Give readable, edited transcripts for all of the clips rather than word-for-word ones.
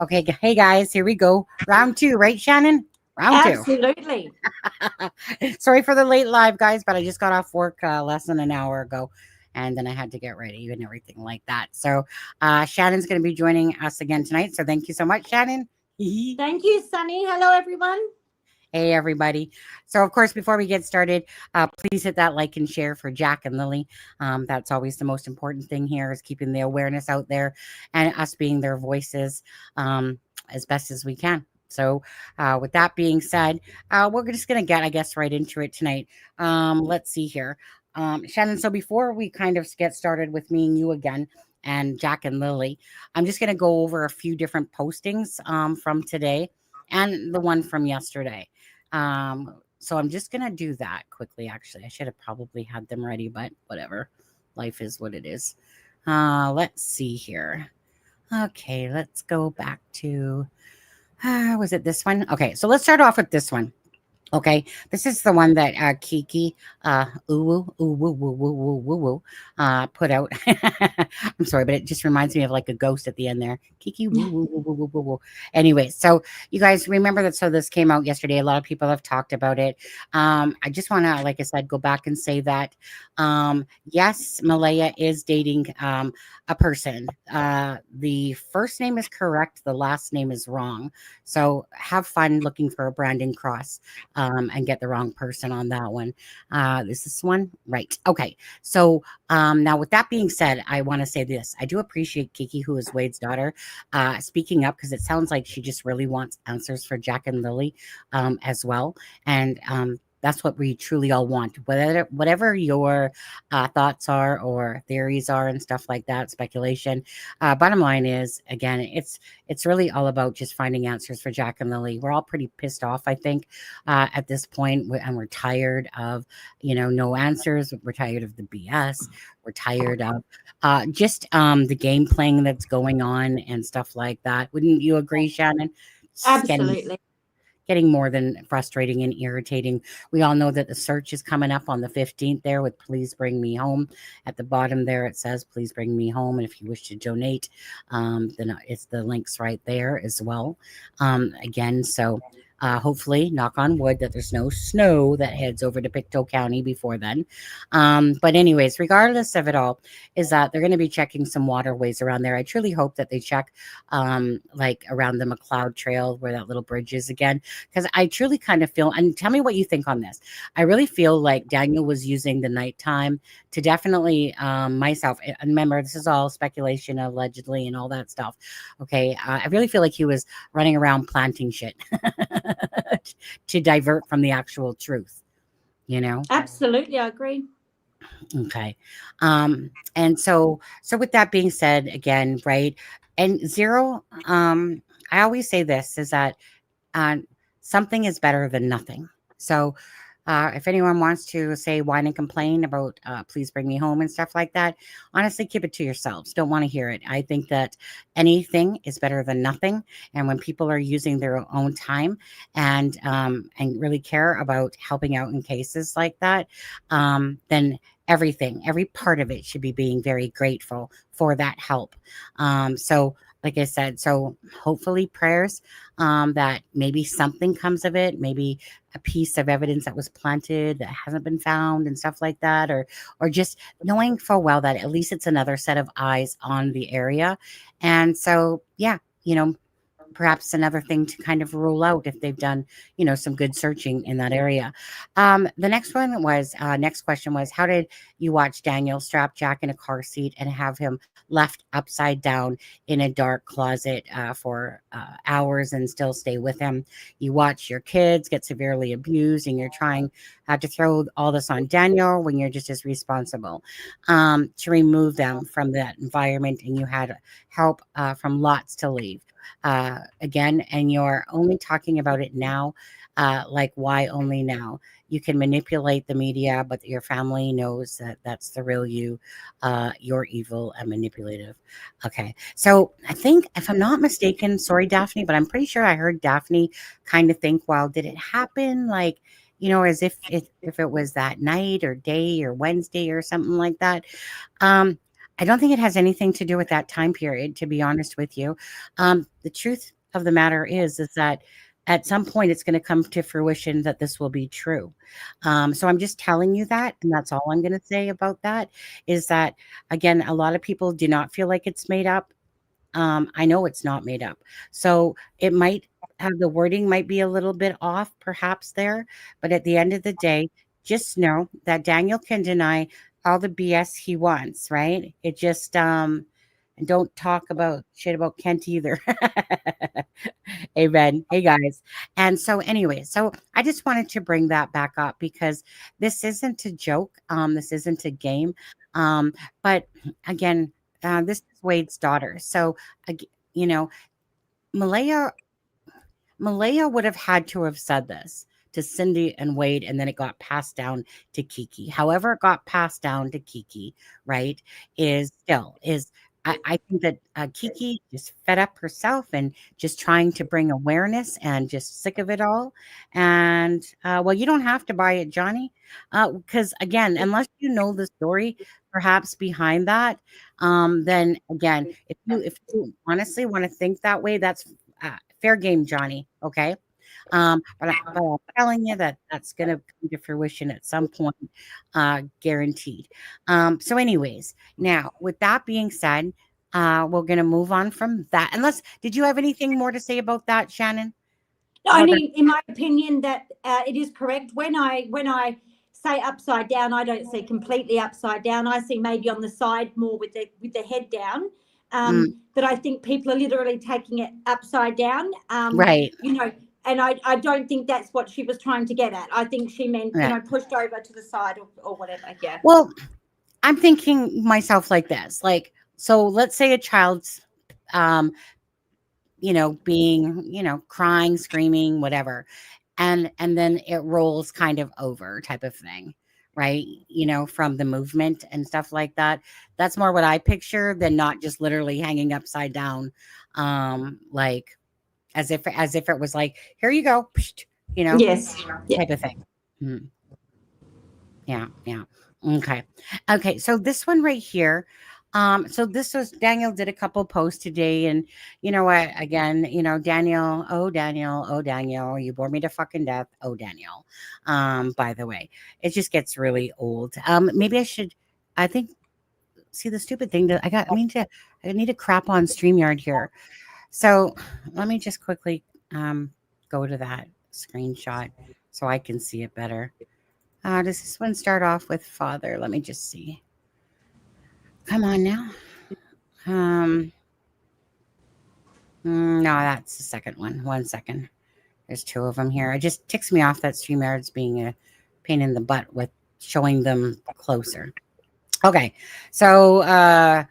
Okay, hey guys, here we go. Round two, right, Shannon? Round two. Absolutely. Sorry for the late live, guys, but I just got off work less than an hour ago, and then I had to get ready and everything like that. So, Shannon's going to be joining us again tonight. So, thank you so much, Shannon. Thank you, Sunny. Hello, everyone. Hey, everybody. So, of course, before we get started, please hit that like and share for Jack and Lily. That's always the most important thing here is keeping the awareness out there and us being their voices as best as we can. So, with that being said, we're just going to get, I guess, right into it tonight. Let's see here. Shannon, so before we kind of get started with me and you again, and Jack and Lily, I'm just going to go over a few different postings from today and the one from yesterday. So I'm just gonna do that quickly. Actually, I should have probably had them ready, but whatever. Life is what it is. Let's see here. Okay, let's go back to was it this one? Okay, so let's start off with this one. Okay, this is the one that Kiki put out. I'm sorry, but it just reminds me of like a ghost at the end there. Kiki woo woo woo woo woo woo woo. Anyway, so you guys remember that? So this came out yesterday. A lot of people have talked about it. I just want to, like I said, go back and say that yes, Malaya is dating a person. The first name is correct. The last name is wrong. So have fun looking for a Brandon Cross. And get the wrong person on that one. This one, right? Okay. So now, with that being said, I want to say this: I do appreciate Kiki, who is Wade's daughter, speaking up because it sounds like she just really wants answers for Jack and Lily as well, and that's what we truly all want. Whatever your thoughts are or theories are and stuff like that, speculation. Bottom line is, again, it's really all about just finding answers for Jack and Lily. We're all pretty pissed off, I think, at this point, and we're tired of, no answers. We're tired of the BS. We're tired of just the game playing that's going on and stuff like that. Wouldn't you agree, Shannon? It's getting more than frustrating and irritating. We all know that the search is coming up on the 15th there with Please Bring Me Home. At the bottom there, it says, Please Bring Me Home. And if you wish to donate, then it's the links right there as well. Again, so hopefully, knock on wood, that there's no snow that heads over to Pictou County before then. But anyways, regardless of it all, is that they're going to be checking some waterways around there. I truly hope that they check like around the McLeod Trail where that little bridge is again, because I truly kind of feel, and tell me what you think on this. I really feel like Daniel was using the nighttime to definitely myself. And remember, this is all speculation, allegedly, and all that stuff. Okay, I really feel like he was running around planting shit. To divert from the actual truth, Absolutely, I agree. Okay. And so with that being said, again, right, and zero, I always say this is that something is better than nothing. So if anyone wants to say whine and complain about Please Bring Me Home and stuff like that, honestly, keep it to yourselves. Don't want to hear it. I think that anything is better than nothing. And when people are using their own time and really care about helping out in cases like that, then every part of it should be being very grateful for that help. So like I said, so hopefully prayers that maybe something comes of it, maybe a piece of evidence that was planted that hasn't been found and stuff like that, or just knowing full well that at least it's another set of eyes on the area. And so, yeah, perhaps another thing to kind of rule out if they've done, some good searching in that area. The next question was, how did you watch Daniel strap Jack in a car seat and have him left upside down in a dark closet for hours and still stay with him? You watch your kids get severely abused and you're trying to throw all this on Daniel when you're just as responsible to remove them from that environment, and you had help from lots to leave. Again, and you're only talking about it now. Like, why only now? You can manipulate the media, but your family knows that that's the real you. You're evil and manipulative. Okay. So I think, if I'm not mistaken, sorry, Daphne, but I'm pretty sure I heard Daphne kind of think, well, did it happen like, as if it was that night or day or Wednesday or something like that? I don't think it has anything to do with that time period, to be honest with you. The truth of the matter is that at some point it's going to come to fruition that this will be true. So I'm just telling you that, and that's all I'm going to say about that. Is that again, a lot of people do not feel like it's made up. I know it's not made up. So it might have the wording might be a little bit off, perhaps there, but at the end of the day, just know that Daniel can deny all the BS he wants, right? It just and don't talk about shit about Kent either. Amen. Hey guys. And so anyway, so I just wanted to bring that back up because this isn't a joke. This isn't a game. Um, but again, this is Wade's daughter. So, you know, Malaya Malaya would have had to have said this to Cindy and Wade, and then it got passed down to Kiki. However, it got passed down to Kiki, right? Is still is I think that Kiki just fed up herself and just trying to bring awareness and just sick of it all. And well, you don't have to buy it, Johnny, because again, unless you know the story, perhaps behind that, then again, if you honestly want to think that way, that's fair game, Johnny. Okay. But I'm telling you that that's going to come to fruition at some point, guaranteed. So, anyways, now with that being said, we're going to move on from that. Unless, did you have anything more to say about that, Shannon? Only, in my opinion, that it is correct. When I say upside down, I don't see completely upside down. I see maybe on the side more with the head down. But I think people are literally taking it upside down. Right. You know. And I don't think that's what she was trying to get at. I think she meant, pushed over to the side or whatever. Yeah. Well, I'm thinking myself like this. Like, so let's say a child's, being, crying, screaming, whatever. And then it rolls kind of over type of thing, right? From the movement and stuff like that. That's more what I picture than not just literally hanging upside down, like, as if it was like, here you go, Yes, type of thing. Yeah. Okay, so this one right here, so this was Daniel did a couple posts today, and you know what, again, Daniel, oh Daniel, you bore me to fucking death, oh Daniel. By the way, it just gets really old. Maybe I think, see, the stupid thing that I need to crap on StreamYard here. So let me just quickly go to that screenshot so I can see it better. Does this one start off with father? Let me just see. Come on now. No, that's the second one. 1 second. There's two of them here. It just ticks me off that StreamYard's being a pain in the butt with showing them closer. Okay, so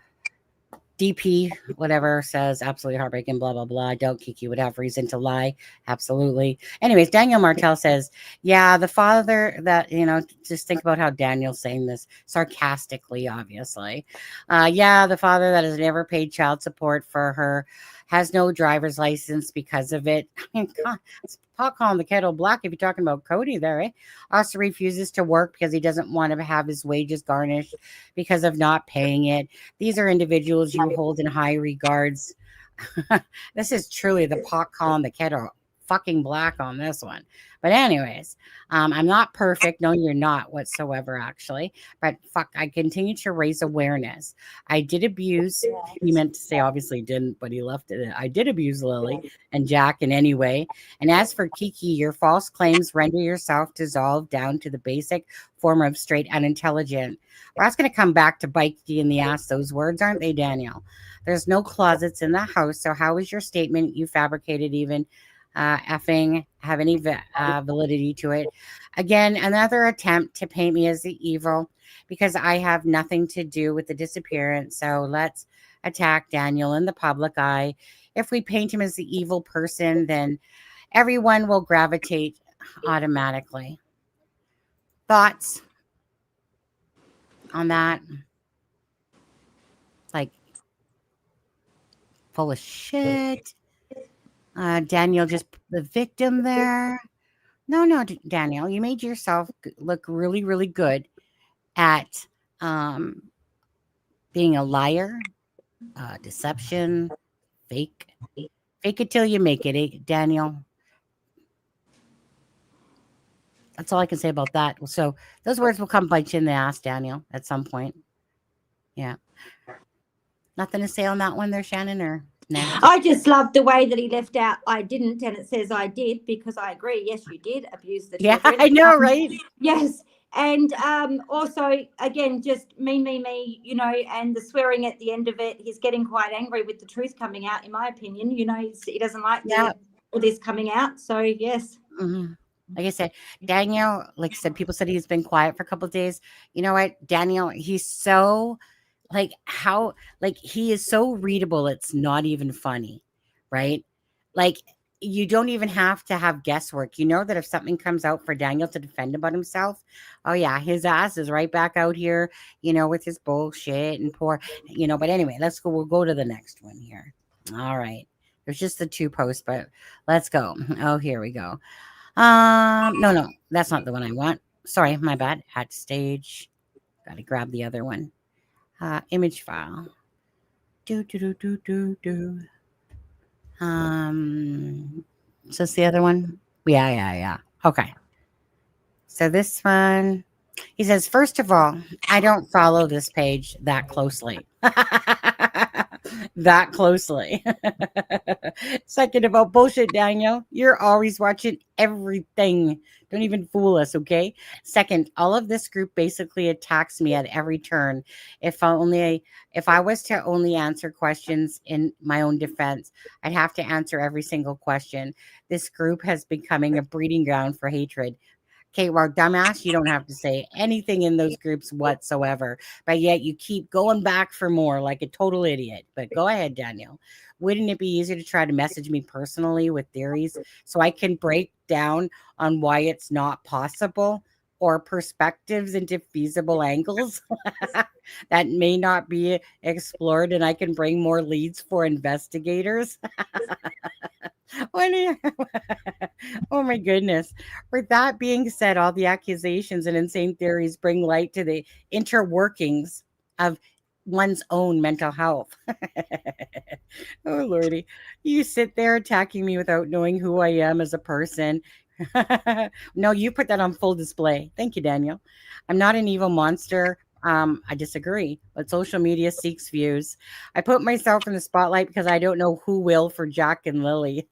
DP, whatever, says absolutely heartbreaking, blah, blah, blah. Don't Kiki would have reason to lie. Absolutely. Anyways, Daniel Martell says, yeah, the father that, just think about how Daniel's saying this sarcastically, obviously. Yeah, the father that has never paid child support for her has no driver's license because of it. I mean, God, it's pot calling the kettle black if you're talking about Cody there, eh? Also refuses to work because he doesn't want to have his wages garnished because of not paying it. These are individuals you hold in high regards. This is truly the pot calling the kettle fucking black on this one. But anyways, I'm not perfect. No, you're not whatsoever, actually. But fuck, I continue to raise awareness. I did abuse. He meant to say obviously didn't, but he left it. I did abuse Lily and Jack in any way. And as for Kiki, your false claims render yourself dissolved down to the basic form of straight unintelligent. Well, that's going to come back to bite you in the ass, those words, aren't they, Daniel? There's no closets in the house. So how is your statement you fabricated even effing have any validity to it? Again, another attempt to paint me as the evil because I have nothing to do with the disappearance. So let's attack Daniel in the public eye. If we paint him as the evil person, then everyone will gravitate automatically. Thoughts on that? Like, full of shit. Daniel just the victim there. No, Daniel, you made yourself look really, really good at being a liar, deception, fake, Fake it till you make it, eh, Daniel? That's all I can say about that. So those words will come bite you in the ass, Daniel, at some point. Yeah. Nothing to say on that one there, Shannon, or no? I just love the way that he left out "I didn't" and it says "I did," because I agree. Yes, you did abuse the Yeah, children. I know, right? Yes. And also, again, just me, and the swearing at the end of it. He's getting quite angry with the truth coming out, in my opinion. He doesn't like Yeah. all this coming out. So, yes. Mm-hmm. Like I said, Daniel, like I said, people said he's been quiet for a couple of days. You know what, Daniel, he's so he is so readable, it's not even funny, right? Like, you don't even have to have guesswork. You know that if something comes out for Daniel to defend about himself, oh yeah, his ass is right back out here, with his bullshit and but anyway, we'll go to the next one here. All right. There's just the 2 posts, but let's go. Oh, here we go. No, that's not the one I want. Sorry, my bad. At stage. Gotta grab the other one. Image file. Is this the other one? Yeah. Okay. So this one, he says, first of all, I don't follow this page that closely. That closely. Second of all, bullshit, Daniel. You're always watching everything. Don't even fool us, okay? Second, all of this group basically attacks me at every turn. If I was to only answer questions in my own defense, I'd have to answer every single question. This group has becoming a breeding ground for hatred. Okay, well, dumbass, you don't have to say anything in those groups whatsoever, but yet you keep going back for more like a total idiot. But go ahead, Daniel. Wouldn't it be easier to try to message me personally with theories so I can break down on why it's not possible, or perspectives into feasible angles that may not be explored, and I can bring more leads for investigators? What do you Oh my goodness. With that being said, all the accusations and insane theories bring light to the interworkings of one's own mental health. Oh lordy. You sit there attacking me without knowing who I am as a person. No, you put that on full display. Thank you, Daniel. I'm not an evil monster. I disagree, but social media seeks views. I put myself in the spotlight because I don't know who will for Jack and Lily.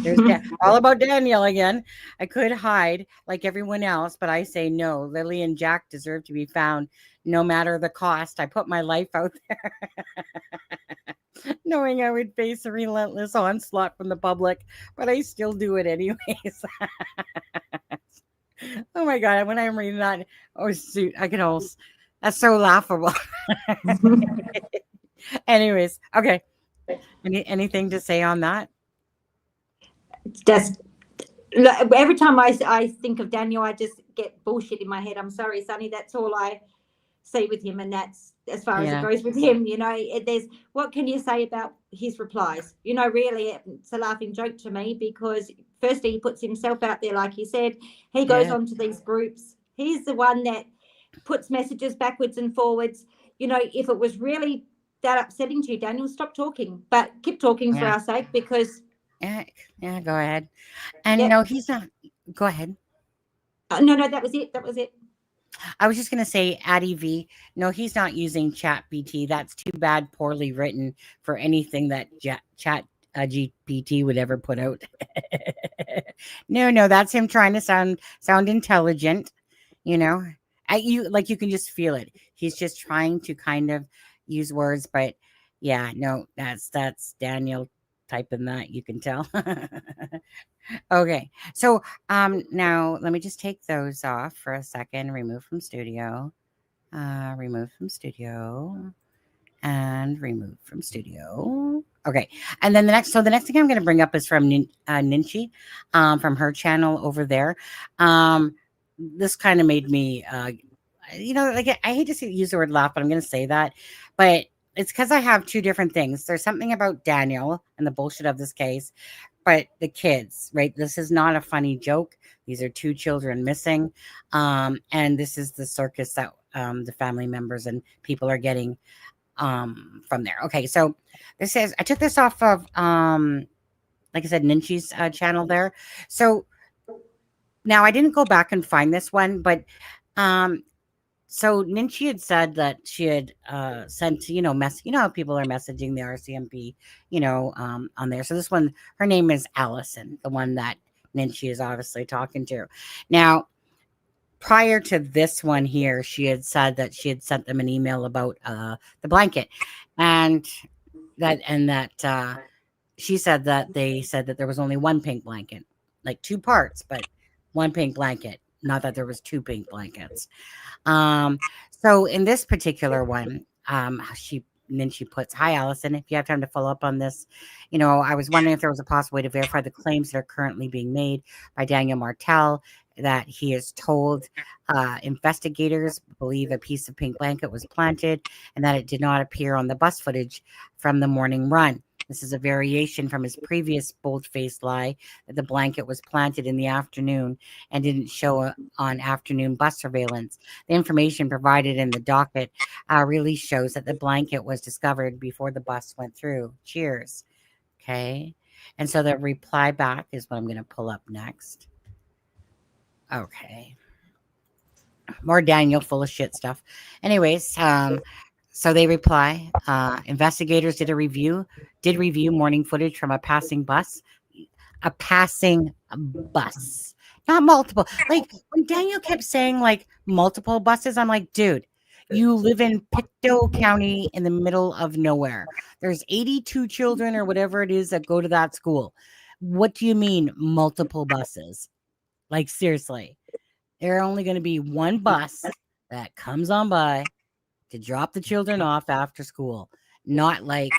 There's all about Daniel again. I could hide like everyone else, but I say no. Lily and Jack deserve to be found no matter the cost. I put my life out there knowing I would face a relentless onslaught from the public, but I still do it anyways. Oh my God. When I'm reading that, oh, shoot, that's so laughable. Anyways, okay. Anything to say on that? Just every time I think of Daniel, I just get bullshit in my head. I'm sorry, Sonny. That's all I see with him, and that's as far as it goes with him. There's what can you say about his replies? Really, it's a laughing joke to me because firstly, he puts himself out there, like he said. He goes onto these groups. He's the one that puts messages backwards and forwards. If it was really that upsetting to you, Daniel, stop talking, but keep talking for our sake because. Yeah, go ahead. And no, he's not. Go ahead. No, that was it. I was just going to say, Addie V, no, he's not using ChatGPT. That's too bad, poorly written for anything that Chat GPT would ever put out. No, that's him trying to sound intelligent. You can just feel it. He's just trying to kind of use words, but yeah, no, that's Daniel typing that, you can tell. Okay, so now let me just take those off for a second. Remove from studio, and remove from studio. Okay, and then the next thing I'm going to bring up is from Ninchi, from her channel over there. This kind of made me I hate to use the word laugh, but I'm going to say that. But it's because I have 2 different things. There's something about Daniel and the bullshit of this case, but the kids, right? This is not a funny joke. These are 2 children missing. And this is the circus that the family members and people are getting from there. Okay, so this is I took this off of like I said, Ninchi's channel there. So now I didn't go back and find this one, but so Ninchi had said that she had sent, how people are messaging the RCMP, on there. So this one, her name is Allison, the one that Ninchi is obviously talking to. Now, prior to this one here, she had said that she had sent them an email about the blanket, and that she said that they said that there was only one pink blanket, like two parts, but one pink blanket. Not that there was two pink blankets. So in this particular one, she puts, "Hi, Allison. If you have time to follow up on this, I was wondering if there was a possible way to verify the claims that are currently being made by Daniel Martell that he is told investigators believe a piece of pink blanket was planted and that it did not appear on the bus footage from the morning run. This is a variation from his previous bold-faced lie that the blanket was planted in the afternoon and didn't show on afternoon bus surveillance. The information provided in the docket release shows that the blanket was discovered before the bus went through. Cheers." Okay. And so the reply back is what I'm going to pull up next. Okay. More Daniel full of shit stuff. Anyways, so they reply, investigators did review morning footage from a passing bus. A passing bus. Not multiple. Like when Daniel kept saying like multiple buses, I'm like, dude, you live in Pictou County in the middle of nowhere. There's 82 children or whatever it is that go to that school. What do you mean multiple buses? Like seriously. There are only going to be one bus that comes on by to drop the children off after school, not like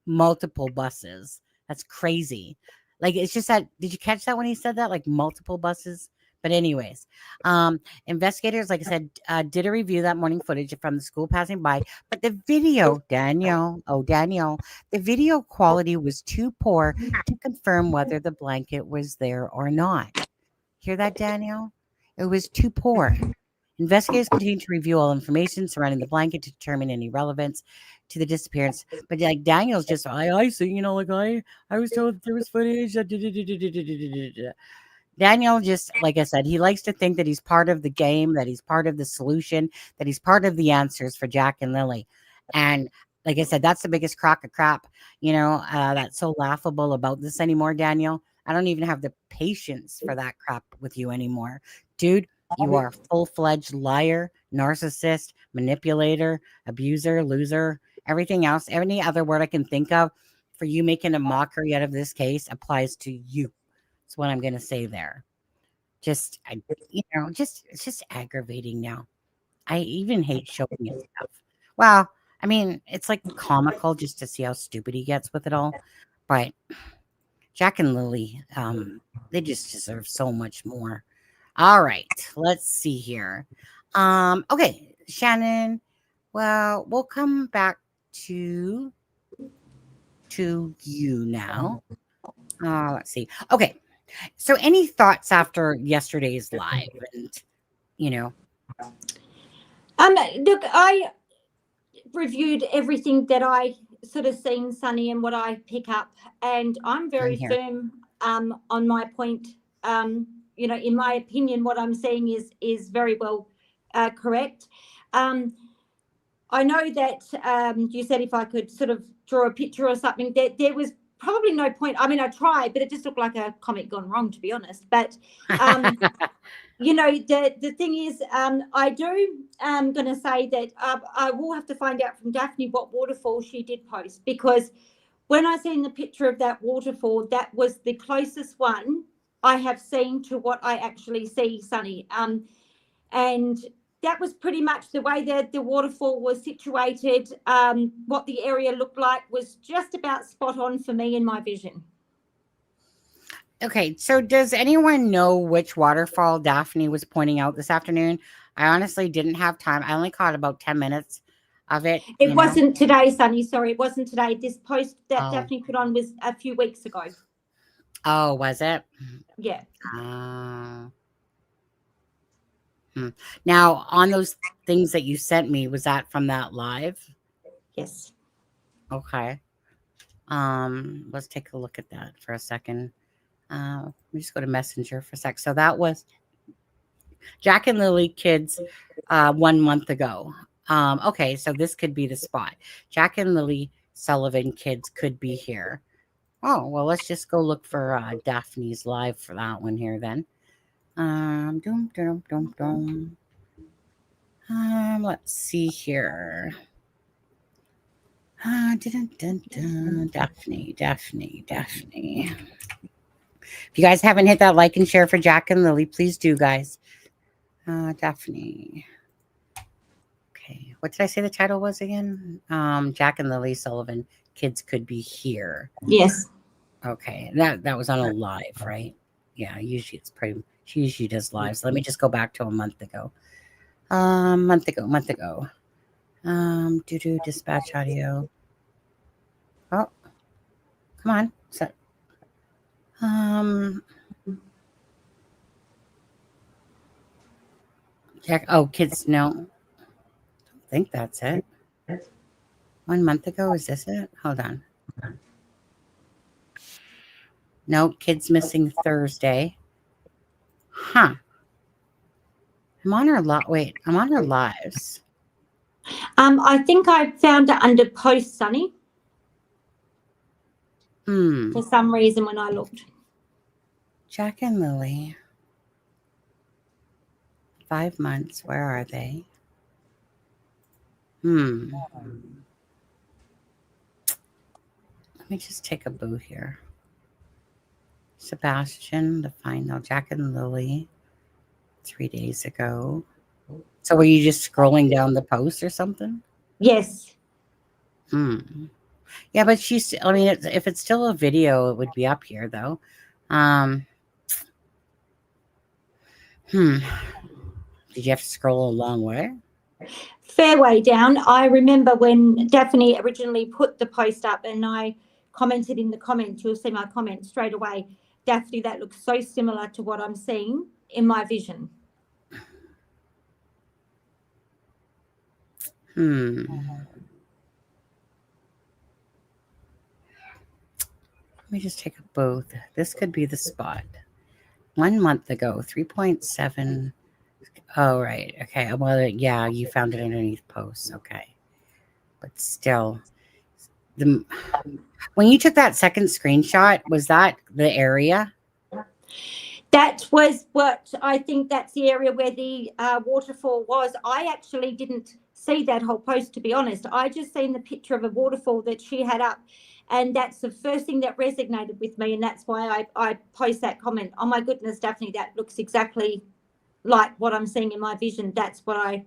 multiple buses. That's crazy. Like, it's just that, did you catch that when he said that? Like multiple buses? But anyways, investigators, like I said, did a review that morning footage from the school passing by, but the video, Daniel, the video quality was too poor to confirm whether the blanket was there or not. Hear that, Daniel? It was too poor. Investigators continue to review all information surrounding the blanket to determine any relevance to the disappearance. But like Daniel's just, I see, like I was told there was footage. Daniel just, like I said, he likes to think that he's part of the game, that he's part of the solution, that he's part of the answers for Jack and Lily. And like I said, that's the biggest crock of crap, that's so laughable about this anymore, Daniel. I don't even have the patience for that crap with you anymore. Dude, you are a full-fledged liar, narcissist, manipulator, abuser, loser, everything else. Any other word I can think of for you making a mockery out of this case applies to you. That's what I'm going to say there. It's just aggravating now. I even hate showing you stuff. Well, I mean, it's like comical just to see how stupid he gets with it all. But Jack and Lily, they just deserve so much more. All right, let's see here. Okay, Shannon. Well, we'll come back to you now. Let's see. Okay, so any thoughts after yesterday's live? And look, I reviewed everything that I sort of seen, Sunny, and what I pick up, and I'm very firm on my point. In my opinion, what I'm saying is very well correct. I know that you said if I could sort of draw a picture or something, there was probably no point. I mean, I tried, but it just looked like a comic gone wrong, to be honest. But the thing is, I'm going to say that I will have to find out from Daphne what waterfall she did post, because when I seen the picture of that waterfall, that was the closest one I have seen to what I actually see, Sunny. And that was pretty much the way that the waterfall was situated. What the area looked like was just about spot on for me in my vision. Okay, so does anyone know which waterfall Daphne was pointing out this afternoon? I honestly didn't have time. I only caught about 10 minutes of it. It wasn't today, Sunny. Sorry, it wasn't today. This post that Daphne put on was a few weeks ago. Oh, was it? Yeah. Now, on those things that you sent me, was that from that live? Yes. Okay. Let's take a look at that for a second. Let me just go to Messenger for a sec. So that was Jack and Lily kids 1 month ago. Okay, so this could be the spot. Jack and Lily Sullivan kids could be here. Oh, well, let's just go look for Daphne's live for that one here then. Dum, dum, dum, dum. Let's see here. Dun, dun, dun. Daphne. If you guys haven't hit that like and share for Jack and Lily, please do, guys. Daphne. Okay, what did I say the title was again? Jack and Lily Sullivan kids could be here. Yes. Okay, that was on a live, right? Yeah, usually it's pretty. She usually does lives. Let me just go back to a month ago. Month ago. Do dispatch audio. Oh, come on. So, Jack. Oh, kids. No, I think that's it. 1 month ago, is this it? Hold on. No, kids missing Thursday. Huh. I'm on her Wait, I'm on her lives. I think I found it under post, Sunny. For some reason when I looked. Jack and Lily. 5 months. Where are they? Let me just take a boo here. Sebastian, the final. Jack and Lily. 3 days ago. So were you just scrolling down the post or something? Yes. Yeah, but I mean, if it's still a video, it would be up here though. Did you have to scroll a long way? Fair way down. I remember when Daphne originally put the post up and I commented in the comments, you'll see my comment straight away. Daphne, that looks so similar to what I'm seeing in my vision. Let me just take a both. This could be the spot. 1 month ago, 3.7. Oh, right. Okay. Well, yeah, you found it underneath posts. Okay. But still, when you took that second screenshot, was that the area? That was what I think that's the area where the waterfall was. I actually didn't see that whole post, to be honest. I just seen the picture of a waterfall that she had up. And that's the first thing that resonated with me. And that's why I post that comment. Oh, my goodness, Daphne, that looks exactly like what I'm seeing in my vision. That's what I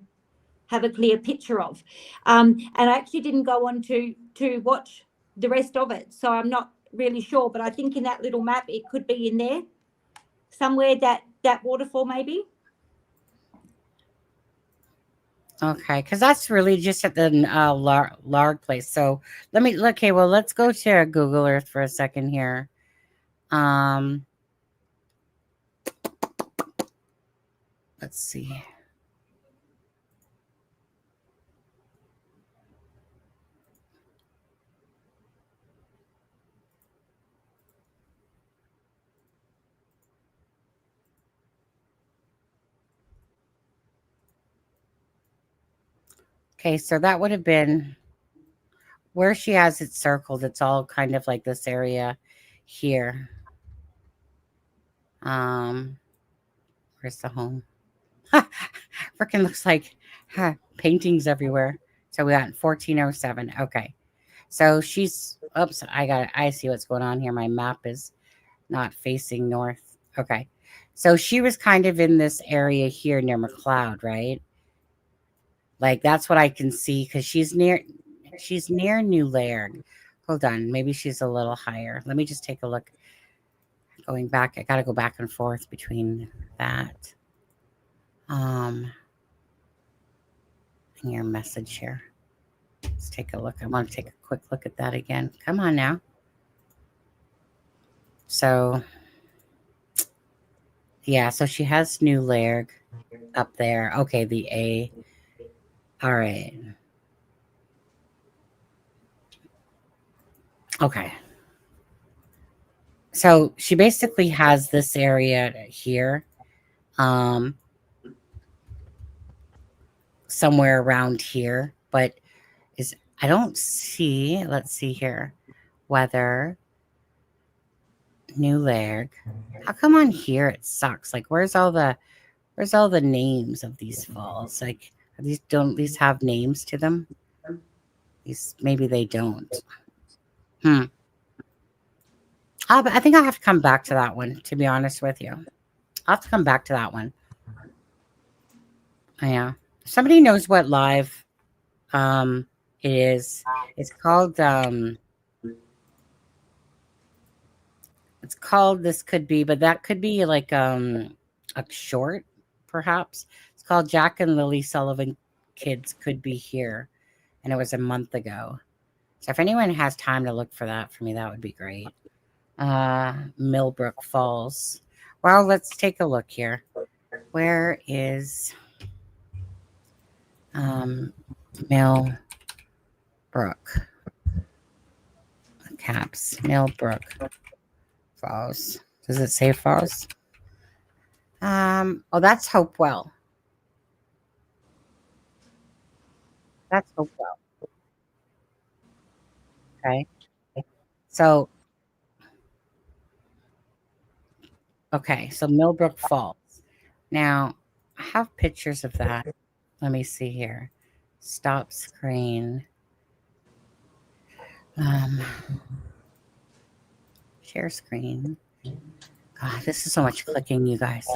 have a clear picture of. And I actually didn't go on to watch the rest of it. So I'm not really sure. But I think in that little map, it could be in there somewhere, that waterfall maybe. Okay, because that's really just at the Larg place. So let me look. Okay, well, let's go to Google Earth for a second here. Let's see. Okay, so that would have been where she has it circled. It's all kind of like this area here. Where's the home? Freaking looks like paintings everywhere. So we got 1407. Okay. So she's, oops, I see what's going on here. My map is not facing north. Okay. So she was kind of in this area here near McLeod, right? Like that's what I can see because she's near New Lairg. Hold on. Maybe she's a little higher. Let me just take a look. Going back, I got to go back and forth between that. And your message here. Let's take a look. I want to take a quick look at that again. Come on now. So, yeah, so she has New Lairg up there. Okay, the A. All right. Okay. So she basically has this area here, somewhere around here, but I don't see, let's see here, weather, New Lairg. How come on here it sucks? Like, where's all the names of these falls? Like, don't these have names to them? Maybe they don't. But I think I'll have to come back to that one, to be honest with you. I'll have to come back to that one. Yeah. Somebody knows what live it is. It's called This Could Be, but that could be like a short, perhaps. It's called Jack and Lily Sullivan Kids Could Be Here. And it was a month ago. So if anyone has time to look for that for me, that would be great. Millbrook Falls. Well, let's take a look here. Where is Millbrook? Caps. Millbrook Falls. Does it say falls? Oh, that's Hopewell. That's Hopewell. Okay. So, Millbrook Falls. Now, I have pictures of that. Let me see here. Stop screen. Share screen. God, this is so much clicking, you guys.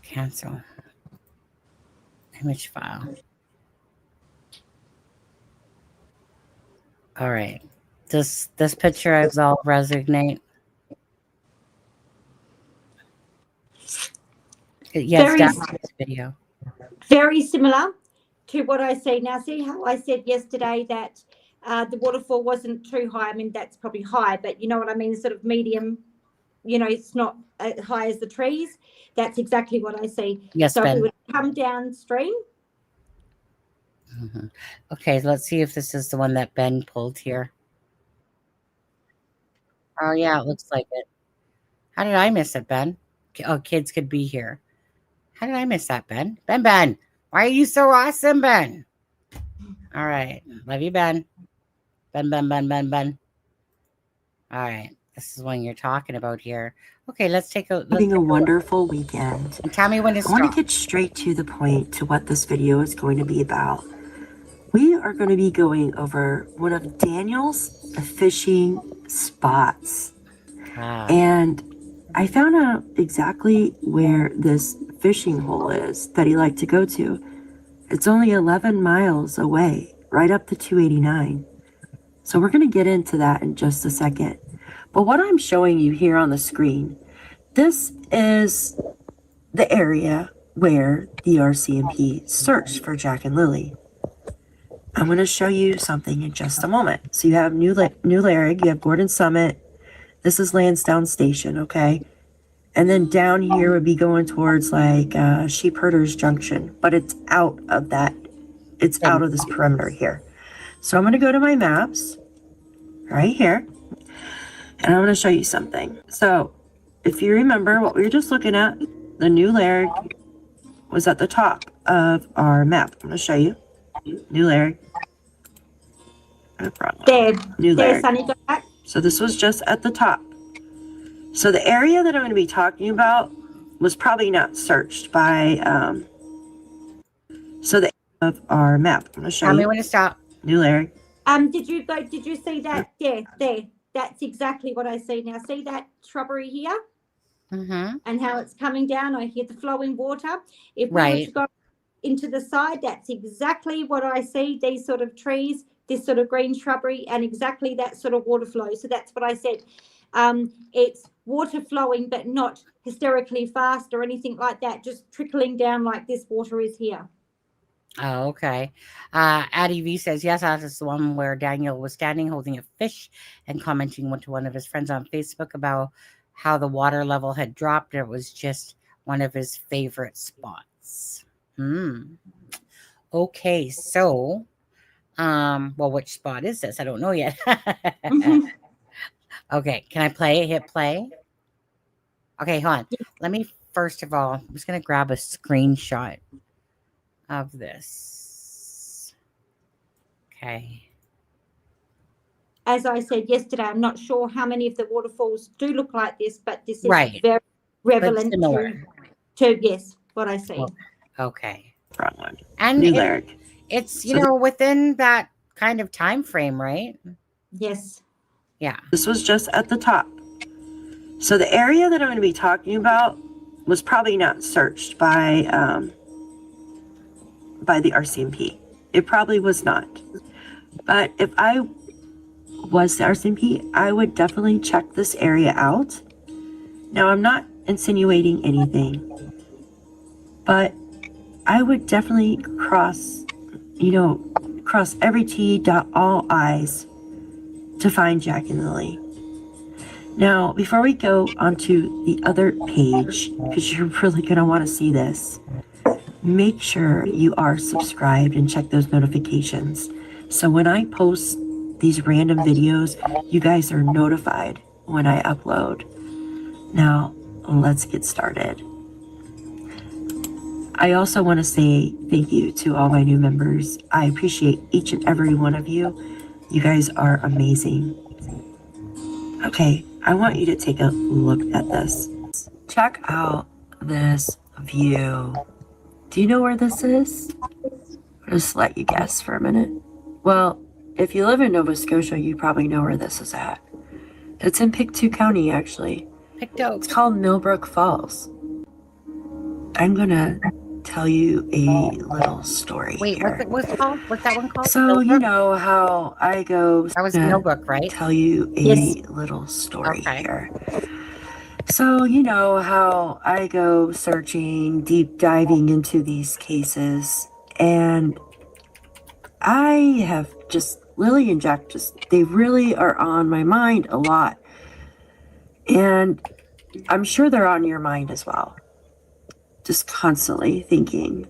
Cancel. Image file. All right. This picture is all resonate. Yes, that's video. Very similar to what I see now. See how I said yesterday that the waterfall wasn't too high. I mean, that's probably high, but you know what I mean, sort of medium. You know, it's not as high as the trees. That's exactly what I see. Yes, so Ben. If it would come downstream. Okay, let's see if this is the one that Ben pulled here. Oh, yeah, it looks like it. How did I miss it, Ben? Oh, Kids Could Be Here. How did I miss that, Ben? Ben, why are you so awesome, Ben? All right. Love you, Ben. Ben. All right. This is one you're talking about here. Okay, let's take a... Having a wonderful weekend. And tell me when to stop. I want to get straight to the point to what this video is going to be about. We are going to be going over one of Daniel's fishing spots. And I found out exactly where this fishing hole is that he liked to go to. It's only 11 miles away, right up to 289. So we're going to get into that in just a second. But what I'm showing you here on the screen, this is the area where the RCMP searched for Jack and Lily. I'm going to show you something in just a moment. So you have New Lairg, you have Gordon Summit. This is Lansdowne Station, okay? And then down here would be going towards like Sheep Herders Junction, but it's out of that. It's out of this perimeter here. So I'm going to go to my maps right here, and I'm going to show you something. So if you remember what we were just looking at, the New Lairg was at the top of our map. I'm going to show you. New Lairg. There, New Lairg. Sunny, go back. So this was just at the top. So the area that I'm going to be talking about was probably not searched by, so the of our map. I'm going to show you. Tell me when to stop. New Lairg. Did you see that? There. That's exactly what I see now. See that shrubbery here? And how it's coming down. I hear the flowing water. If we were to go into the side, that's exactly what I see. These sort of trees, this sort of green shrubbery, and exactly that sort of water flow. So that's what I said. It's water flowing, but not hysterically fast or anything like that. Just trickling down like this water is here. Oh, okay. Addie V says, yes, that is the one where Daniel was standing holding a fish and commenting to one of his friends on Facebook about how the water level had dropped. It was just one of his favorite spots. Okay, so Well, which spot is this? I don't know yet. Okay, can I play? Hit play. Okay, hold on. Let me first of all, I'm just gonna grab a screenshot of this. Okay. As I said yesterday, I'm not sure how many of the waterfalls do look like this, but this is Right. very But relevant similar. to yes, what I see. Okay. Front one. And New lyric. it's So within that kind of time frame, right? Yes. Yeah. This was just at the top. So the area that I'm going to be talking about was probably not searched by the RCMP. It probably was not. But if I was the RCMP, I would definitely check this area out. Now, I'm not insinuating anything, but I would definitely cross every T, dot all I's to find Jack and Lily. Now, before we go onto the other page, because you're really going to want to see this, make sure you are subscribed and check those notifications. So when I post these random videos, you guys are notified when I upload. Now, let's get started. I also want to say thank you to all my new members. I appreciate each and every one of you. You guys are amazing. Okay, I want you to take a look at this. Check out this view. Do you know where this is? I'll just let you guess for a minute. Well, if you live in Nova Scotia, you probably know where this is at. It's in Pictou County, actually. Pictou. It's called Millbrook Falls. I'm gonna tell you a little story. Wait, here. what's it called? What's that one called? So Millbrook? you know how I go. That was Millbrook, right? Tell you a Yes. little story Okay. here. So you know how I go searching, deep diving into these cases, and I have just Lily and Jack they really are on my mind a lot, and I'm sure they're on your mind as well. Just constantly thinking.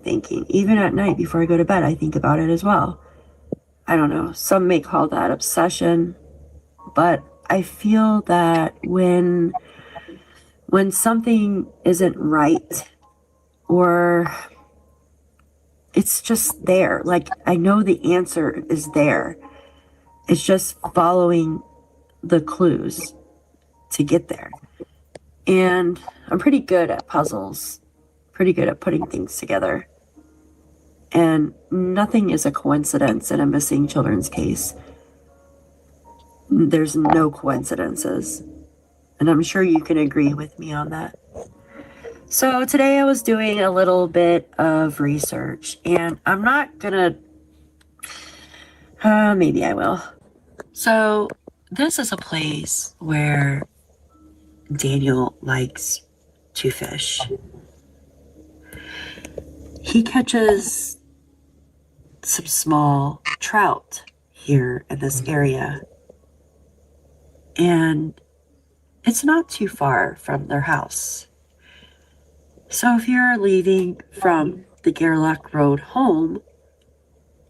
Even at night before I go to bed, I think about it as well. I don't know. Some may call that obsession, but I feel that when something isn't right, or it's just there, like I know the answer is there. It's just following the clues to get there. And I'm pretty good at puzzles. Pretty good at putting things together. And nothing is a coincidence in a missing children's case. There's no coincidences. And I'm sure you can agree with me on that. So today I was doing a little bit of research, and I'm not gonna, maybe I will. So this is a place where Daniel likes to fish. He catches some small trout here in this area, and it's not too far from their house. So if you're leaving from the Gairloch Road home,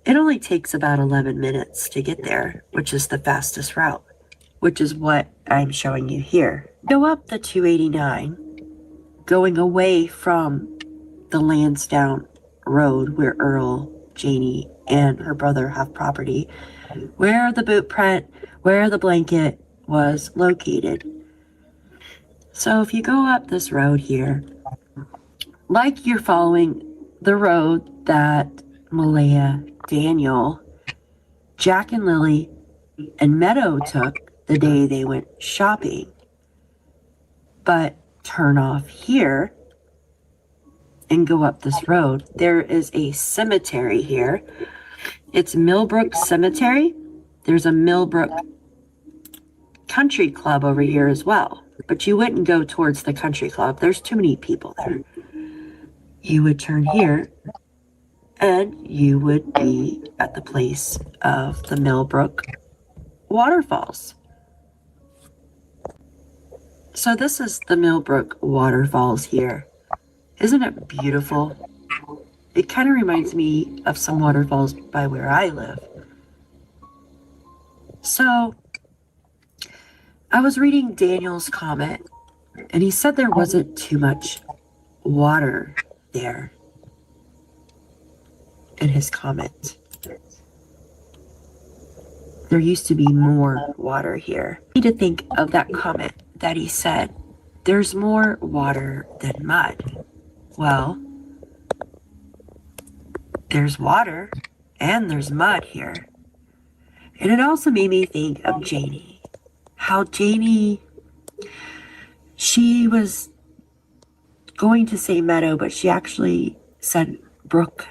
it only takes about 11 minutes to get there, which is the fastest route, which is what I'm showing you here. Go up the 289, going away from the Lansdowne Road where Earl, Janie, and her brother have property, where the boot print, where the blanket was located. So if you go up this road here, like you're following the road that Malaya, Daniel, Jack and Lily, and Meadow took the day they went shopping, but turn off here and go up this road. There is a cemetery here. It's Millbrook Cemetery. There's a Millbrook Country Club over here as well, but you wouldn't go towards the country club. There's too many people there. You would turn here and you would be at the place of the Millbrook waterfalls. So this is the Millbrook waterfalls here. Isn't it beautiful? It kind of reminds me of some waterfalls by where I live. So I was reading Daniel's comment, and he said there wasn't too much water there in his comment. There used to be more water here. I need to think of that comment that he said, there's more water than mud. Well, there's water and there's mud here. And it also made me think of Janie. How Janie, she was going to say meadow, but she actually said brook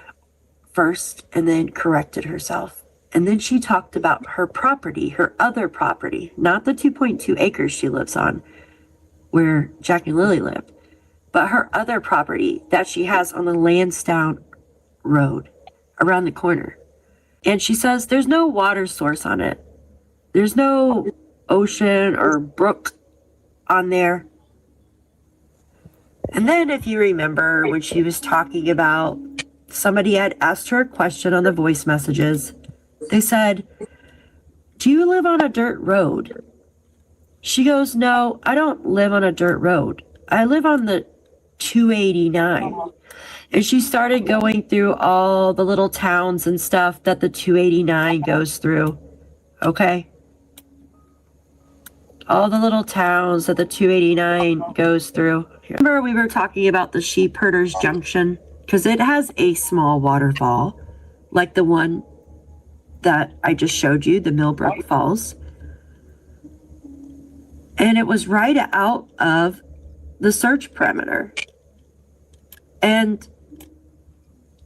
first and then corrected herself. And then she talked about her property, her other property, not the 2.2 acres she lives on, where Jack and Lily live, but her other property that she has on the Lansdowne Road around the corner. And she says there's no water source on it. There's no ocean or brook on there. And then if you remember when she was talking about, somebody had asked her a question on the voice messages. They said, do you live on a dirt road? She goes, no, I don't live on a dirt road. I live on the 289. And she started going through all the little towns and stuff that the 289 goes through. Okay? All the little towns that the 289 goes through. Remember we were talking about the Sheep Herders Junction? Because it has a small waterfall, like the one that I just showed you, the Millbrook Falls. And it was right out of the search perimeter. And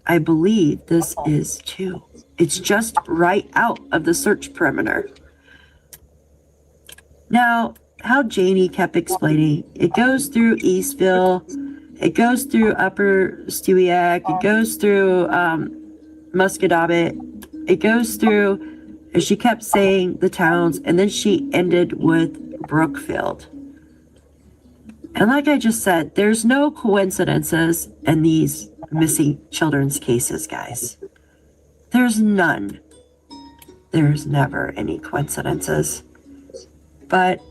I believe this is too. It's just right out of the search perimeter. Now, how Janie kept explaining, it goes through Eastville, it goes through Upper Stewiacke, it goes through Musquodoboit, it goes through, and she kept saying the towns, and then she ended with Brookfield. And like I just said, there's no coincidences in these missing children's cases, guys. There's none. There's never any coincidences. But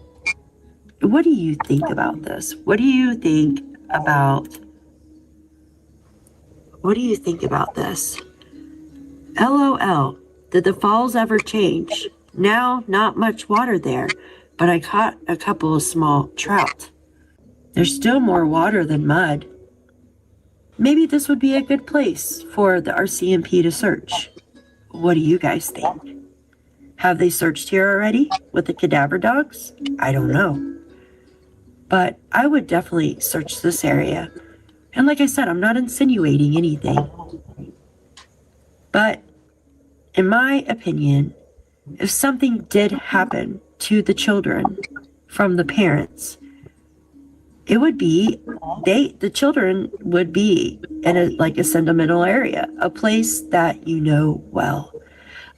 what do you think about this? What do you think about this? LOL, did the falls ever change? Now, not much water there, but I caught a couple of small trout. There's still more water than mud. Maybe this would be a good place for the RCMP to search. What do you guys think? Have they searched here already with the cadaver dogs? I don't know. But I would definitely search this area. And like I said, I'm not insinuating anything. But in my opinion, if something did happen to the children from the parents, it would be, the children would be in a sentimental area, a place that you know well,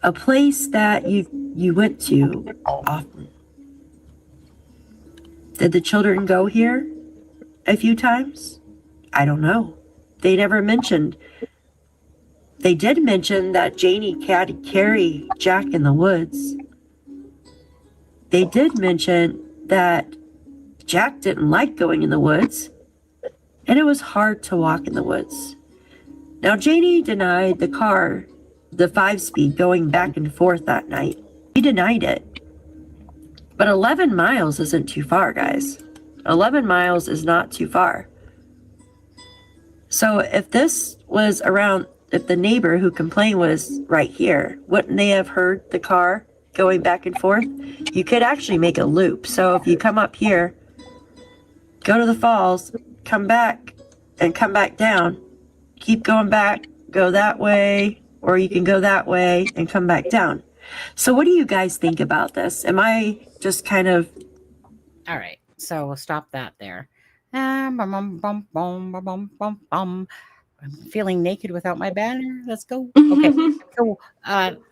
a place that you went to often. Did the children go here a few times? I don't know. They never mentioned. They did mention that Janie had to carry Jack in the woods. They did mention that Jack didn't like going in the woods, and it was hard to walk in the woods. Now, Janie denied the car, the 5-speed, going back and forth that night. He denied it. But 11 miles isn't too far, guys. 11 miles is not too far. So if this was around, if the neighbor who complained was right here, wouldn't they have heard the car going back and forth? You could actually make a loop. So if you come up here, go to the falls, come back, and come back down, keep going back, go that way, or you can go that way and come back down. So what do you guys think about this? Am I just kind of... All right, so we'll stop that there. I'm feeling naked without my banner. Let's go. Okay, so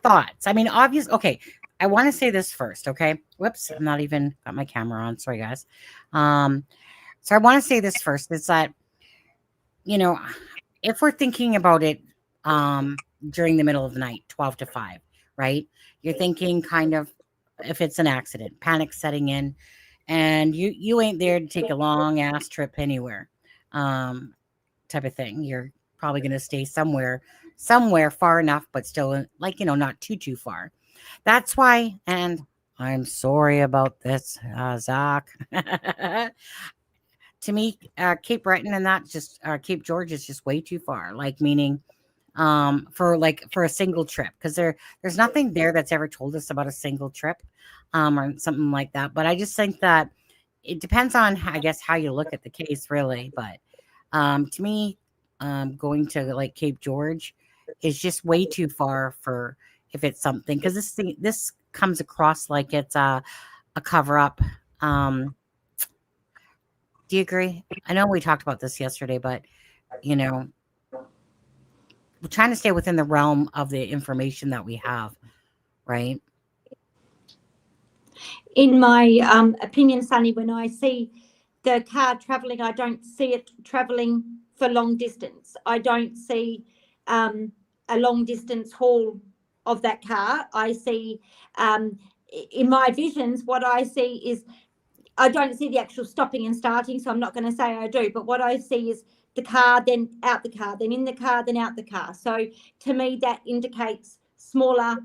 thoughts. I mean, obvious. Okay, I want to say this first, okay? Whoops, I'm not even got my camera on. Sorry, guys. So I want to say this first. It's that, you know, if we're thinking about it during the middle of the night, 12 to 5, right? You're thinking kind of if it's an accident, panic setting in, and you ain't there to take a long ass trip anywhere, type of thing. You're probably going to stay somewhere far enough, but still like, not too far. That's why, and I'm sorry about this, Zach. To me, Cape Breton and that just Cape George is just way too far. Like meaning, for a single trip, because there's nothing there that's ever told us about a single trip, or something like that. But I just think that it depends on, I guess, how you look at the case, really. But to me, going to like Cape George is just way too far for if it's something, because this comes across like it's a cover up. Do you agree? I know we talked about this yesterday, but we're trying to stay within the realm of the information that we have, right? In my opinion, Sunny, when I see the car travelling, I don't see it travelling for long distance. I don't see a long distance haul of that car. I see, in my visions, what I see is, I don't see the actual stopping and starting, so I'm not going to say I do, but what I see is the car, then out the car, then in the car, then out the car. So to me, that indicates smaller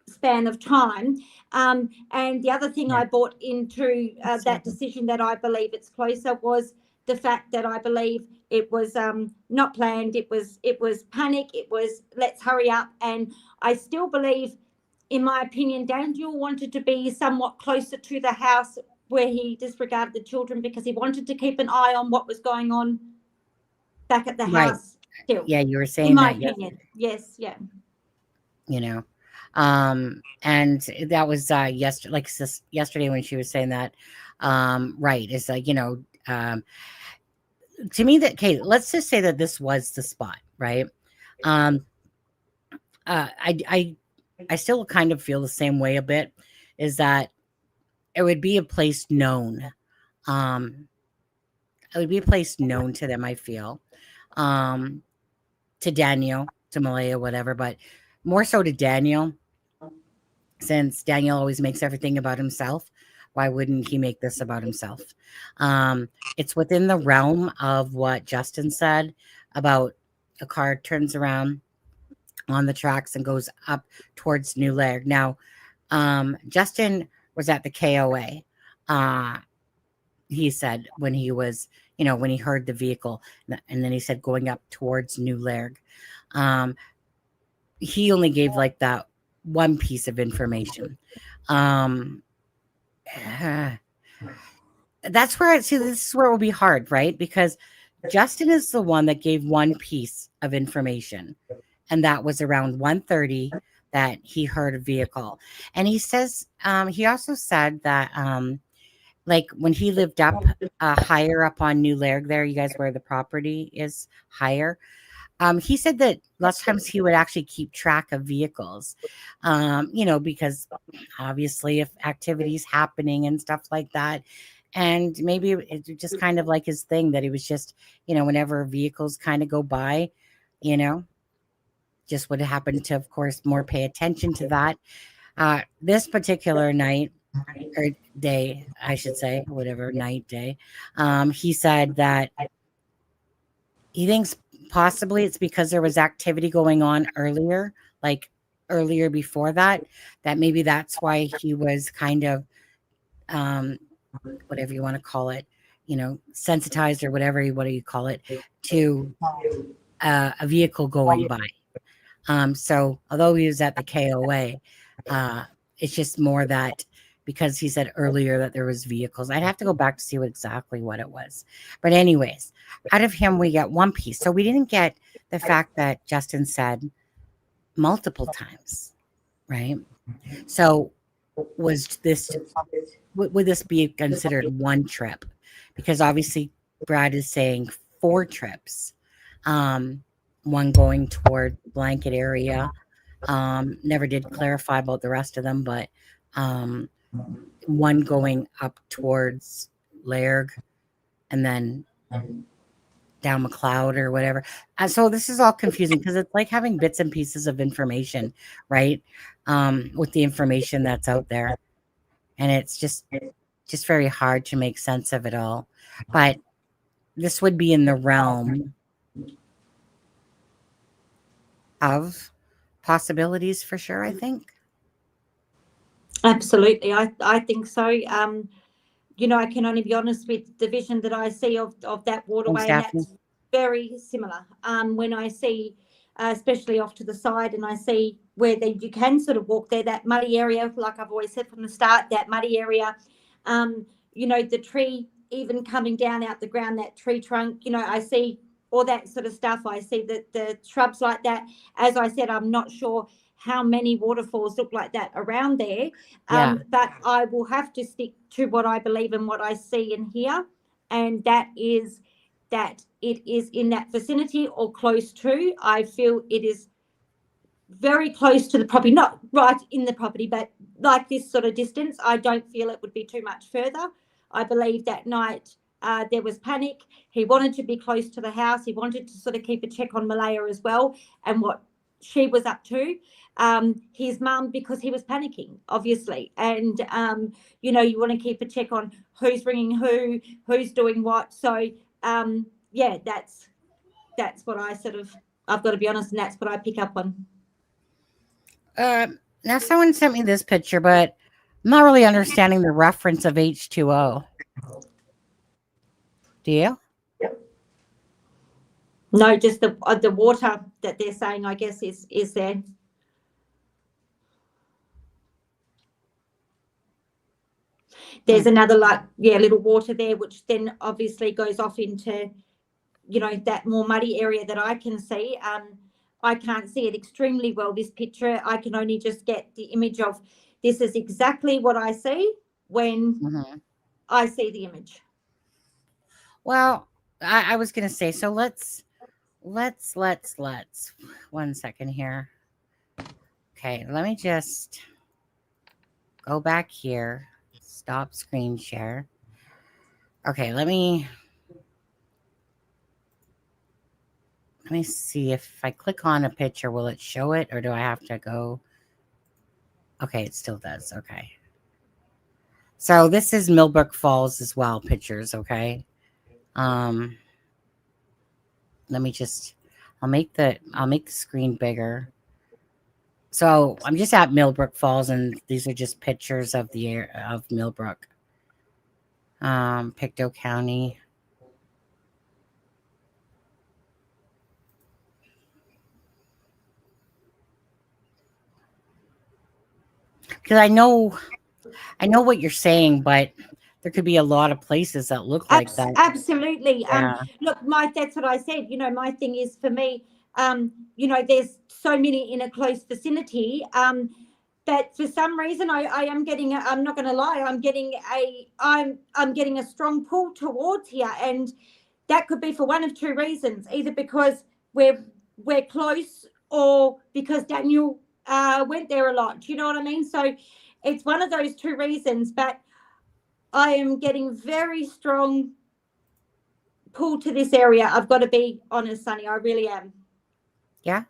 span of time. And the other thing I bought into that decision that I believe it's closer was the fact that I believe it was not planned. It was panic. It was let's hurry up. And I still believe, in my opinion, Daniel wanted to be somewhat closer to the house where he disregarded the children because he wanted to keep an eye on what was going on back at the house still. Yeah, you were saying in my that. opinion. Yes, yeah. And that was yesterday when she was saying that. Right. It's like, to me that, okay, let's just say that this was the spot, right? I still kind of feel the same way a bit, is that it would be a place known. It would be a place known to them, I feel. To Daniel, to Malaya, whatever, but more so to Daniel, since Daniel always makes everything about himself. Why wouldn't he make this about himself? It's within the realm of what Justin said about a car turns around on the tracks and goes up towards New Lairg. Now, Justin was at the KOA. He said when he was, when he heard the vehicle, and then he said going up towards New Lairg. He only gave like that one piece of information. That's where this is where it will be hard, right? Because Justin is the one that gave one piece of information, and that was around 1:30 that he heard a vehicle. And he says, he also said that, like when he lived up higher up on New Lairg there, you guys, where the property is higher, he said that lots of times he would actually keep track of vehicles, because obviously if activities happening and stuff like that, and maybe it's just kind of like his thing that he was just, whenever vehicles kind of go by, just would happen to, of course, more pay attention to that. This particular night or day, I should say, whatever night, day, he said that he thinks possibly it's because there was activity going on earlier before that maybe that's why he was kind of, whatever you want to call it, sensitized or what do you call it, to a vehicle going by. So although he was at the KOA, it's just more that because he said earlier that there was vehicles. I'd have to go back to see exactly what it was. But anyways, out of him, we got one piece. So we didn't get the fact that Justin said multiple times, right? So would this be considered one trip? Because obviously Brad is saying 4 trips. One going toward blanket area. Never did clarify about the rest of them, but one going up towards Lairg and then down McLeod or whatever. So this is all confusing because it's like having bits and pieces of information, right? With the information that's out there. and it's just very hard to make sense of it all. But this would be in the realm of possibilities for sure, I think. Absolutely. I think so. You know, I can only be honest with the vision that I see of that waterway, and that's very similar. When I see, especially off to the side, and I see where you can sort of walk there, that muddy area, like I've always said from the start, that muddy area, you know, the tree even coming down out the ground, that tree trunk, you know, I see all that sort of stuff. I see the shrubs like that. As I said, I'm not sure how many waterfalls look like that around there. But I will have to stick to what I believe and what I see and hear. And that is that it is in that vicinity or close to. I feel it is very close to the property, not right in the property, but like this sort of distance. I don't feel it would be too much further. I believe that night there was panic. He wanted to be close to the house. He wanted to sort of keep a check on Malaya as well and what she was up to. His mum, because he was panicking, obviously. And, you know, you want to keep a check on who's ringing who's doing what. So, yeah, that's what I sort of, I've got to be honest, and that's what I pick up on. Now, someone sent me this picture, but I'm not really understanding the reference of H2O. Do you? No, just the water that they're saying, I guess, is there. There's another, like, little water there, which then obviously goes off into, you know, that more muddy area that I can see. I can't see it extremely well, this picture. I can only just get the image of this is exactly what I see when I see the image. Well, I was going to say, so let's 1 second here. Okay, let me just go back here. Stop screen share. Okay, let me see if I click on a picture, will it show it, or do I have to go? Okay, it still does. Okay. So this is Millbrook Falls as well, pictures, okay? Let me just, I'll make the screen bigger. So I'm just at Millbrook Falls, and these are just pictures of of Millbrook, Pictou County. Because I know what you're saying, but there could be a lot of places that look like that. Absolutely. Yeah. Look, that's what I said. You know, my thing is, for me, you know, there's so many in a close vicinity that for some reason I am getting I'm not going to lie, I'm getting a strong pull towards here, and that could be for one of two reasons: either because we're close, or because Daniel went there a lot. Do you know what I mean? So it's one of those two reasons, but I am getting very strong pull to this area. I've got to be honest, Sunny. I really am. Yeah.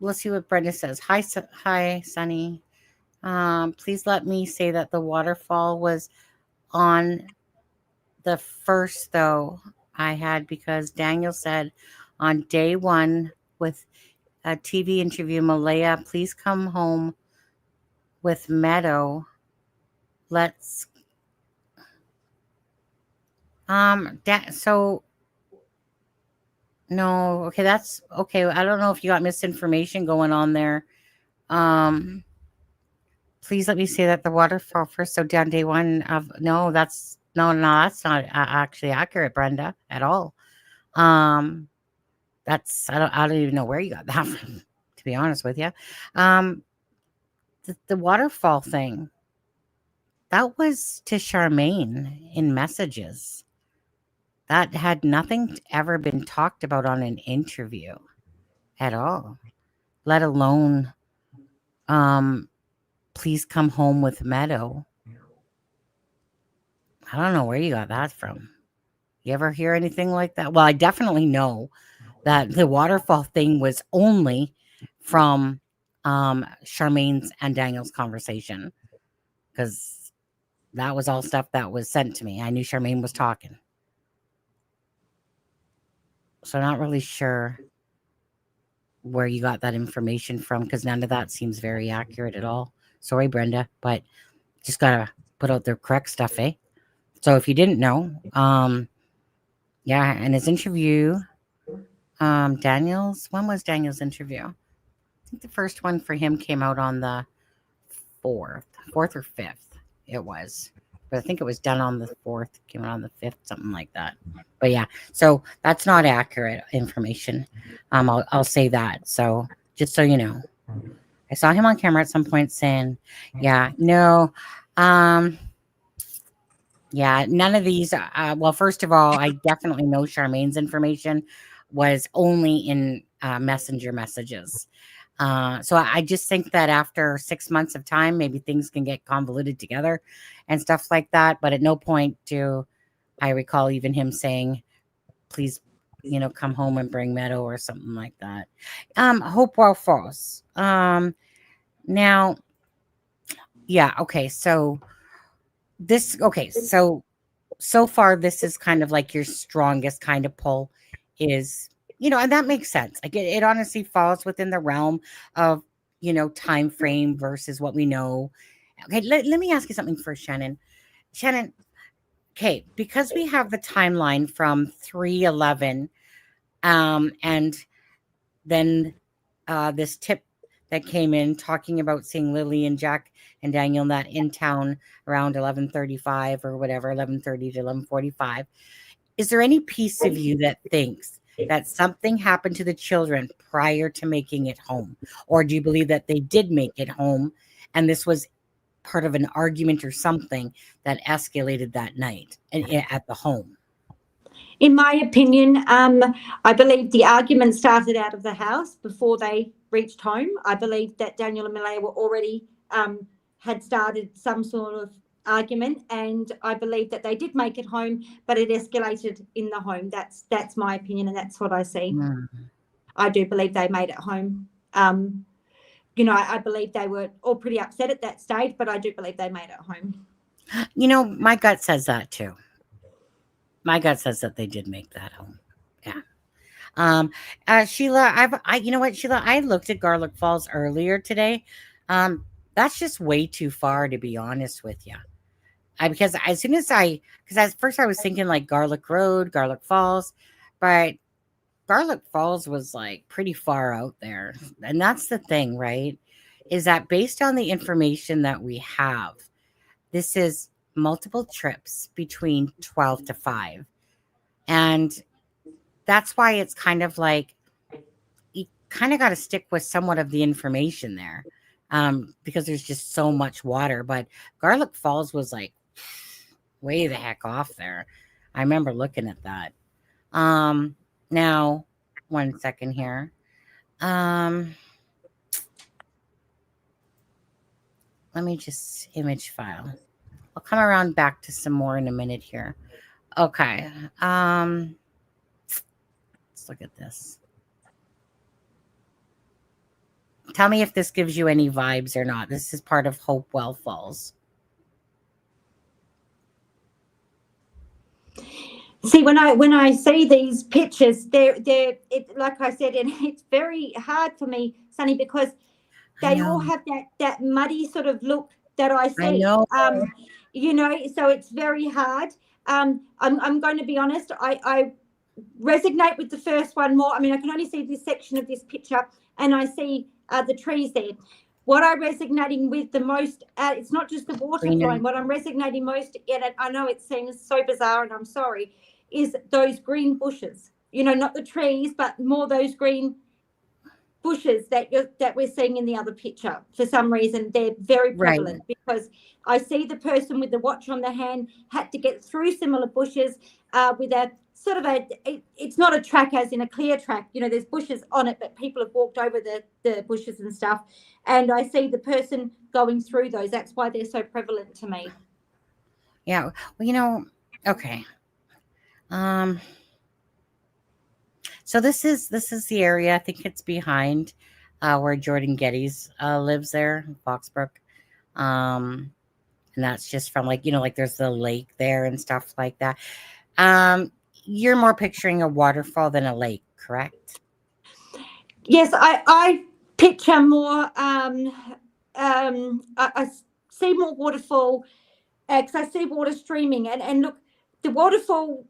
Let's see what Brenda says. Hi, Sunny. Please let me say that the waterfall was on the first though I had, because Daniel said on day one with a TV interview, Malaya, please come home with Meadow. Let's so no, okay, that's okay. I don't know if you got misinformation going on there. Please let me say that the waterfall first, so down day one of that's not actually accurate, Brenda, at all. That's I don't even know where you got that from, to be honest with you. The waterfall thing, that was to Charmaine in messages. That had nothing ever been talked about on an interview at all, let alone please come home with Meadow. I don't know where you got that from. You ever hear anything like that? Well, I definitely know that the waterfall thing was only from Charmaine's and Daniel's conversation, because that was all stuff that was sent to me. I knew Charmaine was talking. So I'm not really sure where you got that information from, because none of that seems very accurate at all. Sorry, Brenda, but just gotta put out the correct stuff, eh? So if you didn't know, yeah, and his interview, when was Daniel's interview? I think the first one for him came out on the 4th or 5th. It was, but I think it was done on the 4th, came out on the 5th, something like that. But yeah, so that's not accurate information. I'll say that. So just so you know, I saw him on camera at some point saying, yeah, no, yeah, none of these. Well, first of all, I definitely know Charmaine's information was only in messenger messages. So I just think that after 6 months of time, maybe things can get convoluted together and stuff like that. But at no point do I recall even him saying, please, come home and bring Meadow or something like that. Hopewell Falls. Now, yeah, okay. So so far, this is kind of like your strongest kind of pull is, and that makes sense. Like it honestly falls within the realm of, time frame versus what we know. Okay, let me ask you something first, Shannon. Shannon, okay, because we have the timeline from 3/11, and then this tip that came in talking about seeing Lily and Jack and Daniel that in town around 11:35 or whatever, 11:30 to 11:45. Is there any piece of you that thinks that something happened to the children prior to making it home? Or do you believe that they did make it home and this was part of an argument or something that escalated that night at the home? In my opinion, I believe the argument started out of the house before they reached home. I believe that Daniel and Malaya were already had started some sort of argument, and I believe that they did make it home, but it escalated in the home. That's my opinion, and that's what I see. I do believe they made it home. I believe they were all pretty upset at that stage, but I do believe they made it home. My gut says that too. My gut says that they did make that home. Yeah. Sheila, you know what, Sheila, I looked at Gairloch Falls earlier today. That's just way too far, to be honest with you. Because at first I was thinking like Gairloch Road, Gairloch Falls, but Gairloch Falls was like pretty far out there. And that's the thing, right? Is that based on the information that we have, this is multiple trips between 12 to 5. And that's why it's kind of like you kind of got to stick with somewhat of the information there, because there's just so much water. But Gairloch Falls was like way the heck off there. I remember looking at that. Now, 1 second here. Let me just image file. I'll come around back to some more in a minute here. Okay. Let's look at this. Tell me if this gives you any vibes or not. This is part of Hopewell Falls. See, when I see these pictures, like I said, and it's very hard for me, Sunny, because they all have that muddy sort of look that I see. I know. So it's very hard. I'm going to be honest. I resonate with the first one more. I mean, I can only see this section of this picture, and I see the trees there. What I'm resonating with the most, it's not just the water flowing. What I'm resonating most, and I know it seems so bizarre, and I'm sorry, is those green bushes. Not the trees, but more those green bushes that we're seeing in the other picture. For some reason, they're very prevalent, because I see the person with the watch on the hand had to get through similar bushes with a sort of it's not a track as in a clear track. There's bushes on it, but people have walked over the bushes and stuff. And I see the person going through those. That's why they're so prevalent to me. Yeah. Well, okay. So this is the area. I think it's behind where Jordan Geddes lives there, Foxbrook. And that's just from like, like there's the lake there and stuff like that. You're more picturing a waterfall than a lake, correct? Yes, I picture more. I see more waterfall because I see water streaming, and look, the waterfall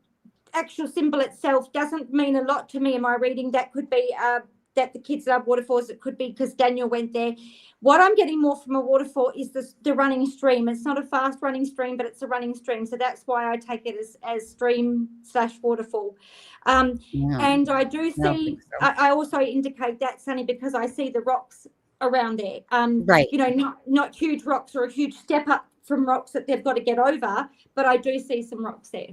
actual symbol itself doesn't mean a lot to me in my reading. That could be that the kids love waterfalls. It could be because Daniel went there. What I'm getting more from a waterfall is the running stream. It's not a fast running stream, but it's a running stream. So that's why I take it as stream/waterfall. And I do see, I also indicate that's only because I see the rocks around there. Right. Not huge rocks or a huge step up from rocks that they've got to get over, but I do see some rocks there.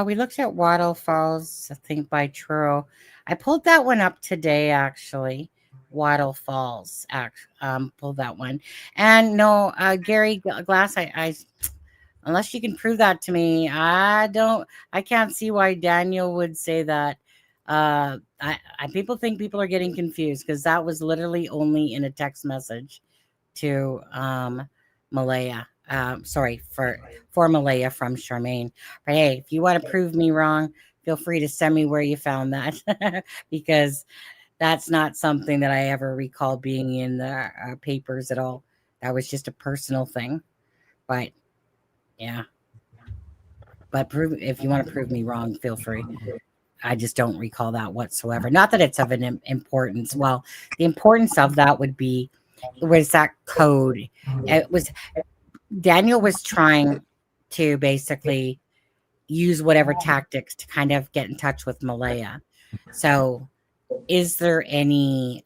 We looked at Waterfalls, I think by Truro. I pulled that one up today, actually. Waterfalls, pulled that one. And no, Gary Glass, I unless you can prove that to me, I can't see why Daniel would say that. People think people are getting confused because that was literally only in a text message to Malaya. Sorry for Malaya from Charmaine. But hey, if you want to prove me wrong, feel free to send me where you found that because that's not something that I ever recall being in the papers at all. That was just a personal thing. But yeah. But if you want to prove me wrong, feel free. I just don't recall that whatsoever. Not that it's of an importance. Well, the importance of that would be was that code. It was Daniel was trying to basically use whatever tactics to kind of get in touch with Malaya. So is there any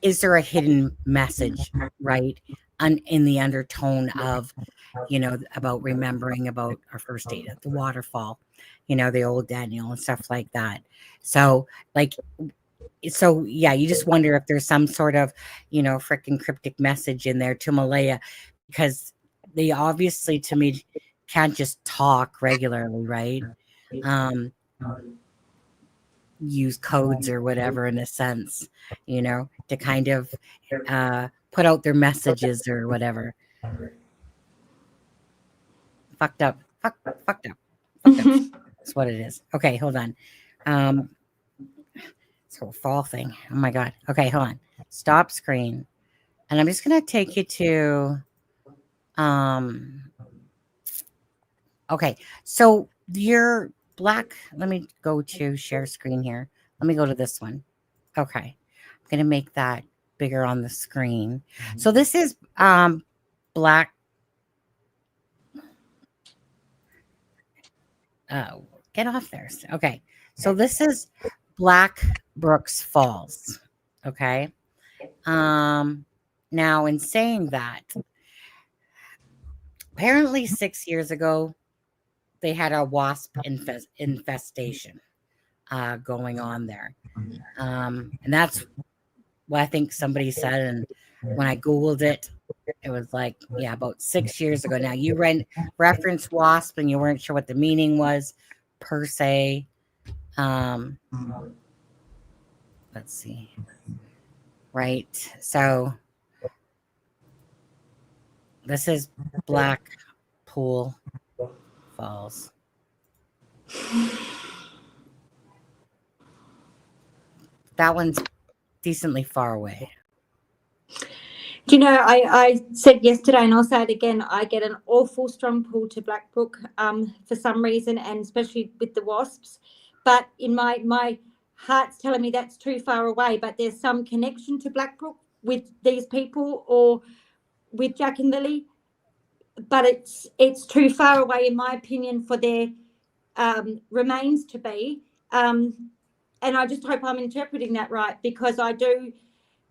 is there a hidden message, right? In the undertone of, about remembering about our first date at the waterfall, the old Daniel and stuff like that. So yeah, you just wonder if there's some sort of, freaking cryptic message in there to Malaya, because they obviously, to me, can't just talk regularly, right? Use codes or whatever in a sense, to kind of put out their messages or whatever. Fucked up. That's what it is. Okay, hold on. So fall thing. Oh my God. Okay, hold on. Stop screen. And I'm just gonna take you to okay, so your black, let me go to share screen here. Let me go to this one. Okay. I'm gonna make that bigger on the screen. So this is black. Get off there. Okay. So this is Black Brooks Falls. Okay. Now in saying that, apparently 6 years ago, they had a wasp infestation going on there. And that's what I think somebody said. And when I Googled it, it was like, yeah, about 6 years ago. Now you referenced wasp and you weren't sure what the meaning was per se. Let's see. Right. So this is Blackpool Falls. That one's decently far away. Do you know, I said yesterday, and I'll say it again, I get an awful strong pull to Blackbrook for some reason, and especially with the wasps. But in my heart's telling me that's too far away, but there's some connection to Blackbrook with these people or with Jack and Lily. But it's too far away, in my opinion, for their remains to be. And I just hope I'm interpreting that right, because I do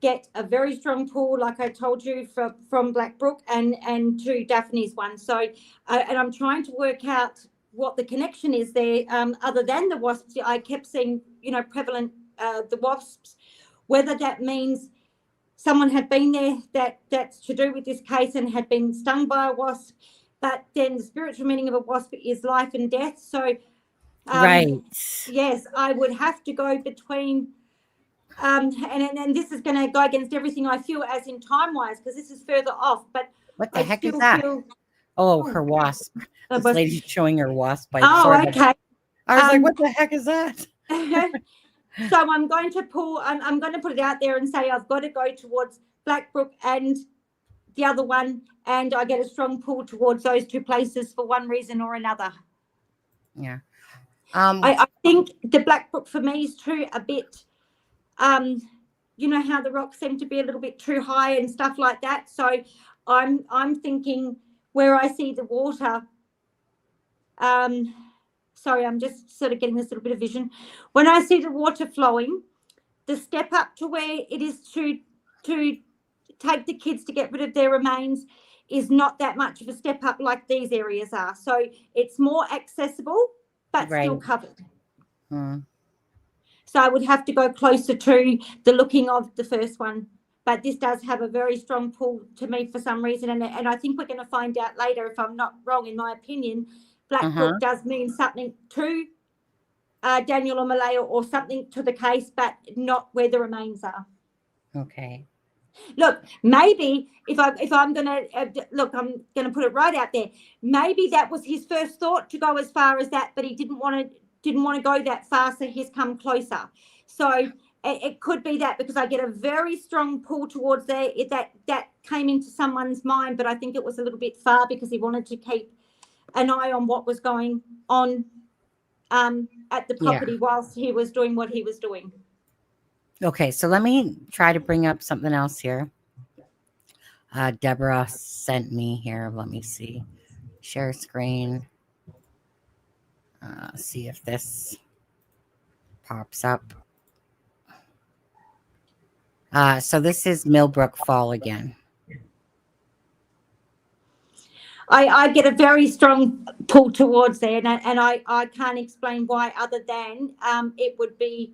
get a very strong pull, like I told you, from Blackbrook and to Daphne's one. So, and I'm trying to work out what the connection is there, other than the wasps. I kept seeing, prevalent the wasps. Whether that means someone had been there that's to do with this case and had been stung by a wasp, but then the spiritual meaning of a wasp is life and death. So, right. Yes, I would have to go between and this is going to go against everything I feel as in time-wise, because this is further off, but What the I heck is still that? feel... Oh, her wasp. This lady's showing her wasp bite. Oh, Sorry, okay. I was like, what the heck is that? So I'm going to I'm going to put it out there and say I've got to go towards Blackbrook and the other one, and I get a strong pull towards those two places for one reason or another. Yeah. I think the Blackbrook for me is too a bit, you know how the rocks seem to be a little bit too high and stuff like that. So I'm thinking where I see the water. Sorry, I'm just sort of getting this little bit of vision. When I see the water flowing, the step up to where it is to take the kids to get rid of their remains is not that much of a step up like these areas are. So it's more accessible, but still covered. So I would have to go closer to the looking of the first one. But this does have a very strong pull to me for some reason. And I think we're going to find out later, if I'm not wrong, in my opinion, Blackbrook does mean something to Daniel or Malaya or something to the case, but not where the remains are. Okay. Look, maybe if I'm going to look, I'm going to put it right out there. Maybe that was his first thought, to go as far as that, but he didn't want to go that far, so he's come closer. So it could be that, because I get a very strong pull towards there. That came into someone's mind, but I think it was a little bit far because he wanted to keep an eye on what was going on at the property whilst he was doing what he was doing. Okay, so let me try to bring up something else here. Deborah sent me here. Let me see. Share screen. See if this pops up. So this is Millbrook Fall again. I get a very strong pull towards there, and I can't explain why, other than it would be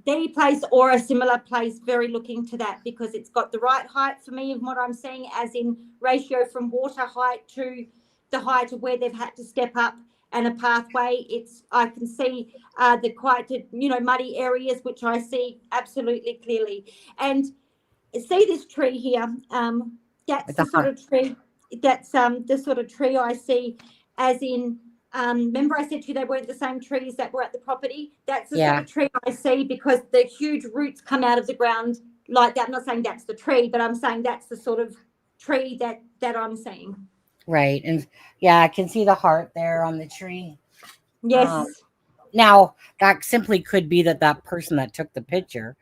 the place or a similar place very looking to that, because it's got the right height for me of what I'm seeing, as in ratio from water height to the height of where they've had to step up, and a pathway. I can see the quite muddy areas, which I see absolutely clearly. And see this tree here, that's the sort of tree the sort of tree I see, as in remember I said to you they weren't the same trees that were at the property. That's the sort of tree I see, because the huge roots come out of the ground like that. I'm not saying that's the tree, but I'm saying that's the sort of tree that I'm seeing. Right. And yeah, I can see the heart there on the tree. Yes. Now, that simply could be that person that took the picture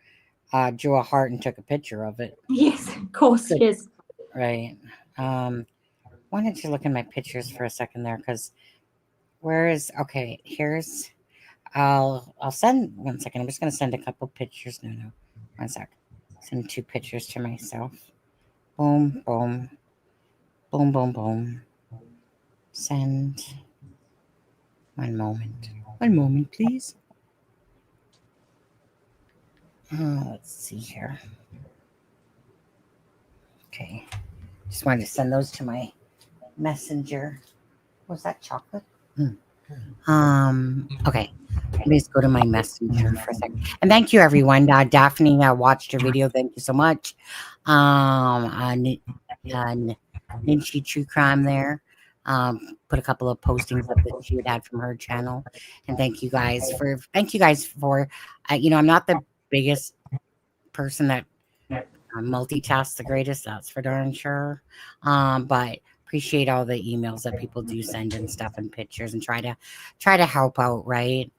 drew a heart and took a picture of it. Yes, of course. Yes. Right. Why don't you look in my pictures for a second there? Because here's, I'll send, 1 second. I'm just going to send a couple pictures. No, 1 sec. Send 2 pictures to myself. Boom, boom. Boom, boom, boom. Send. 1 moment. 1 moment, please. Let's see here. Okay. Just wanted to send those to my messenger. Was that chocolate? Okay. Let me just go to my messenger for a second. And thank you, everyone. Daphne watched your video. Thank you so much. Ninchi True Crime there. Put a couple of postings up that she had from her channel. And thank you guys for I'm not the biggest person that multitasks the greatest, that's for darn sure. But appreciate all the emails that people do send and stuff and pictures, and try to help out, right?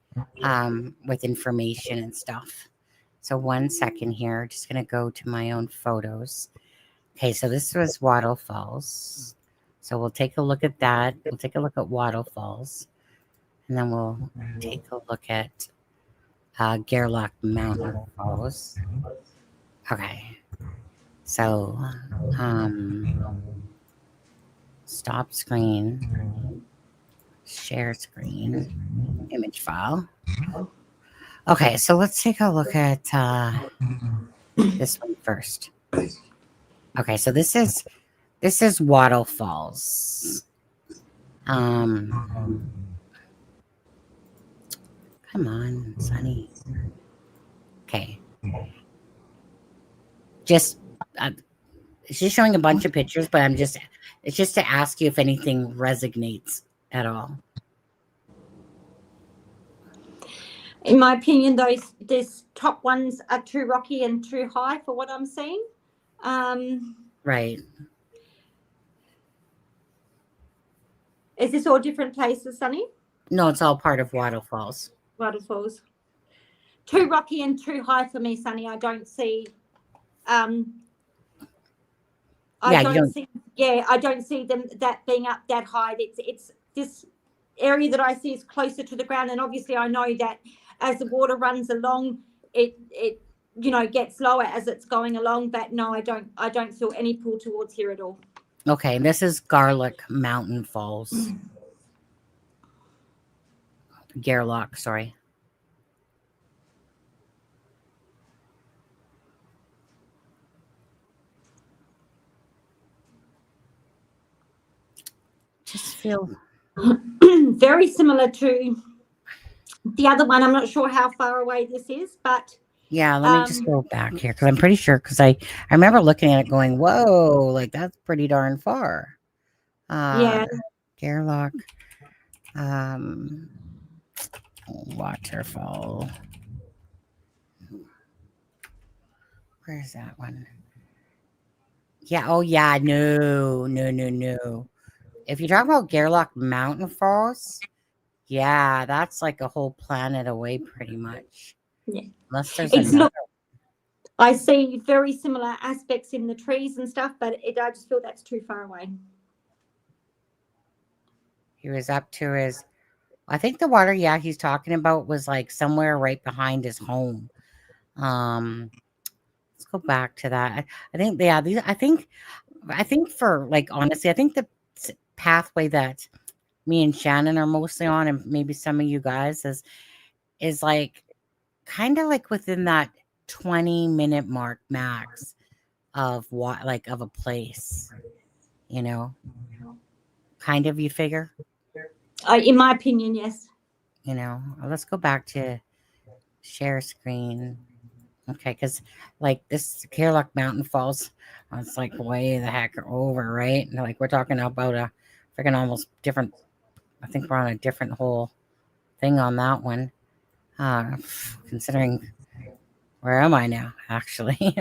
With information and stuff. So 1 second here, just gonna go to my own photos. Okay, so this was Wattle Falls. So we'll take a look at that. We'll take a look at Wattle Falls, and then we'll take a look at Gairloch Mountain Falls. Okay. So stop screen, share screen, image file. Okay, so let's take a look at this one first. Okay, so this is Wattle Falls. Come on, Sonny. Okay, Just it's just showing a bunch of pictures, but it's just to ask you if anything resonates at all. In my opinion, these top ones are too rocky and too high for what I'm seeing. Right. Is this all different places, Sunny? No, it's all part of Waterfalls. Waterfalls. Too rocky and too high for me, Sunny. I don't see. I don't see them that being up that high. It's this area that I see is closer to the ground, and obviously I know that as the water runs along, it gets lower as it's going along. But no, I don't feel any pull towards here at all. Okay, this is Gairloch Mountain Falls. Gairloch, sorry. Just feel very similar to the other one. I'm not sure how far away this is, but yeah, let me just go back here because I'm pretty sure because I remember looking at it going, whoa, like that's pretty darn far. Yeah. Gairloch waterfall. Where's that one? Yeah, oh yeah, no. If you talk about Gairloch Mountain Falls, yeah, that's like a whole planet away pretty much. Yeah. Unless there's another. I see very similar aspects in the trees and stuff, but I just feel that's too far away. He was up to his, I think the water, yeah, he's talking about was like somewhere right behind his home. Let's go back to that. I think, yeah, I think for like, honestly, I think the pathway that me and Shannon are mostly on, and maybe some of you guys is like kind of like within that 20-minute mark max of what, like of a place, kind of, you figure. In my opinion, yes. Let's go back to share screen. Okay, because like this Gairloch Mountain Falls, it's like way the heck over, right? And like we're talking about a freaking almost different. I think we're on a different whole thing on that one. Considering where am I now? Actually,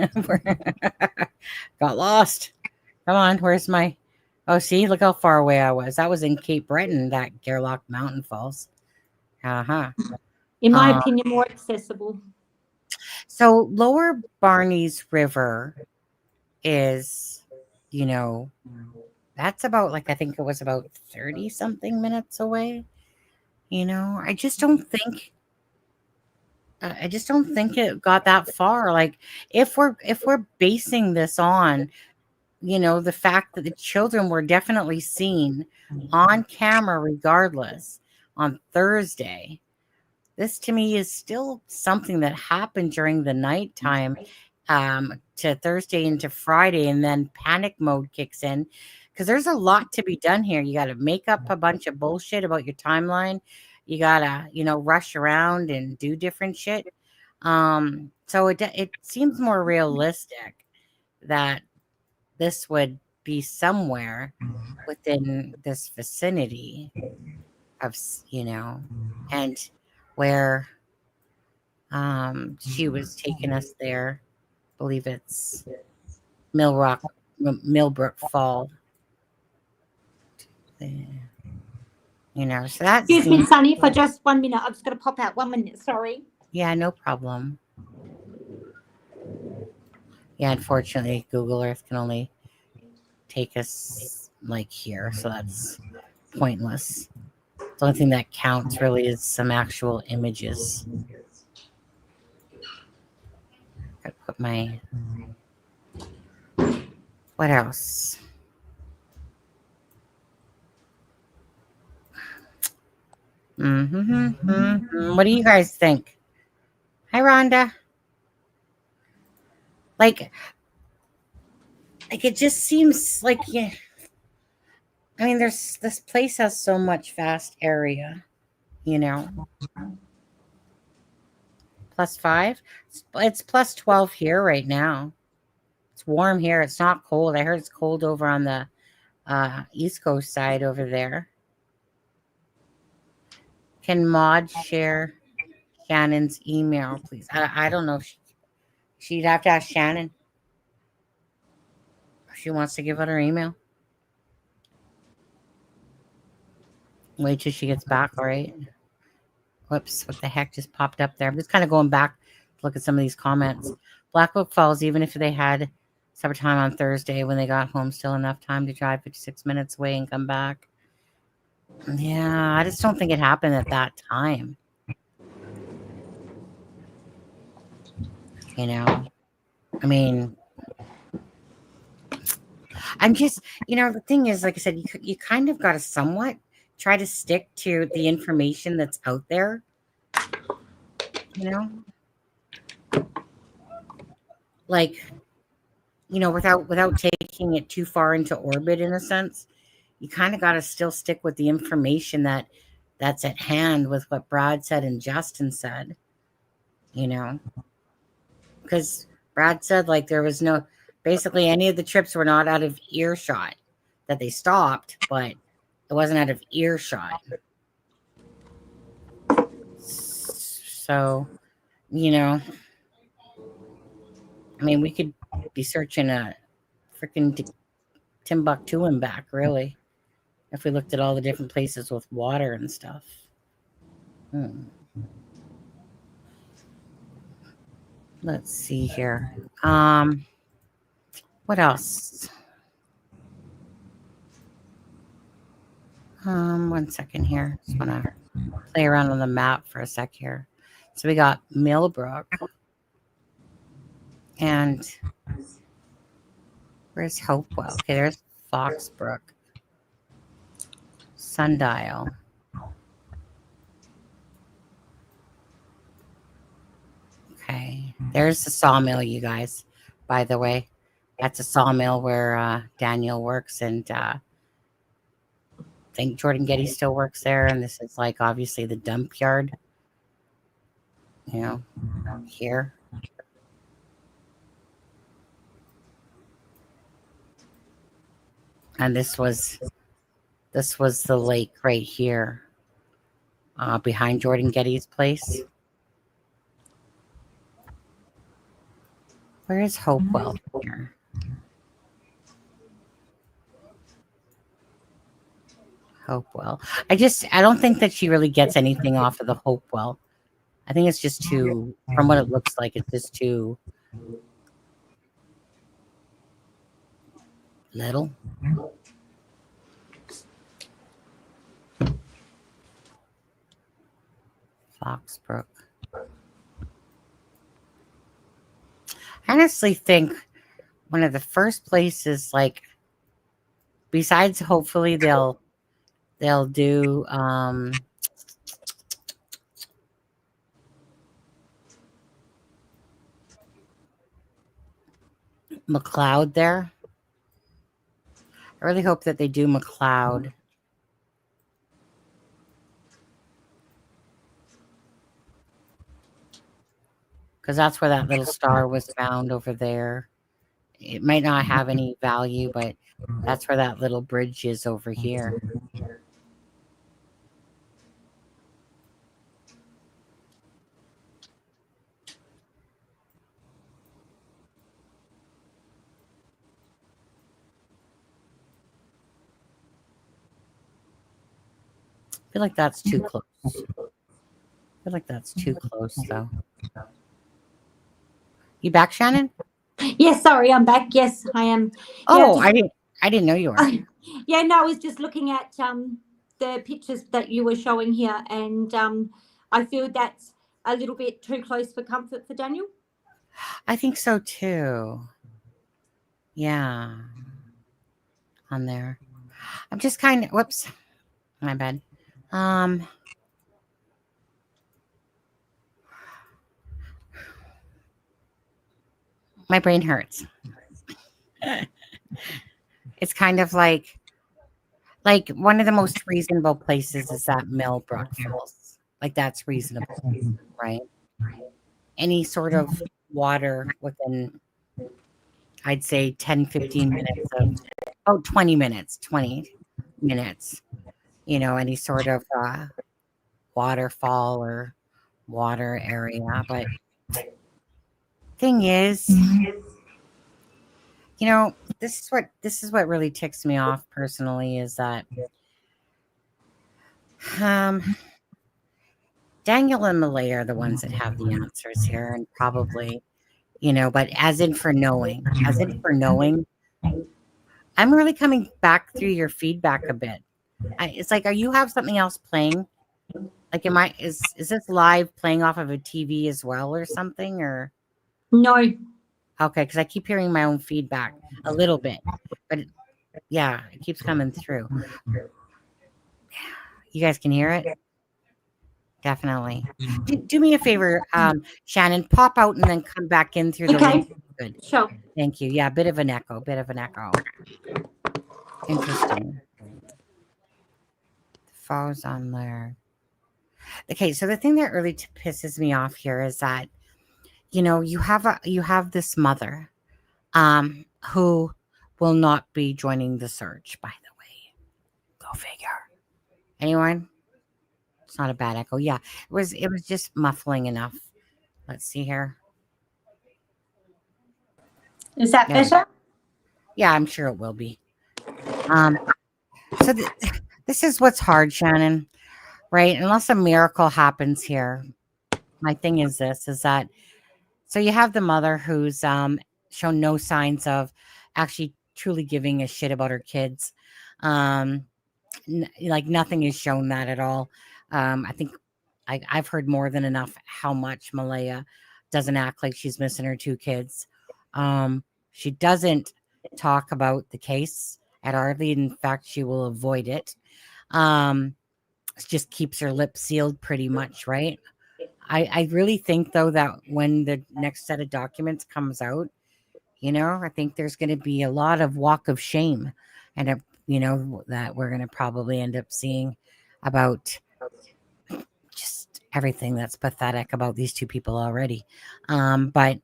got lost. Come on, where's my? Oh, see, look how far away I was. That was in Cape Breton, that Gairloch Mountain Falls. In my opinion, more accessible. So Lower Barney's River is, that's about like, I think it was about 30 something minutes away. I just don't think it got that far. Like if we're basing this on, the fact that the children were definitely seen on camera regardless on Thursday, this to me is still something that happened during the nighttime to Thursday into Friday, and then panic mode kicks in because there's a lot to be done here. You got to make up a bunch of bullshit about your timeline. You got to, rush around and do different shit. So it seems more realistic that this would be somewhere within this vicinity of, and where she was taking us there. I believe it's Millbrook Fall. So that's. Excuse me, Sunny, for just 1 minute. I'm just going to pop out 1 minute. Sorry. Yeah, no problem. Yeah, unfortunately, Google Earth can only take us like here, so that's pointless. The only thing that counts really is some actual images. I put my. What else? What do you guys think? Hi, Rhonda. Like it just seems like, yeah. I mean, this place has so much vast area, +5. It's +12 here right now. It's warm here. It's not cold. I heard it's cold over on the East Coast side over there. Can Maud share Shannon's email, please? I don't know if she'd have to ask Shannon if she wants to give out her email. Wait till she gets back, all right? Whoops, what the heck just popped up there? I'm just kind of going back to look at some of these comments. Blackbook Falls, even if they had supper time on Thursday when they got home, still enough time to drive 56 minutes away and come back. Yeah, I just don't think it happened at that time. You know, I mean, I'm just, the thing is, like I said, you kind of got to somewhat try to stick to the information that's out there, like, without taking it too far into orbit in a sense. You kind of got to still stick with the information that's at hand with what Brad said and Justin said, because Brad said like there was basically any of the trips were not out of earshot, that they stopped, but it wasn't out of earshot. So, I mean, we could be searching a freaking Timbuktu and back, really, if we looked at all the different places with water and stuff. Let's see here. What else? One second here. Just want to play around on the map for a sec here. So we got Millbrook. And where's Hopewell? Okay, there's Foxbrook. Sundial. Okay, there's the sawmill, you guys, by the way. That's a sawmill where Daniel works, and I think Jordan Getty still works there. And this is like obviously the dump yard, here. And this was the lake right here, behind Jordan Getty's place. Where is Hopewell here? Hopewell. I don't think that she really gets anything off of the Hopewell. I think it's just too, from what it looks like, it's just too little. Foxbrook. I honestly think one of the first places, like, besides hopefully they'll do McLeod there. I really hope that they do McLeod. Because that's where that little star was found over there. It might not have any value, but that's where that little bridge is over here. I feel like that's too close. I feel like that's too close, though. You back, Shannon? Yes, sorry, I'm back. Yes, I am. Oh, I didn't know you were. Yeah, no, I was just looking at the pictures that you were showing here, and I feel that's a little bit too close for comfort for Daniel. I think so too. Yeah. On there. I'm just kind of, whoops, my bad. My brain hurts. It's kind of like one of the most reasonable places is that Millbrook Falls. Like, that's reasonable, right? any sort of water within, I'd say 10, 15 minutes of 20 minutes, any sort of waterfall or water area. But thing is, this is what really ticks me off personally, is that Daniel and Malay are the ones that have the answers here, and probably, but as in for knowing, I'm really coming back through your feedback a bit. It's like, you have something else playing? Like, is this live playing off of a TV as well or something, or? No. Okay, because I keep hearing my own feedback a little bit, but yeah, it keeps coming through. You guys can hear it? Definitely. Do me a favor, Shannon, pop out and then come back in through the window. Good. Sure. Thank you. Yeah, bit of an echo. Interesting. The phone's on there. Okay, so the thing that really pisses me off here is that, you have this mother who will not be joining the search, by the way. Go figure. Anyone? It's not a bad echo. Yeah, it was just muffling enough. Let's see here. Is that better? Yeah, I'm sure it will be. So this is what's hard, Shannon, right? Unless a miracle happens here. My thing is that, so you have the mother who's shown no signs of actually truly giving a shit about her kids. Like, nothing has shown that at all. I think I've heard more than enough how much Malaya doesn't act like she's missing her 2 kids. She doesn't talk about the case at Ardley. In fact, she will avoid it. Just keeps her lips sealed pretty much, right? I really think, though, that when the next set of documents comes out, I think there's going to be a lot of walk of shame, and that we're going to probably end up seeing about just everything that's pathetic about these 2 people already. But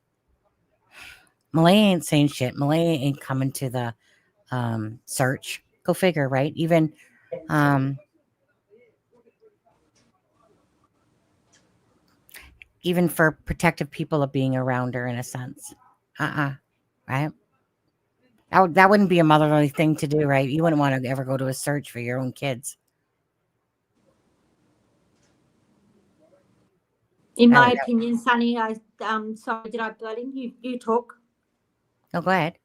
Malay ain't saying shit. Malay ain't coming to the search. Go figure, right? Even for protective people of being around her, in a sense. Right? That wouldn't be a motherly thing to do, right? You wouldn't want to ever go to a search for your own kids. In my opinion, Sunny, sorry, did I butt in? You talk. Oh, go ahead.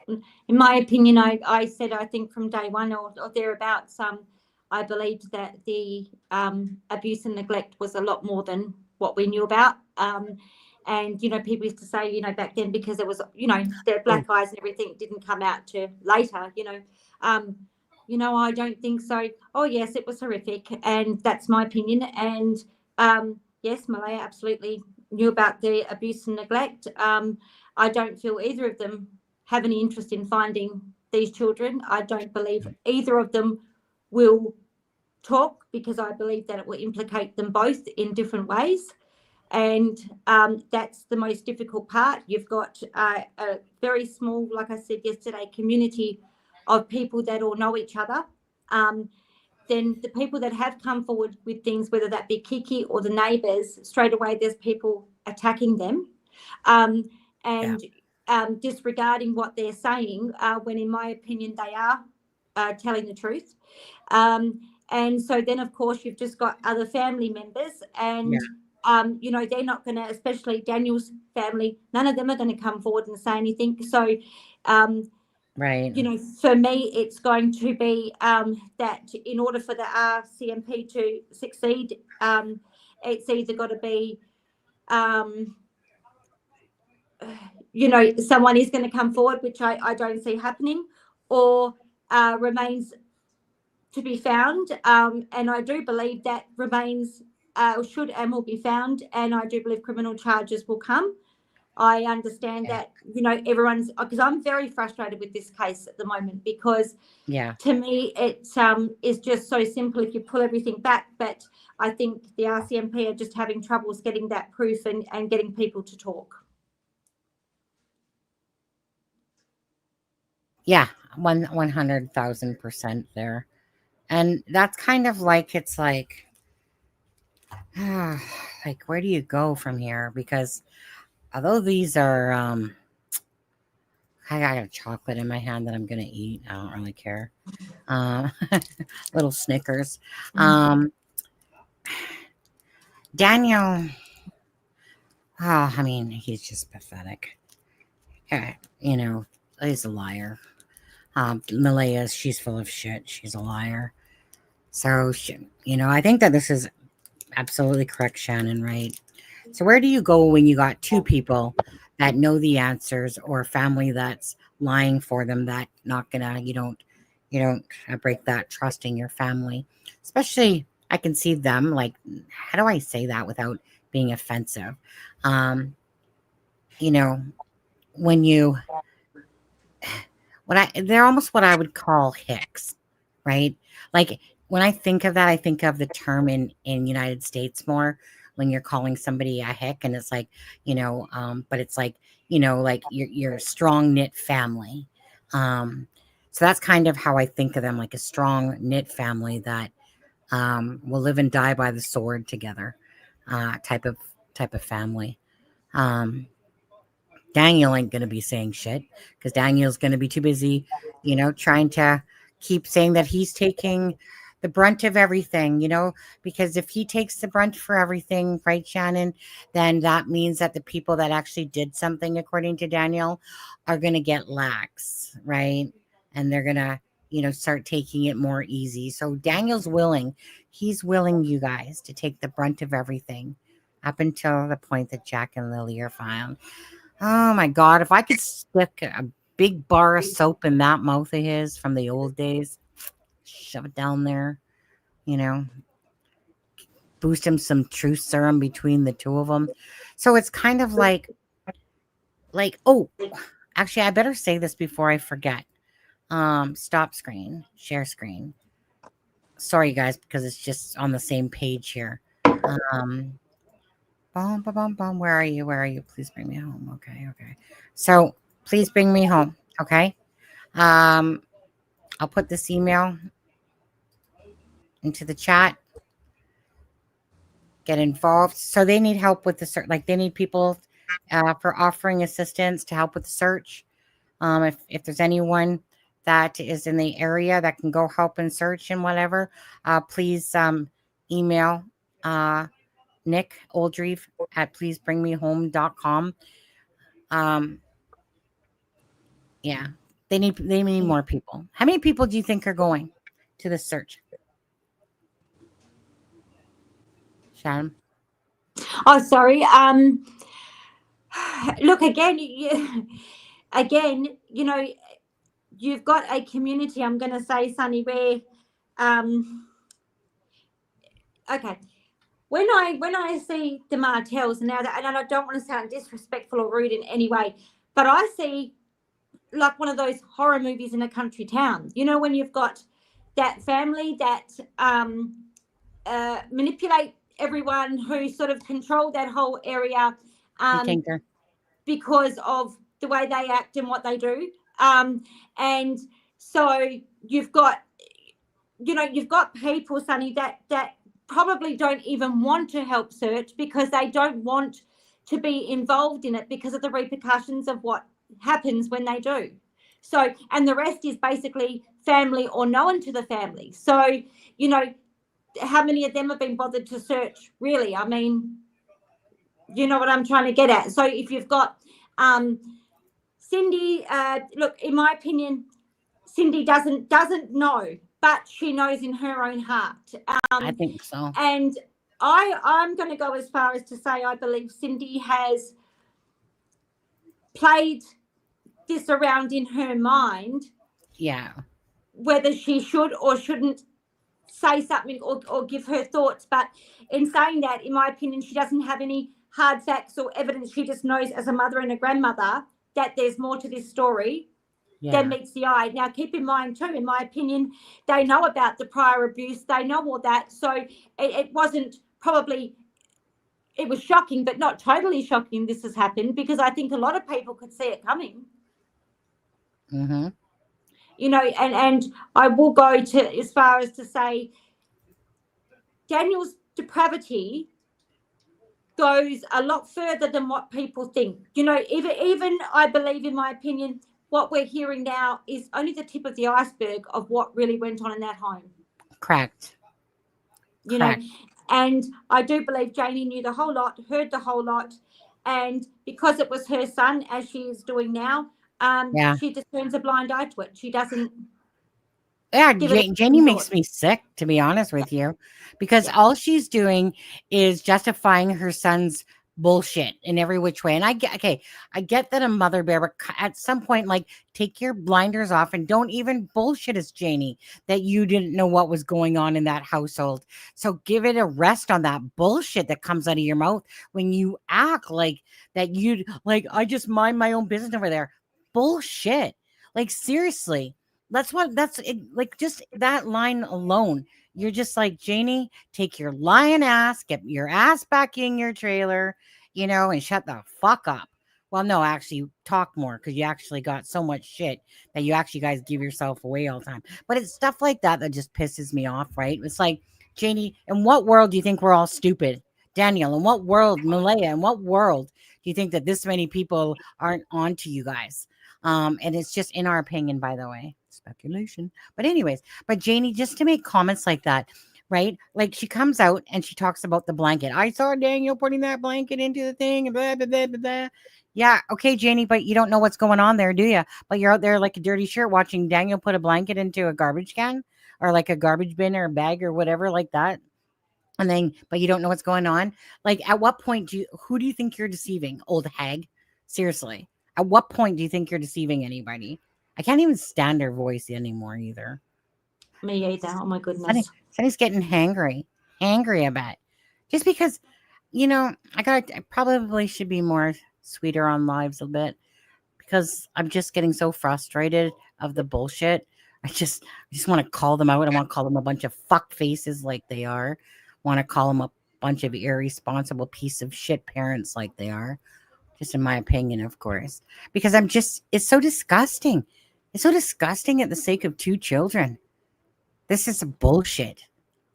In my opinion, I said, I think from day one or thereabouts, I believed that the abuse and neglect was a lot more than what we knew about. And, people used to say, back then, because it was, their black eyes and everything didn't come out to later, I don't think so. Oh, yes, it was horrific. And that's my opinion. And, yes, Malaya absolutely knew about the abuse and neglect. I don't feel either of them have any interest in finding these children. I don't believe either of them will talk, because I believe that it will implicate them both in different ways. And that's the most difficult part. You've got a very small, like I said yesterday, community of people that all know each other. Then the people that have come forward with things, whether that be Kiki or the neighbours, straight away there's people attacking them and disregarding what they're saying, when in my opinion they are telling the truth. And so then, of course, you've just got other family members, and they're not going to, especially Daniel's family, none of them are going to come forward and say anything. So, right. For me, it's going to be that in order for the RCMP to succeed, it's either got to be, someone is going to come forward, which I don't see happening, or remains to be found. And I do believe that remains should and will be found, and I do believe criminal charges will come. I understand that, you know, everyone's, because I'm very frustrated with this case at the moment, because to me it is just so simple if you pull everything back. But I think the RCMP are just having troubles getting that proof and getting people to talk. Yeah, 100,000% there. And that's kind of like, it's like, like, where do you go from here? Because although these are, I got a chocolate in my hand that I'm going to eat. I don't really care. Little Snickers. Daniel, I mean, he's just pathetic. You know, he's a liar. Malaya, she's full of shit. She's a liar. So, you know, I think that this is absolutely correct, Shannon, right? So where do you go when you got two people that know the answers, or family that's lying for them, that not gonna, you don't break that trust in your family? Especially, I can see them, like, how do I say that without being offensive? You know, when you, they're almost what I would call hicks, right? Like, when I think of that, I think of the term in United States more, when you're calling somebody a hick, and it's like, you know, but it's like, you know, like you're a strong knit family. So that's kind of how I think of them, like a strong knit family that will live and die by the sword together, type of family. Daniel ain't going to be saying shit, because Daniel's going to be too busy, you know, trying to keep saying that he's taking the brunt of everything, you know, because if he takes the brunt for everything, right, Shannon, then that means that the people that actually did something, according to Daniel, are going to get lax, right? And they're going to, you know, start taking it more easy. So Daniel's willing. He's willing, you guys, to take the brunt of everything up until the point that Jack and Lily are found. Oh my God, if I could stick a big bar of soap in that mouth of his from the old days, shove it down there, you know, boost him some truth serum between the two of them. So it's kind of like, oh, actually, I better say this before I forget. Stop screen, share screen. Sorry, guys, because it's just on the same page here. Where are you? Where are you? Please bring me home. Okay. So please bring me home. Okay. I'll put this email into the chat. Get involved. So they need help with the search. Like, they need people for offering assistance to help with the search. If there's anyone that is in the area that can go help and search and whatever, please email Nick Oldreeve at pleasebringmehome.com. Yeah, they need more people. How many people do you think are going to the search, Shannon? Oh, sorry. Look, again, you know, you've got a community, I'm going to say, Sunny, where, okay, when I see the Martells now, and I don't want to sound disrespectful or rude in any way, but I see like one of those horror movies in a country town. You know, when you've got that family that manipulate everyone, who sort of control that whole area because of the way they act and what they do. And so you've got people, Sunny, that probably don't even want to help search, because they don't want to be involved in it because of the repercussions of what happens when they do. So, and the rest is basically family or known to the family. So, you know, how many of them have been bothered to search, really? I mean, you know what I'm trying to get at. So if you've got Cindy, look, in my opinion, Cindy doesn't know, but she knows in her own heart. I think so. And I'm going to go as far as to say I believe Cindy has played this around in her mind. Yeah. Whether she should or shouldn't say something or give her thoughts. But in saying that, in my opinion, she doesn't have any hard facts or evidence. She just knows as a mother and a grandmother that there's more to this story than meets the eye. Now, keep in mind too, in my opinion, they know about the prior abuse. They know all that. So it wasn't probably, it was shocking, but not totally shocking this has happened, because I think a lot of people could see it coming. Mm-hmm. You know, and I will go to as far as to say Daniel's depravity goes a lot further than what people think. You know, even I believe, in my opinion, what we're hearing now is only the tip of the iceberg of what really went on in that home. Correct. You know, and I do believe Janie knew the whole lot, heard the whole lot, and because it was her son, as she is doing now, she just turns a blind eye to it. She doesn't. Yeah, Janie makes me sick, to be honest with you, because all she's doing is justifying her son's bullshit in every which way. And I get that a mother bear, but at some point, like, take your blinders off and don't even bullshit us, Janie, that you didn't know what was going on in that household. So give it a rest on that bullshit that comes out of your mouth when you act like that. You like, I just mind my own business over there. Bullshit. Like, seriously. That's like, just that line alone. You're just like, Janie, take your lying ass, get your ass back in your trailer, you know, and shut the fuck up. Well, no, actually talk more, because you actually got so much shit that you actually guys give yourself away all the time. But it's stuff like that that just pisses me off, right? It's like, Janie, in what world do you think we're all stupid? Daniel, in what world? Malaya, in what world do you think that this many people aren't onto you guys? And it's just, in our opinion, by the way, speculation. But anyways, but Janie, just to make comments like that, right? Like, she comes out and she talks about the blanket. I saw Daniel putting that blanket into the thing and blah, blah, blah, blah, blah. Yeah, okay, Janie, but you don't know what's going on there, do you? But you're out there like a dirty shirt watching Daniel put a blanket into a garbage can, or like a garbage bin or a bag or whatever like that. And then, but you don't know what's going on. Like, at what point who do you think you're deceiving, old hag? Seriously. At what point do you think you're deceiving anybody? I can't even stand her voice anymore either. Me either. Oh my goodness. Sunny's getting angry a bit. Just because, you know, I probably should be more sweeter on lives a bit, because I'm just getting so frustrated of the bullshit. I just want to call them out. I want to call them a bunch of fuck faces like they are. I want to call them a bunch of irresponsible piece of shit parents like they are. Just in my opinion, of course, because it's so disgusting. It's so disgusting at the sake of two children. This is bullshit.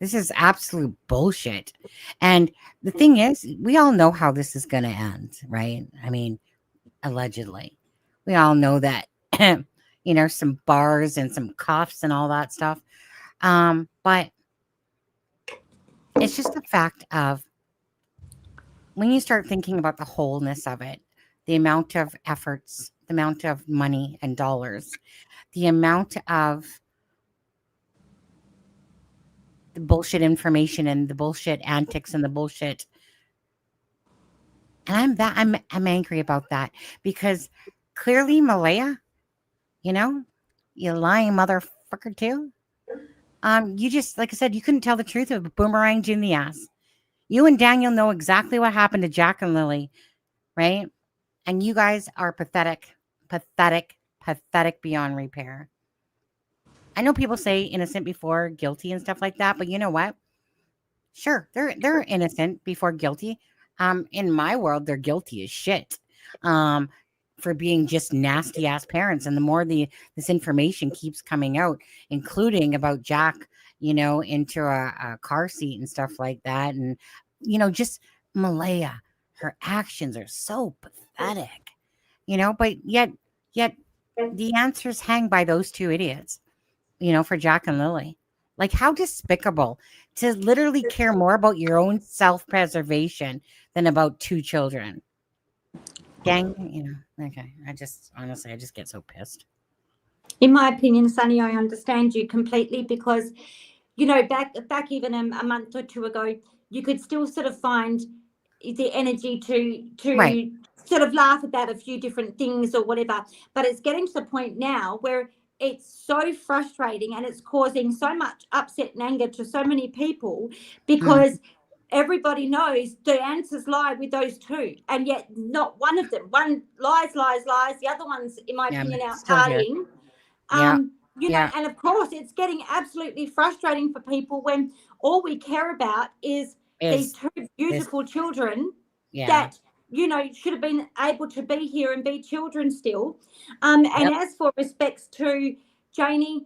This is absolute bullshit. And the thing is, we all know how this is going to end, right? I mean, allegedly. We all know that, you know, some bars and some cuffs and all that stuff. But it's just a fact of, when you start thinking about the wholeness of it, the amount of efforts, the amount of money and dollars, the amount of the bullshit information and the bullshit antics and the bullshit. And I'm angry about that, because clearly, Malaya, you know, you lying motherfucker too. You just, like I said, you couldn't tell the truth of a boomerang in the ass. You and Daniel know exactly what happened to Jack and Lily, right? And you guys are pathetic beyond repair. I know people say innocent before guilty and stuff like that, but you know what? Sure, they're innocent before guilty. In my world, they're guilty as shit. For being just nasty ass parents. And the more this information keeps coming out, including about Jack, you know, into a car seat and stuff like that. And, you know, just Malaya, her actions are so pathetic, you know, but yet the answers hang by those two idiots, you know, for Jack and Lily. Like, how despicable to literally care more about your own self-preservation than about two children. Gang, you know, okay. I just get so pissed. In my opinion, Sunny, I understand you completely, because, you know, back even a month or two ago, you could still sort of find the energy to right. sort of laugh about a few different things or whatever. But it's getting to the point now where it's so frustrating and it's causing so much upset and anger to so many people, because everybody knows the answers lie with those two, and yet not one of them. One lies. The other one's, in my opinion, out still here. partying. Yeah. You know, and of course, it's getting absolutely frustrating for people when all we care about is these two beautiful children that, you know, should have been able to be here and be children still. And as for respects to Janie,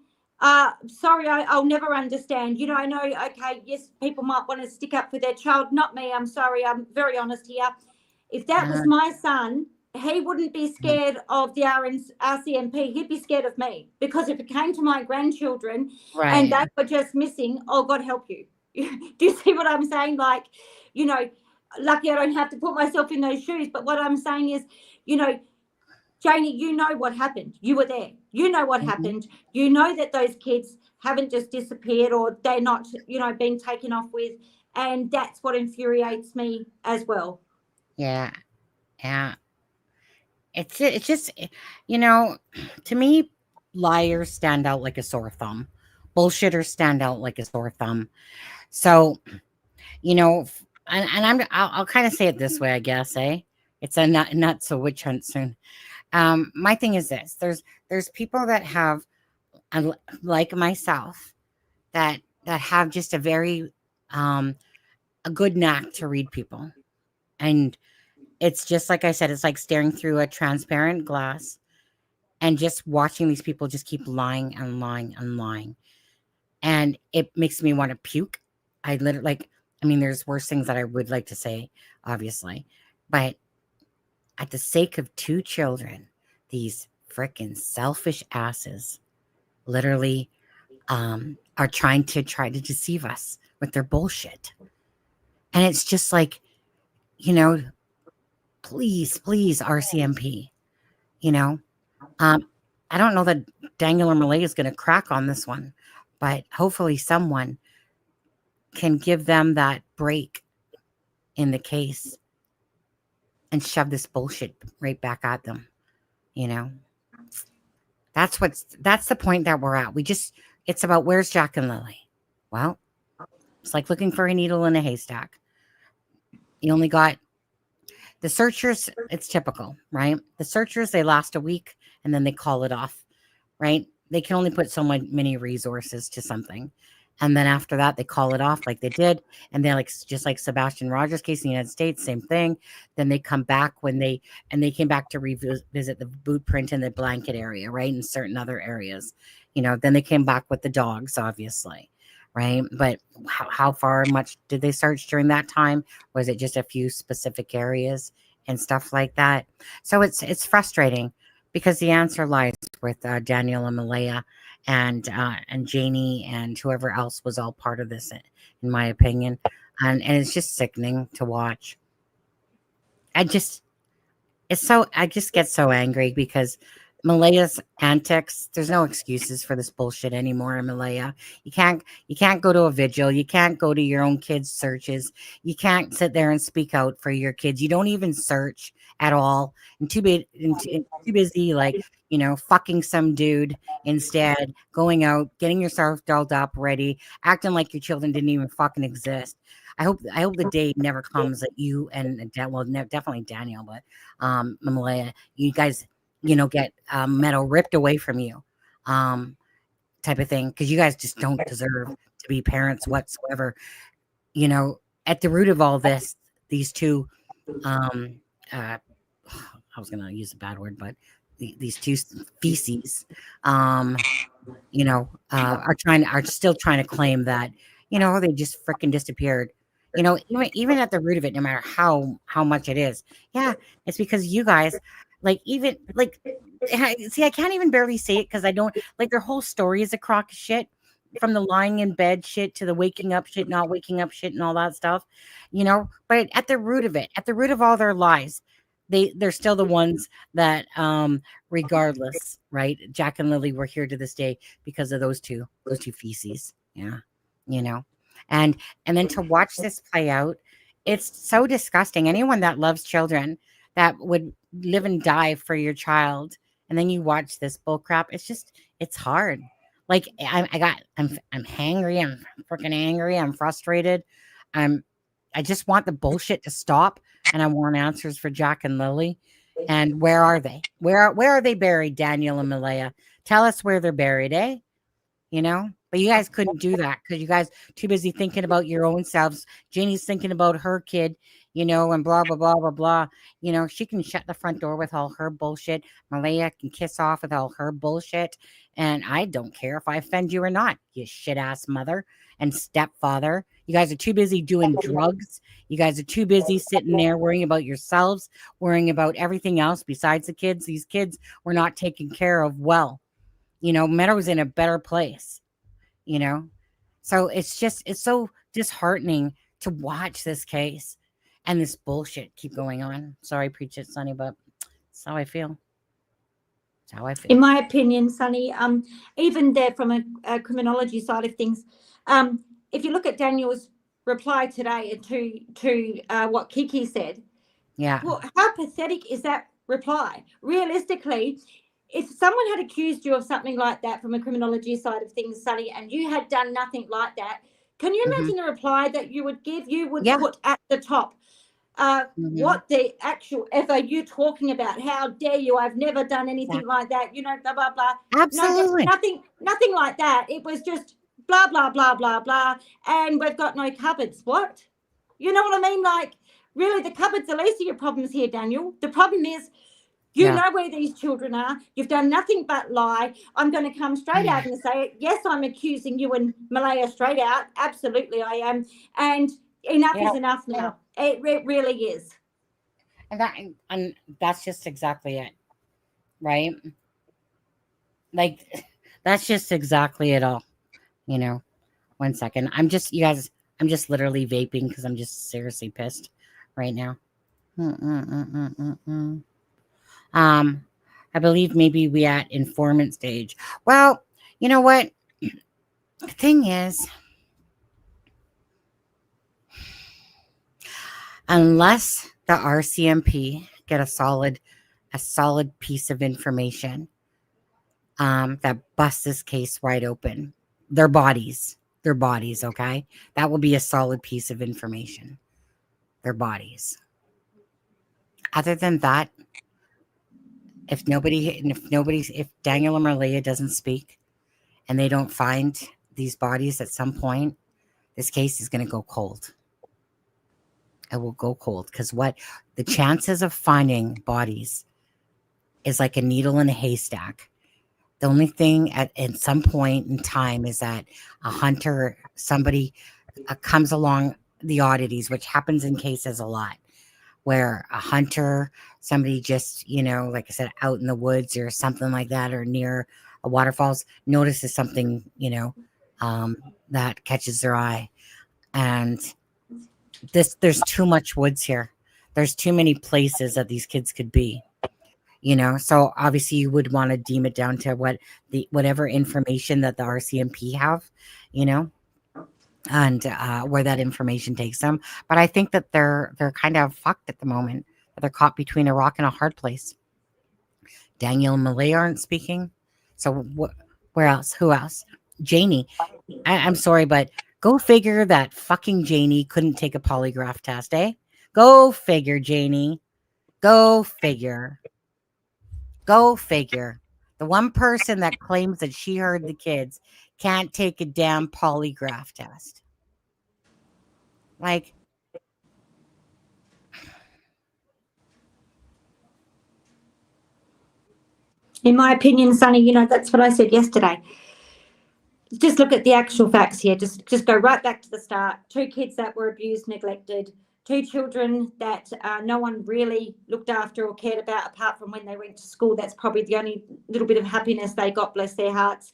sorry, I'll never understand. You know, I know, okay, yes, people might want to stick up for their child. Not me. I'm sorry. I'm very honest here. If that was my son, he wouldn't be scared of the RCMP. He'd be scared of me, because if it came to my grandchildren and they were just missing, oh, God help you. Do you see what I'm saying? Like, you know, lucky I don't have to put myself in those shoes. But what I'm saying is, you know, Janie, you know what happened. You were there. You know what happened. You know that those kids haven't just disappeared, or they're not, you know, being taken off with. And that's what infuriates me as well. Yeah. Yeah. It's just, you know, to me, liars stand out like a sore thumb. Bullshitters stand out like a sore thumb. So, you know, and I'll kind of say it this way, I guess, it's a not so witch hunt soon. My thing is this: there's people that have, like myself, that have just a very a good knack to read people, and it's just like I said, it's like staring through a transparent glass and just watching these people just keep lying and lying and lying, and it makes me want to puke. I literally, like, I mean, there's worse things that I would like to say, obviously, but at the sake of two children, these freaking selfish asses literally are trying to deceive us with their bullshit. And it's just like, you know, please, RCMP, you know, I don't know that Daniel or Malay is going to crack on this one, but hopefully someone can give them that break in the case and shove this bullshit right back at them. You know, that's the point that we're at. It's about, where's Jack and Lily? Well, it's like looking for a needle in a haystack. You only got the searchers. It's typical, right? The searchers, they last a week and then they call it off, right? They can only put so many resources to something. And then after that, they call it off like they did. And then, like, just like Sebastian Rogers' case in the United States, same thing. Then they come back they came back to revisit the boot print in the blanket area, right? In certain other areas, you know, then they came back with the dogs, obviously, right? But how far much did they search during that time? Was it just a few specific areas and stuff like that? So it's frustrating, because the answer lies with Daniel and Malaya and Janie and whoever else was all part of this, in my opinion. And it's just sickening to watch. I just get so angry, because Malaya's antics, there's no excuses for this bullshit anymore, Malaya. You can't go to a vigil. You can't go to your own kids' searches. You can't sit there and speak out for your kids. You don't even search at all, and too busy, like, you know, fucking some dude instead, going out, getting yourself dolled up, ready, acting like your children didn't even fucking exist. I hope the day never comes that you and definitely Daniel, but Malaya, you guys, you know, get metal ripped away from you, type of thing, because you guys just don't deserve to be parents whatsoever. You know, at the root of all this, these two, I was going to use a bad word, but these two feces, you know, are still trying to claim that, you know, they just freaking disappeared. You know, even at the root of it, no matter how much it is, yeah, it's because you guys, like, even like, see, I can't even barely say it, because I don't like, their whole story is a crock of shit, from the lying in bed shit to the waking up shit, not waking up shit, and all that stuff, you know. But at the root of it, at the root of all their lies, they're still the ones that, regardless, right? Jack and Lily were here to this day because of those two feces. Yeah, you know. And then to watch this play out, it's so disgusting. Anyone that loves children, that would live and die for your child, and then you watch this bull crap, it's hard. Like, I'm hangry, I'm freaking angry, I'm frustrated, I'm I just want the bullshit to stop, and I want answers for Jack and Lily. And where are they? Where are they buried, Daniel and Malaya? Tell us where they're buried, eh? You know? But you guys couldn't do that because you guys too busy thinking about your own selves. Janie's thinking about her kid, you know, and blah, blah, blah, blah, blah. You know, she can shut the front door with all her bullshit. Malaya can kiss off with all her bullshit. And I don't care if I offend you or not, you shit-ass mother and stepfather. You guys are too busy doing drugs. You guys are too busy sitting there worrying about yourselves, worrying about everything else besides the kids. These kids were not taken care of well. You know, Meadow's in a better place, you know? So it's so disheartening to watch this case and this bullshit keep going on. Sorry, preach it, Sonny, but that's how I feel. That's how I feel. In my opinion, Sonny, even there from a criminology side of things, if you look at Daniel's reply today to what Kiki said, yeah. Well, how pathetic is that reply? Realistically, if someone had accused you of something like that from a criminology side of things, Sonny, and you had done nothing like that, can you imagine the reply that you would give? You would put at the top, what the actual F are you talking about? How dare you? I've never done anything like that. You know, blah, blah, blah. Absolutely. No, nothing like that. It was just blah, blah, blah, blah, blah. And we've got no cupboards. What? You know what I mean? Like, really, the cupboards are least of your problems here, Daniel. The problem is, you know where these children are. You've done nothing but lie. I'm going to come straight out and say, yes, I'm accusing you and Malaya straight out. Absolutely, I am. And enough is enough now. It really is. And that's just exactly it, right? Like, that's just exactly it all. You know, 1 second. I'm just literally vaping because I'm just seriously pissed right now. I believe maybe we at informant stage. Well, you know what? The thing is, unless the RCMP get a solid piece of information that busts this case wide open, their bodies, okay? That will be a solid piece of information. Their bodies. Other than that, if Daniel and Malaya doesn't speak and they don't find these bodies at some point, this case is going to go cold. It will go cold because the chances of finding bodies is like a needle in a haystack. The only thing at some point in time is that a hunter, somebody comes along the oddities, which happens in cases a lot, where a hunter, somebody just, you know, like I said, out in the woods or something like that, or near a waterfalls, notices something, you know, that catches their eye. And there's too much woods here. There's too many places that these kids could be, you know. So obviously you would want to deem it down to whatever information that the RCMP have, you know, and where that information takes them. But I think that they're kind of fucked at the moment. They're caught between a rock and a hard place. Daniel and Malaya aren't speaking. So where else? Who else? Janie. I'm sorry, but go figure that fucking Janie couldn't take a polygraph test, eh? Go figure, Janie. Go figure. Go figure. The one person that claims that she heard the kids can't take a damn polygraph test. Like, in my opinion, Sonny, you know, that's what I said yesterday. Just look at the actual facts here. Just go right back to the start. 2 kids that were abused, neglected. 2 children that no one really looked after or cared about apart from when they went to school. That's probably the only little bit of happiness they got, bless their hearts.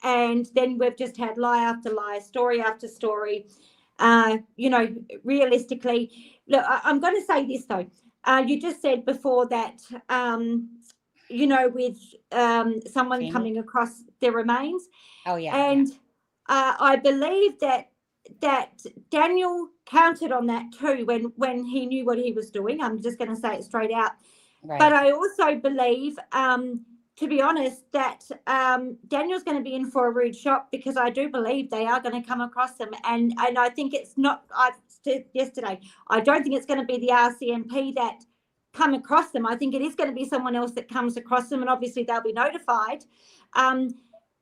And then we've just had lie after lie, story after story. You know, realistically, look, I'm going to say this, though. You just said before that, you know, with someone Jamie? coming across their remains. oh yeah. And I believe that Daniel counted on that too when he knew what he was doing. I'm just going to say it straight out. Right. But I also believe, to be honest, that Daniel's going to be in for a rude shock because I do believe they are going to come across them. And I think it's not, yesterday. I don't think it's going to be the RCMP that come across them. I think it is going to be someone else that comes across them, and obviously they'll be notified.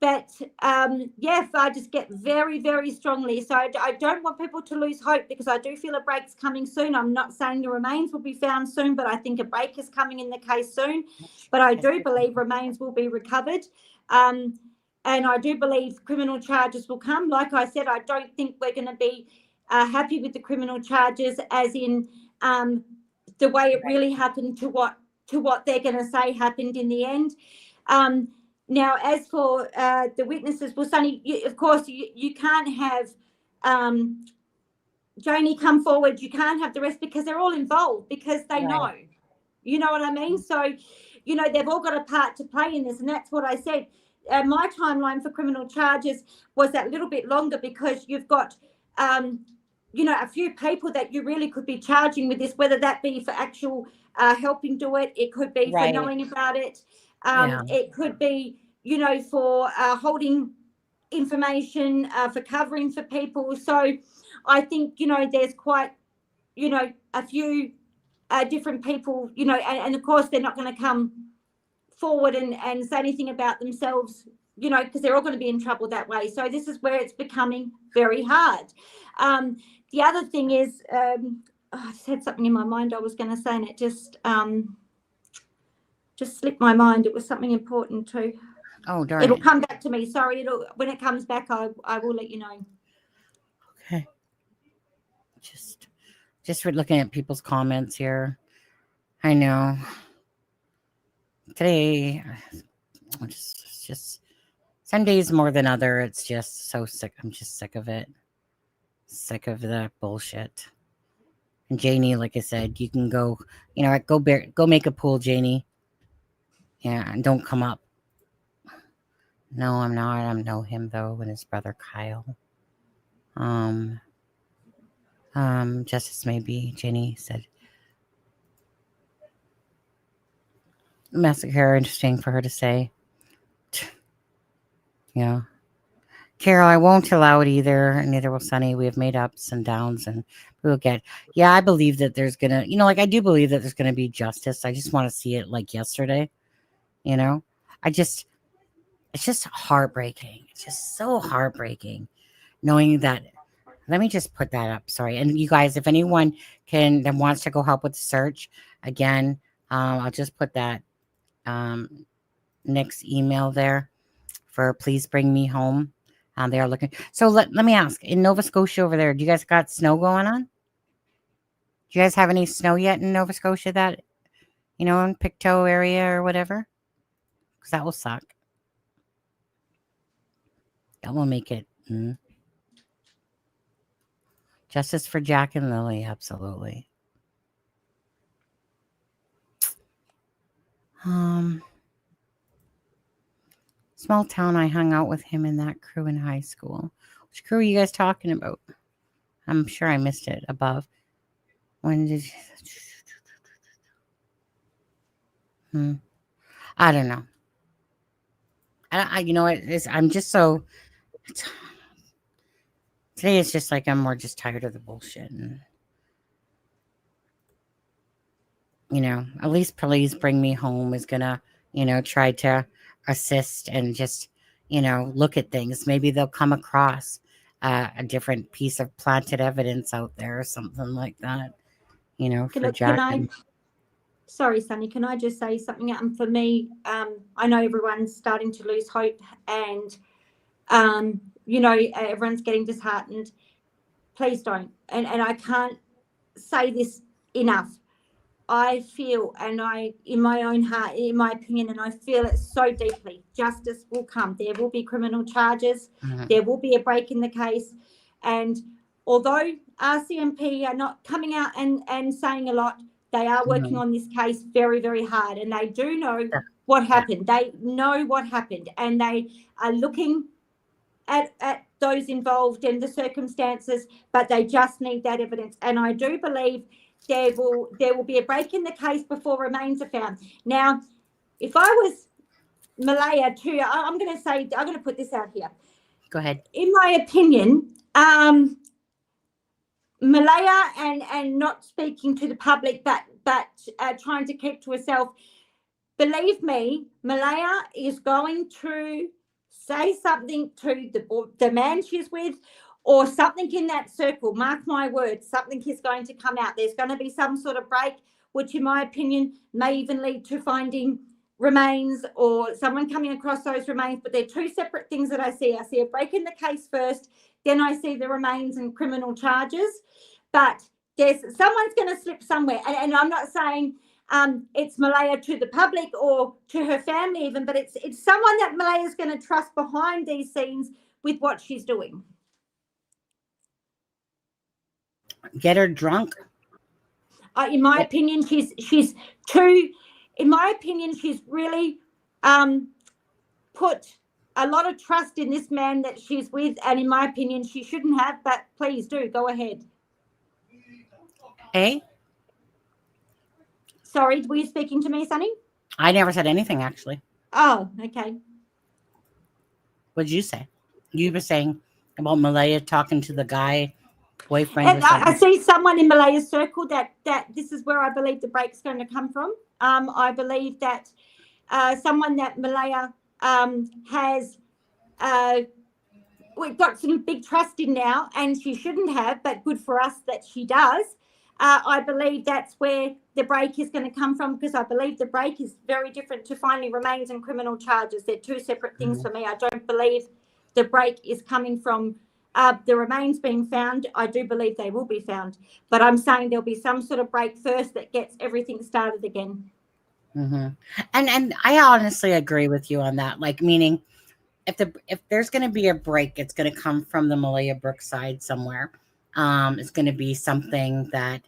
Yeah, I just get very, very strongly. So I don't want people to lose hope, because I do feel a break's coming soon. I'm not saying the remains will be found soon, but I think a break is coming in the case soon. But I do believe remains will be recovered. And I do believe criminal charges will come. Like I said, I don't think we're going to be happy with the criminal charges, as in the way it really happened to what they're going to say happened in the end. Now, as for the witnesses, well, Sonny, of course, you can't have Janie come forward. You can't have the rest, because they're all involved, because they know. You know what I mean? So, they've all got a part to play in this, and that's what I said. My timeline for criminal charges was that little bit longer, because you've got, a few people that you really could be charging with this, whether that be for actual helping do it. It could be for knowing about it. It could be, for holding information, for covering for people. So I think, there's quite, a few different people, and of course they're not going to come forward and say anything about themselves, because they're all going to be in trouble that way. So this is where it's becoming very hard. The other thing is, I just had something in my mind I was going to say, and it just slipped my mind. It was something important too. Oh, darn. It'll come back to me. Sorry. When it comes back, I will let you know. Okay. Just looking at people's comments here. I know. Today, just some days more than other. It's just so sick. I'm just sick of it. Sick of the bullshit. And Janie, like I said, you can go, go make a pool, Janie. Yeah, and don't come up. No, I'm not. I know him though, and his brother Kyle. Justice maybe, Jenny said. Massacre, interesting for her to say. Yeah. Carol, I won't allow it either, and neither will Sunny. We have made ups and downs, and we will get. Yeah, I believe that there's gonna, I do believe that there's gonna be justice. I just want to see it like yesterday. It's just heartbreaking. It's just so heartbreaking knowing that. Let me just put that up. Sorry. And you guys, if anyone that wants to go help with the search, again, I'll just put that Nick's email there for please bring me home. They are looking. So let me ask, in Nova Scotia over there, do you guys got snow going on? Do you guys have any snow yet in Nova Scotia that, in Pictou area or whatever? Because that will suck. That will make it. Justice for Jack and Lily, absolutely. Small town, I hung out with him in that crew in high school. Which crew are you guys talking about? I'm sure I missed it above. When did you... I don't know. I'm just so... Today it's just like I'm more just tired of the bullshit. And, at least please bring me home is gonna, try to assist and just, look at things. Maybe they'll come across a different piece of planted evidence out there or something like that, for Jack. Sorry, Sunny, can I just say something? For me, I know everyone's starting to lose hope, and everyone's getting disheartened. Please don't. And I can't say this enough. I feel, in my own heart, in my opinion, and I feel it so deeply, justice will come. There will be criminal charges. Mm-hmm. There will be a break in the case. And although RCMP are not coming out and saying a lot, they are working on this case very, very hard. And they do know what happened. They know what happened. And they are looking at those involved and the circumstances, but they just need that evidence. And I do believe there will be a break in the case before remains are found. Now, if I was Malaya too, I'm going to put this out here. Go ahead. In my opinion, Malaya and not speaking to the public, but trying to keep to herself. Believe me, Malaya is going to say something to the man she's with, or something in that circle. Mark my words, something is going to come out. There's going to be some sort of break, which in my opinion may even lead to finding remains or someone coming across those remains. But they're two separate things that I see. I see a break in the case first, then I see the remains and criminal charges. But someone's going to slip somewhere. And I'm not saying it's Malaya to the public or to her family even, but it's someone that Malaya's going to trust behind these scenes with what she's doing. Get her drunk. In my opinion, she's too. In my opinion, she's really put a lot of trust in this man that she's with, and in my opinion, she shouldn't have. But please do go ahead. Hey. Sorry, were you speaking to me, Sonny? I never said anything, actually. Oh, okay. What did you say? You were saying about Malaya talking to the guy, boyfriend. And I see someone in Malaya's circle that this is where I believe the break's going to come from. I believe that someone that Malaya has we've got some big trust in now, and she shouldn't have, but good for us that she does. I believe that's where the break is going to come from, because I believe the break is very different to finding remains and criminal charges. They're two separate things for me. I don't believe the break is coming from the remains being found. I do believe they will be found, but I'm saying there'll be some sort of break first that gets everything started again. Mm-hmm. And I honestly agree with you on that. Like, meaning, if there's going to be a break, it's going to come from the Malaya Brooks side somewhere. It's going to be something that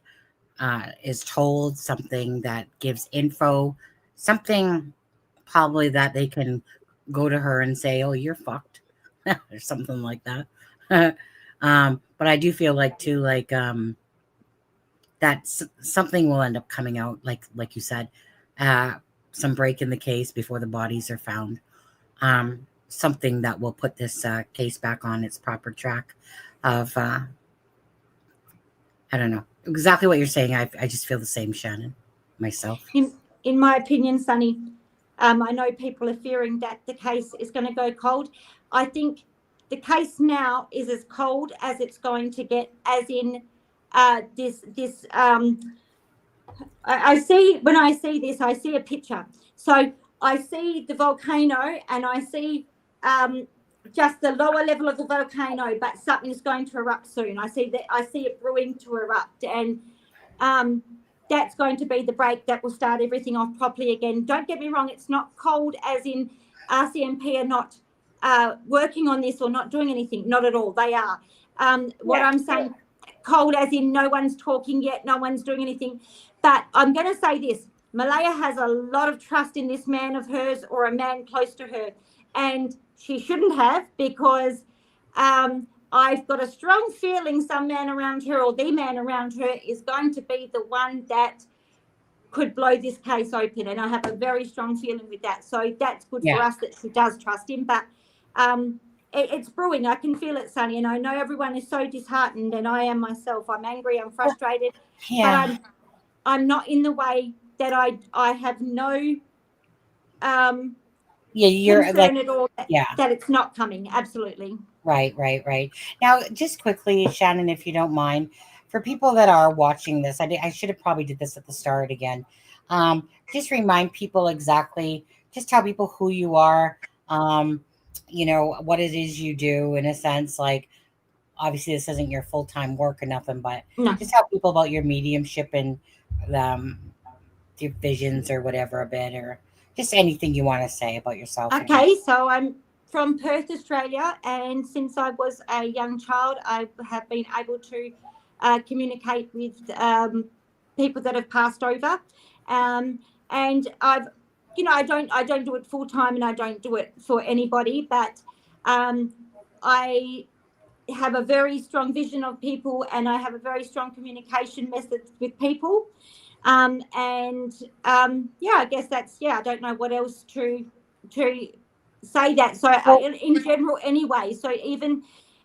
is told, something that gives info, something probably that they can go to her and say, "Oh, you're fucked," or something like that. But I do feel like too, like that something will end up coming out, like you said, some break in the case before the bodies are found. Something that will put this case back on its proper track of. I don't know exactly what you're saying. I just feel the same, Shannon, myself. In my opinion, Sonny, I know people are fearing that the case is going to go cold. I think the case now is as cold as it's going to get, as in this. I see, when I see this, I see a picture. So I see the volcano, and I see just the lower level of the volcano, but something's going to erupt soon. I see it brewing to erupt, and that's going to be the break that will start everything off properly again. Don't get me wrong, it's not cold as in RCMP are not working on this or not doing anything. Not at all. They are. What I'm saying, cold as in no one's talking yet, no one's doing anything. But I'm going to say this. Malaya has a lot of trust in this man of hers, or a man close to her, and she shouldn't have, because I've got a strong feeling some man around her, or the man around her, is going to be the one that could blow this case open. And I have a very strong feeling with that. So that's good for us that she does trust him. But it's brewing. I can feel it, Sonny. And I know everyone is so disheartened, and I am myself. I'm angry. I'm frustrated. Yeah. But I'm not in the way that I have no you're concern like, at all that it's not coming. Absolutely. Right. Now, just quickly, Shannon, if you don't mind, for people that are watching this, I should have probably did this at the start again. Just remind people exactly, just tell people who you are, what it is you do, in a sense. Like, obviously this isn't your full-time work or nothing, but just tell people about your mediumship and your visions or whatever a bit, or just anything you want to say about yourself. Okay, so I'm from Perth, Australia, and since I was a young child, I have been able to communicate with people that have passed over, and I've, I don't do it full time, and I don't do it for anybody, but I have a very strong vision of people, and I have a very strong communication method with people. I guess that's, I don't know what else to say that. So in general anyway, so even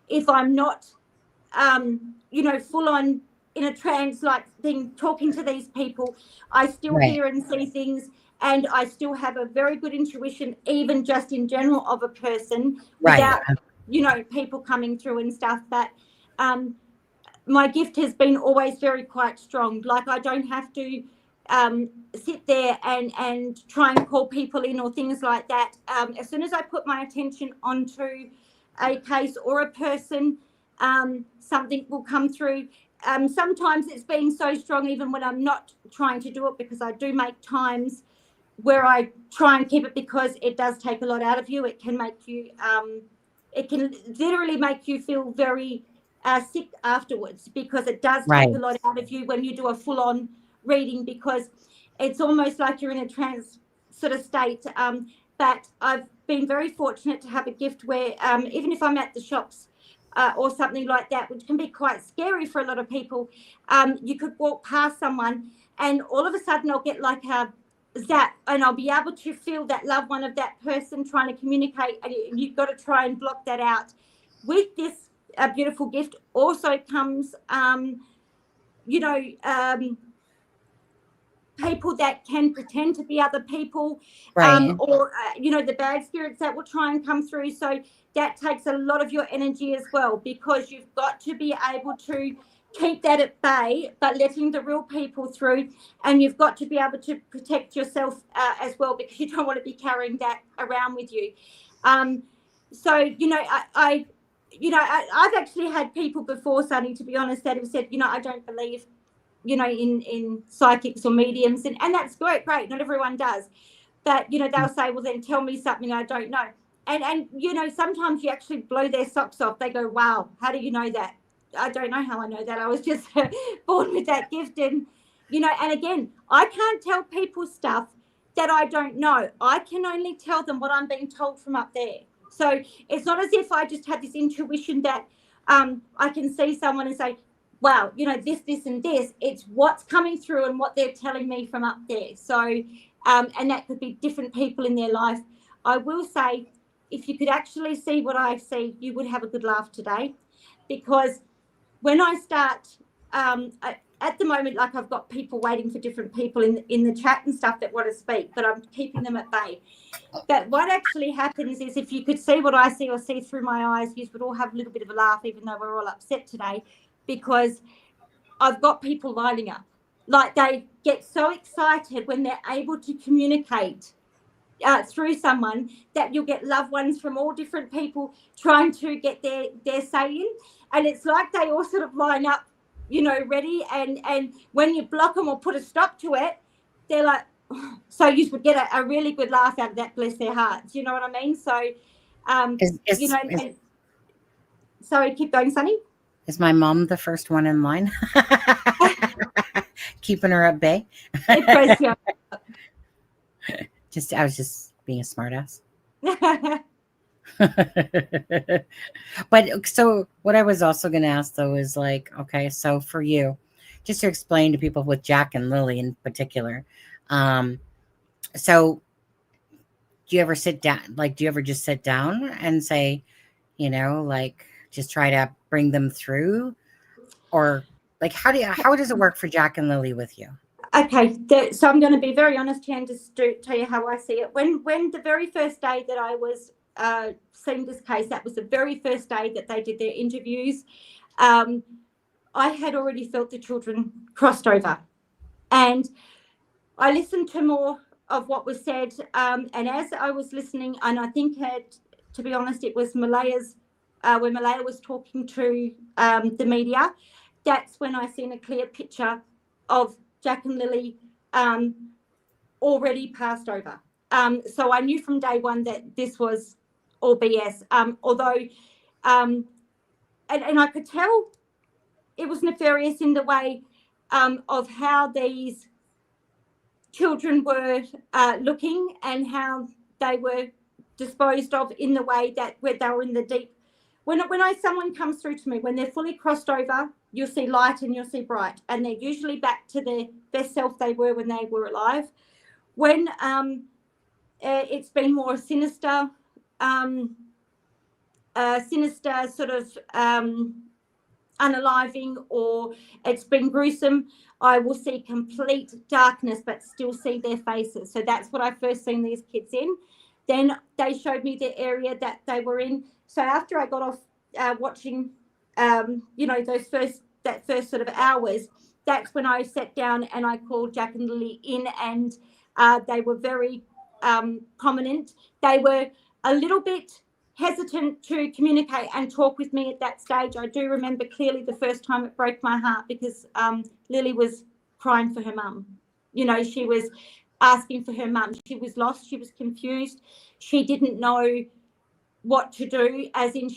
if I'm not, full on in a trance like thing, talking to these people. I still hear and see things, and I still have a very good intuition, even just in general, of a person without, people coming through and stuff. But my gift has been always very quite strong. Like, I don't have to sit there and try and call people in or things like that. As soon as I put my attention onto a case or a person, something will come through. Sometimes it's been so strong even when I'm not trying to do it, because I do make times where I try and keep it, because it does take a lot out of you. It can make you, it can literally make you feel very sick afterwards, because it does take a lot out of you when you do a full-on reading, because it's almost like you're in a trance sort of state. But I've been very fortunate to have a gift where even if I'm at the shops or something like that, which can be quite scary for a lot of people, you could walk past someone and all of a sudden I'll get like a zap, and I'll be able to feel that loved one of that person trying to communicate, and you've got to try and block that out. With this beautiful gift also comes, people that can pretend to be other people, or the bad spirits that will try and come through. So that takes a lot of your energy as well, because you've got to be able to keep that at bay, but letting the real people through, and you've got to be able to protect yourself as well, because you don't want to be carrying that around with you. So I've actually had people before, Sunny, to be honest, that have said, I don't believe in psychics or mediums, and that's great, not everyone does, but they'll say, well, then tell me something I don't know, and sometimes you actually blow their socks off. They go, wow, how do you know that? I don't know how I know that. I was just born with that gift. And and again, I can't tell people stuff that I don't know. I can only tell them what I'm being told from up there. So it's not as if I just have this intuition that I can see someone and say, wow, this and this. It's what's coming through and what they're telling me from up there. So, and that could be different people in their life. I will say, if you could actually see what I see, you would have a good laugh today, because when I start, at the moment, like, I've got people waiting for different people in the chat and stuff that want to speak, but I'm keeping them at bay. But what actually happens is, if you could see what I see or see through my eyes, you would all have a little bit of a laugh, even though we're all upset today, because I've got people lining up. Like, they get so excited when they're able to communicate through someone, that you'll get loved ones from all different people trying to get their say in. And it's like they all sort of line up, ready. And when you block them or put a stop to it, they're like, oh. So you would get a really good laugh out of that, bless their hearts. You know what I mean? So, sorry, keep going, Sunny. Is my mom the first one in line? Keeping her at bay? I was just being a smartass. But so what I was also going to ask, though, is like, okay, so for you, just to explain to people with Jack and Lily in particular, so do you ever sit down, like, do you ever just sit down and say, like, just try to bring them through? Or like, how does it work for Jack and Lily with you? Okay, so I'm going to be very honest here and just tell you how I see it. When the very first day that I was seeing this case, that was the very first day that they did their interviews, I had already felt the children crossed over, and I listened to more of what was said, and as I was listening, and I think, to be honest, it was Malaya's, when Malaya was talking to the media, that's when I seen a clear picture of Jack and Lily already passed over. So I knew from day one that this was all BS, although, and I could tell it was nefarious in the way of how these children were looking and how they were disposed of, in the way that where they were in the deep. When someone comes through to me, when they're fully crossed over, you'll see light and you'll see bright, and they're usually back to their best self they were when they were alive. When it's been more sinister sort of unaliving or it's been gruesome, I will see complete darkness but still see their faces. So that's what I first seen these kids in. Then they showed me the area that they were in. So after I got off watching, that first sort of hours, that's when I sat down and I called Jack and Lily in, and they were very prominent. They were a little bit hesitant to communicate and talk with me at that stage. I do remember clearly the first time it broke my heart because Lily was crying for her mum. She was asking for her mum. She was lost. She was confused. She didn't know what to do, as in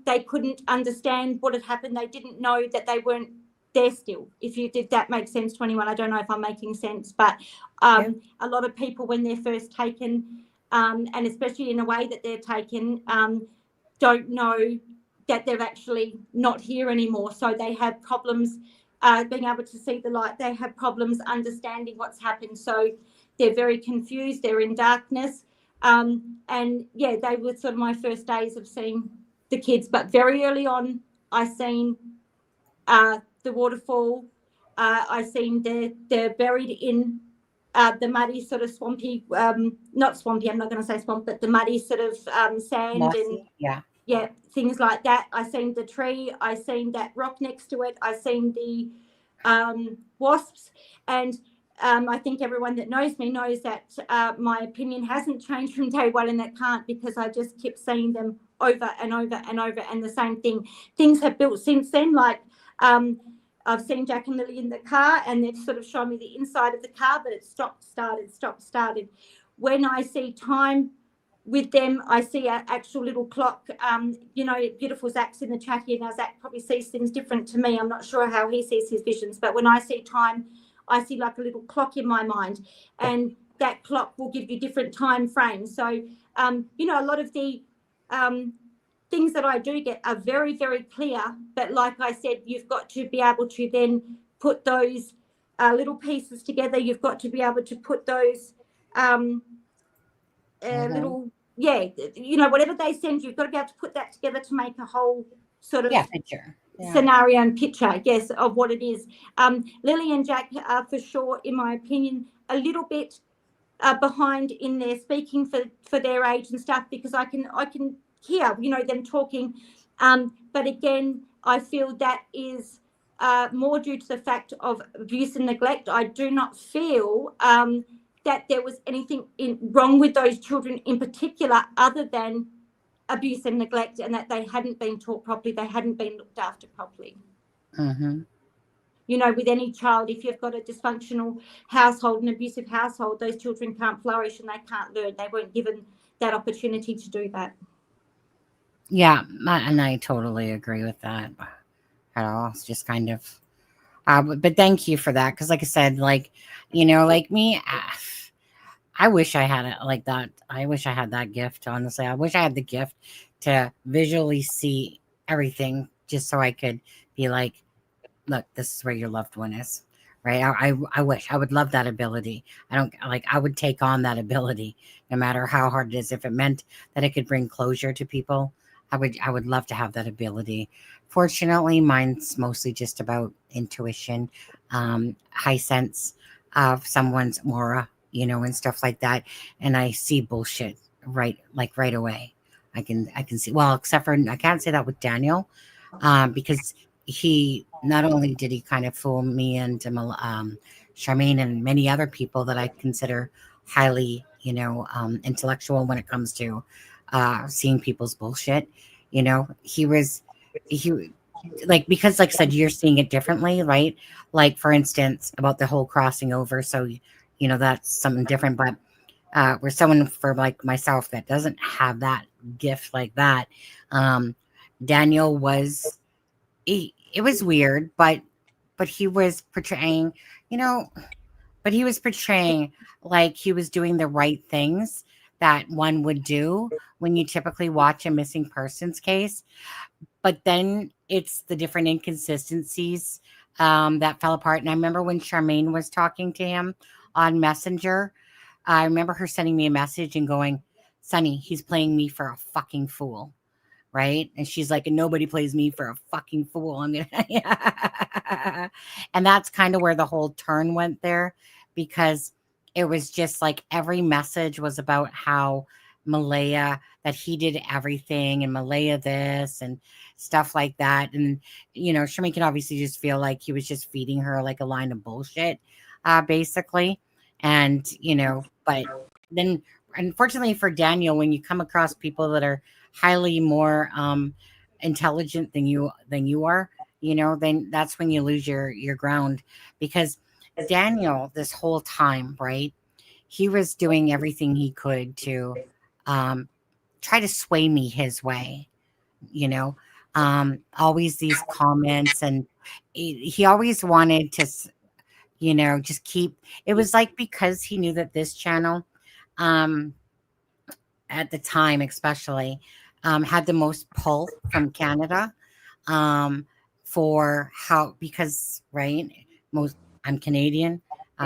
they couldn't understand what had happened. They didn't know that they weren't there still. Did that make sense to anyone? I don't know if I'm making sense, but a lot of people when they're first taken, and especially in a way that they're taken, don't know that they're actually not here anymore. So they have problems being able to see the light. They have problems understanding what's happened. So they're very confused. They're in darkness. They were sort of my first days of seeing the kids. But very early on, I seen the waterfall. I seen they're buried in the muddy sort of swampy, not swampy, I'm not going to say swamp, but the muddy sort of sand. Mossy, and things like that. I seen the tree. I seen that rock next to it. I seen the wasps. And I think everyone that knows me knows that my opinion hasn't changed from day one, and it can't, because I just kept seeing them over and over and over, and the same thing. Things have built since then, like I've seen Jack and Lily in the car, and they've sort of shown me the inside of the car, but it stopped, started. When I see time with them, I see an actual little clock. Beautiful Zach's in the chat here now. Zach probably sees things different to me. I'm not sure how he sees his visions, but when I see time, I see like a little clock in my mind, and that clock will give you different time frames. So, a lot of the things that I do get are very, very clear. But like I said, you've got to be able to then put those little pieces together. You've got to be able to put those little, whatever they send you, you've got to be able to put that together to make a whole sort of picture. Scenario and picture, yes, of what it is. Lily and Jack are for sure, in my opinion, a little bit behind in their speaking for their age and stuff, because I can hear them talking, but again, I feel that is more due to the fact of abuse and neglect. I do not feel that there was anything wrong with those children in particular, other than abuse and neglect, and that they hadn't been taught properly, they hadn't been looked after properly. Mm-hmm. With any child, if you've got a dysfunctional household, an abusive household, those children can't flourish and they can't learn. They weren't given that opportunity to do that. Yeah, and I totally agree with that at all. It's just kind of, but thank you for that, because like I said, like me, I wish I had it like that. I wish I had that gift, honestly. I wish I had the gift to visually see everything, just so I could be like, look, this is where your loved one is, right? I wish I would love that ability. I would take on that ability, no matter how hard it is. If it meant that it could bring closure to people, I would love to have that ability. Fortunately, mine's mostly just about intuition, high sense of someone's aura, and stuff like that. And I see bullshit right away. I can see, well, except for, I can't say that with Daniel, because he, not only did he kind of fool me and Charmaine and many other people that I consider highly, intellectual when it comes to seeing people's bullshit. Because like I said, you're seeing it differently, right? Like, for instance, about the whole crossing over. So, that's something different, but we're someone for like myself that doesn't have that gift like that. Daniel was, it was weird, but he was portraying, like he was doing the right things that one would do when you typically watch a missing persons case. But then it's the different inconsistencies that fell apart. And I remember when Charmaine was talking to him on Messenger, I remember her sending me a message and going, Sonny, he's playing me for a fucking fool. right? And she's like, and nobody plays me for a fucking fool. I'm gonna and that's kind of where the whole turn went there, because it was just like every message was about how Malaya, that he did everything, and Malaya this and stuff like that. And Sherman can obviously just feel like he was just feeding her like a line of bullshit, basically. And but then unfortunately for Daniel, when you come across people that are highly more intelligent than you are, then that's when you lose your ground. Because Daniel, this whole time, right, he was doing everything he could to try to sway me his way, always these comments, and he always wanted to just keep. It was like, because he knew that this channel, um at the time especially, had the most pull from Canada, um, for how, because, right, most, I'm Canadian,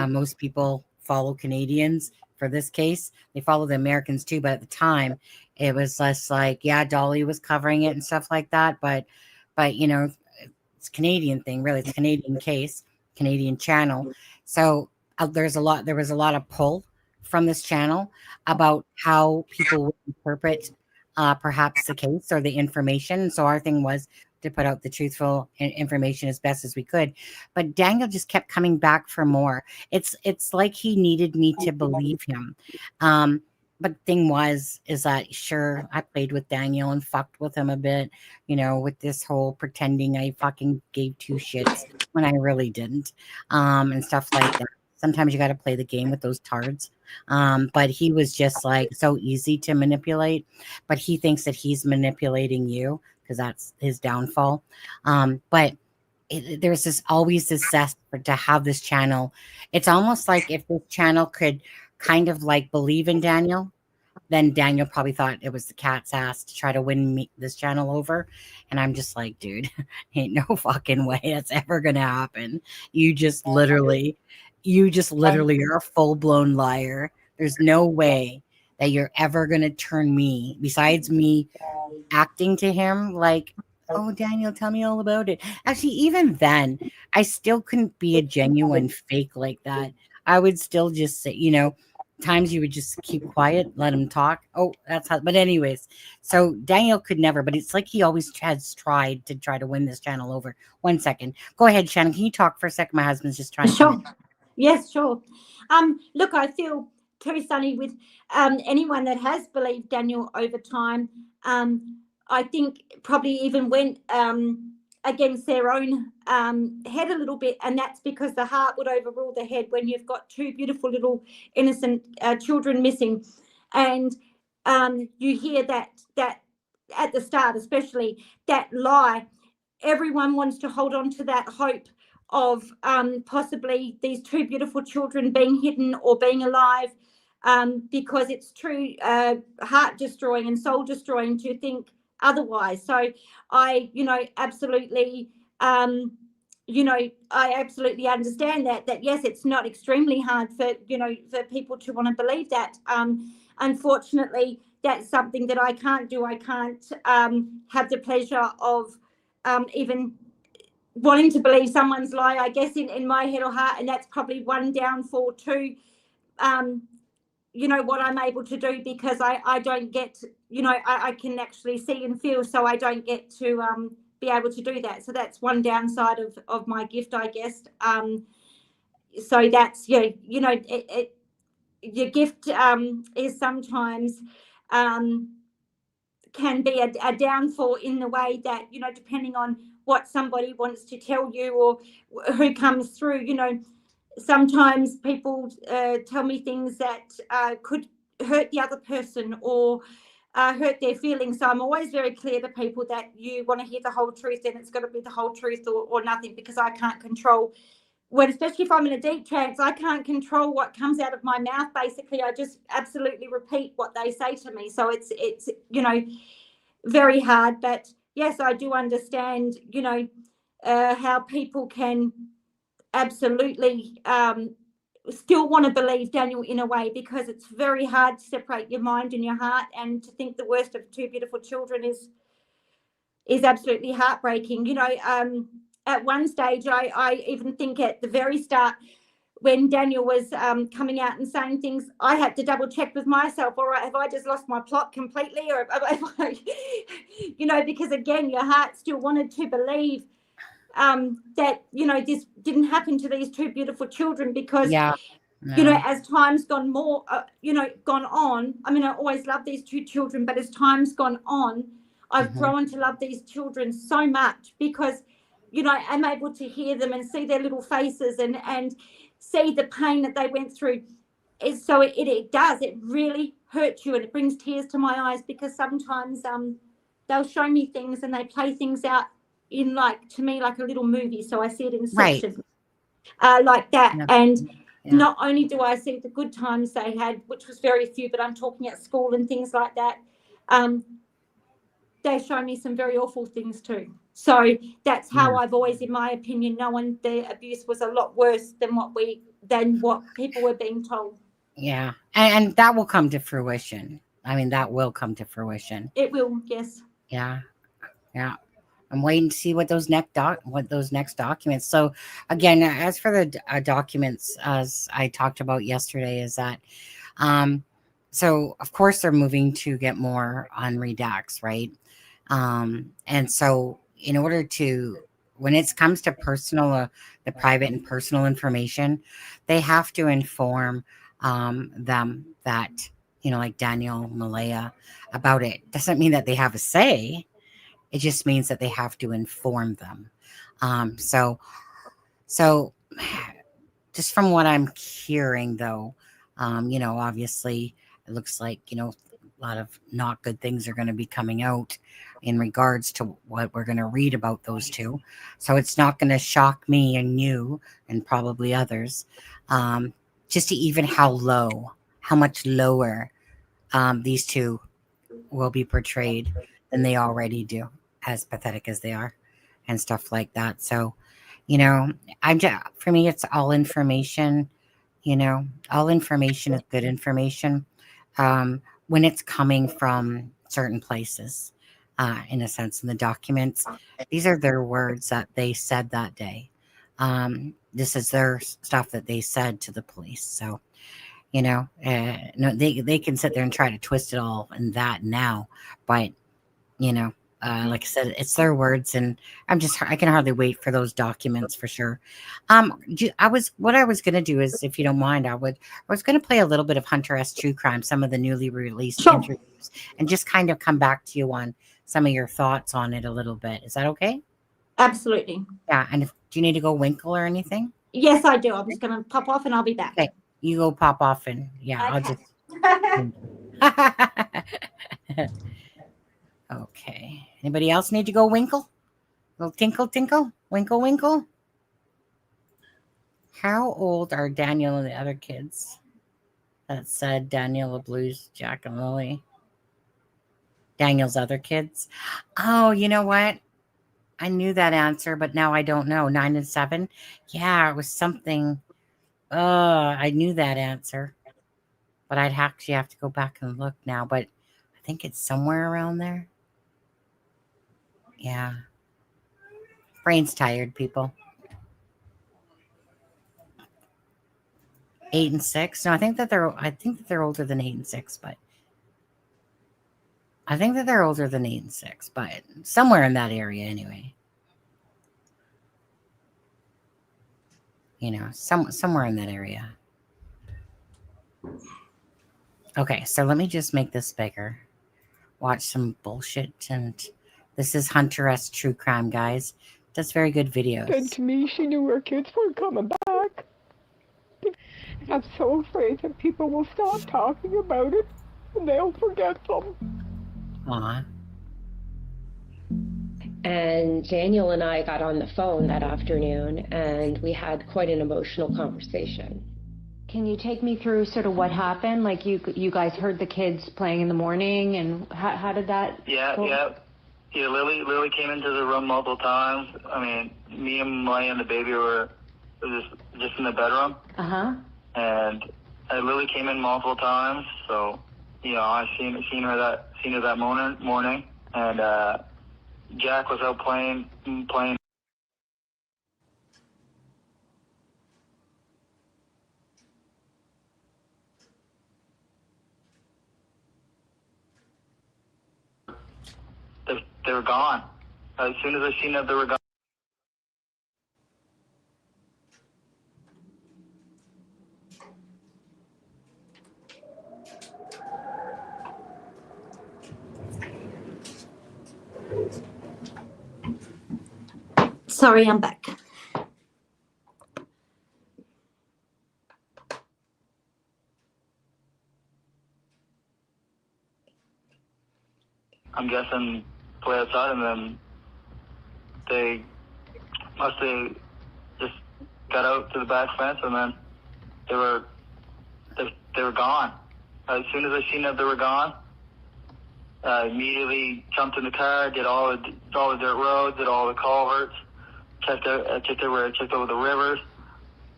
most people follow Canadians. For this case, they follow the Americans too, but at the time it was less like, yeah, Dolly was covering it and stuff like that, but it's a Canadian thing, really. It's a Canadian case, Canadian channel. So there was a lot of pull from this channel about how people would interpret perhaps the case or the information. So our thing was to put out the truthful information as best as we could. But Daniel just kept coming back for more. It's like he needed me to believe him. But the thing is that, sure, I played with Daniel and fucked with him a bit, with this whole pretending I fucking gave two shits when I really didn't, and stuff like that. Sometimes you got to play the game with those tards. But he was just like so easy to manipulate. But he thinks that he's manipulating you, because that's his downfall. But there's always this zest to have this channel. It's almost like if this channel could kind of like believe in Daniel, then Daniel probably thought it was the cat's ass to try to win this channel over. And I'm just like, dude, ain't no fucking way that's ever gonna happen. You just literally are a full-blown liar. There's no way that you're ever gonna turn me, besides me acting to him like, oh, Daniel, tell me all about it. Actually, even then, I still couldn't be a genuine fake like that. I would still just say, times you would just keep quiet, let him talk. Oh, that's how. But anyways, so Daniel could never, but it's like he always has tried to win this channel over. 1 second. Go ahead, Shannon. Can you talk for a second? My husband's just trying to. Sure. Yes, sure. Look, I feel too, Sunny, with anyone that has believed Daniel over time. I think probably even went against their own head a little bit, and that's because the heart would overrule the head when you've got two beautiful little innocent children missing, and you hear that at the start, especially that lie. Everyone wants to hold on to that hope of possibly these two beautiful children being hidden or being alive, because it's true heart destroying and soul destroying to think otherwise. So I absolutely I absolutely understand that yes, it's not extremely hard for for people to want to believe that. Unfortunately, that's something that I can't do. I can't have the pleasure of even wanting to believe someone's lie, I guess, in my head or heart. And that's probably one downfall too, what I'm able to do, because I don't get, I can actually see and feel, so I don't get to be able to do that. So that's one downside of my gift, I guess. So that's, your gift is sometimes can be a downfall in the way that, depending on what somebody wants to tell you or who comes through, sometimes people tell me things that could hurt the other person or hurt their feelings. So I'm always very clear to people that you want to hear the whole truth, and it's got to be the whole truth or nothing, because I can't control especially if I'm in a deep trance, I can't control what comes out of my mouth. Basically, I just absolutely repeat what they say to me. So it's very hard. But yes, I do understand, how people can absolutely still want to believe Daniel in a way, because it's very hard to separate your mind and your heart, and to think the worst of two beautiful children is is absolutely heartbreaking. You know, at one stage, I even think at the very start, when Daniel was coming out and saying things, I had to double check with myself. All right, have I just lost my plot completely? Or, you know, because again, your heart still wanted to believe that, you know, this didn't happen to these two beautiful children, because, Yeah. you know, as time's gone on, I mean, I always loved these two children, but as time's gone on, I've grown to love these children so much, because, you know, I'm able to hear them and see their little faces and see the pain that they went through. So it does, it really hurts you, and it brings tears to my eyes, because sometimes they'll show me things and they play things out in, like, to me, like a little movie. So I see it in sections like that. Yeah. And not only do I see the good times they had, which was very few, but I'm talking at school and things like that, they show me some very awful things too. So that's how I've always, in my opinion, known the abuse was a lot worse than what people were being told. Yeah. And that will come to fruition. I mean, that will come to fruition. It will, yes. Yeah. Yeah. I'm waiting to see what those next documents. So again, as for the documents, as I talked about yesterday, is that so of course they're moving to get more on redacts, right? And so in order to, when it comes to personal, the private and personal information, they have to inform them that, you know, like Daniel, Malaya, about it. Doesn't mean that they have a say. It just means that they have to inform them. So just from what I'm hearing, though, you know, obviously it looks like, you know, a lot of not good things are going to be coming out in regards to what we're going to read about those two. So it's not going to shock me and you and probably others, just to even how much lower these two will be portrayed than they already do, as pathetic as they are and stuff like that. So, you know, for me, it's all information, you know, all information is good information when it's coming from certain places, in a sense. In the documents, these are their words that they said that day. This is their stuff that they said to the police. So, you know, no, they can sit there and try to twist it all and that now, but, you know, like I said, it's their words, and I can hardly wait for those documents for sure. What I was going to do is, if you don't mind, I was going to play a little bit of Hunter S. True Crime, some of the newly released interviews, and just kind of come back to you on some of your thoughts on it a little bit. Is that okay? Absolutely. Yeah. And do you need to go winkle or anything? Yes, I do. I'm just going to pop off and I'll be back. Okay. You go pop off, and yeah, Okay. I'll just. Okay. Anybody else need to go winkle? Little tinkle, tinkle, winkle, winkle. How old are Daniel and the other kids? That said Daniel, the Blues, Jack, and Lily. Daniel's other kids. Oh, you know what? I knew that answer, but now I don't know. 9 and 7. Yeah, it was something. I knew that answer, but I'd actually have to go back and look now. But I think it's somewhere around there. Yeah. Brain's tired, people. 8 and 6. No, I think that they're older than 8 and 6, but I think that they're older than 8 and 6, but somewhere in that area anyway. You know, somewhere in that area. Okay, so let me just make this bigger. Watch some bullshit, and this is Hunter S. True Crime, guys. Does very good videos. Said to me she knew her kids weren't coming back. I'm so afraid that people will stop talking about it and they'll forget them. Aw. And Daniel and I got on the phone that afternoon and we had quite an emotional conversation. Can you take me through sort of what happened? Like you guys heard the kids playing in the morning, and how did that go? Yeah, Lily came into the room multiple times. I mean, me and Malaya and the baby were just in the bedroom. Uh-huh. And Lily came in multiple times, so, you know, I seen her that morning, and, Jack was out playing. They were gone. As soon as I seen that they were gone. Sorry, I'm back. I'm guessing play outside, and then they must have just got out to the back fence, and then they were gone. As soon as I seen that they were gone, I immediately jumped in the car, did all the dirt roads, did all the culverts, checked everywhere, checked over the rivers,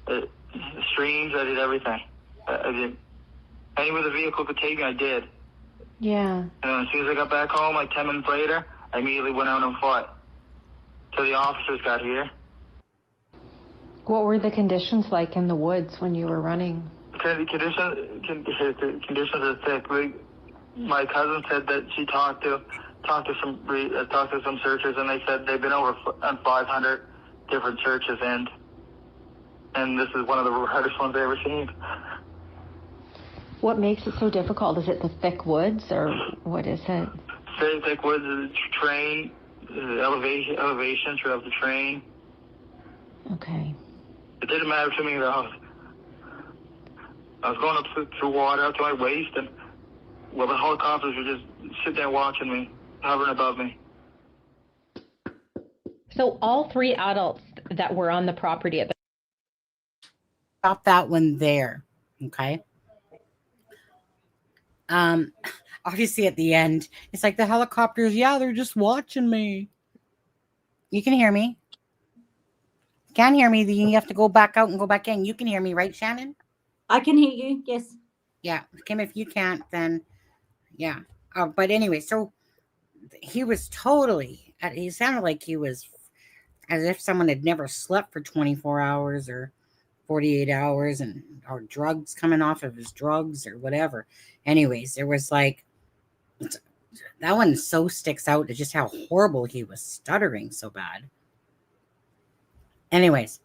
the streams. I did everything. I did anywhere the vehicle could take me, I did. Yeah. And then as soon as I got back home, like 10 minutes later, I immediately went out on foot till the officers got here. What were the conditions like in the woods when you were running? The conditions are thick. My cousin said that she talked to some searchers, and they said they've been over on 500 different searches, and this is one of the hardest ones I've ever seen. What makes it so difficult? Is it the thick woods, or what is it? Very thick woods, the terrain, elevation throughout the terrain. Okay. It didn't matter to me though. I was going up through water up to my waist, and the helicopters were just sitting there watching me, hovering above me. So all 3 adults that were on the property at the Stop that one there, okay? Obviously at the end, it's like the helicopters, yeah, they're just watching me. You can hear me. Can't hear me, then you have to go back out and go back in. You can hear me, right, Shannon? I can hear you, yes. Yeah, Kim, if you can't, then yeah. But anyway, so he was totally, he sounded like he was as if someone had never slept for 24 hours or 48 hours or drugs coming off of his drugs or whatever. Anyways, there was like, that one so sticks out to just how horrible he was stuttering so bad. Anyways,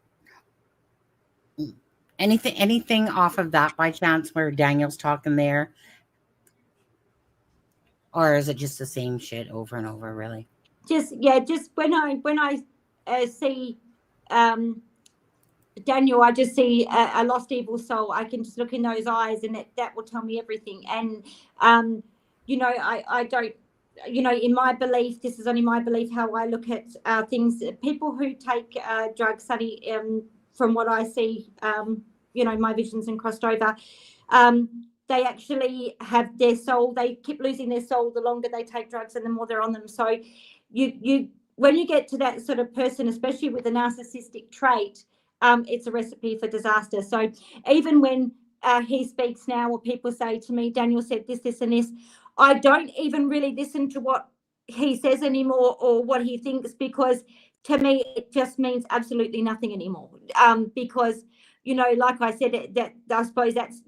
anything off of that by chance where Daniel's talking there? Or is it just the same shit over and over, really? Just when I see Daniel, I just see a lost evil soul. I can just look in those eyes, and that will tell me everything. And I don't, in my belief, this is only my belief how I look at things. People who take drugs, Sunny, from what I see, my visions and crossed over, they actually have their soul. They keep losing their soul the longer they take drugs and the more they're on them. So when you get to that sort of person, especially with a narcissistic trait, it's a recipe for disaster. So even when he speaks now, or people say to me, Daniel said this and this, I don't even really listen to what he says anymore or what he thinks, because to me it just means absolutely nothing anymore. Because like I said, that I suppose that's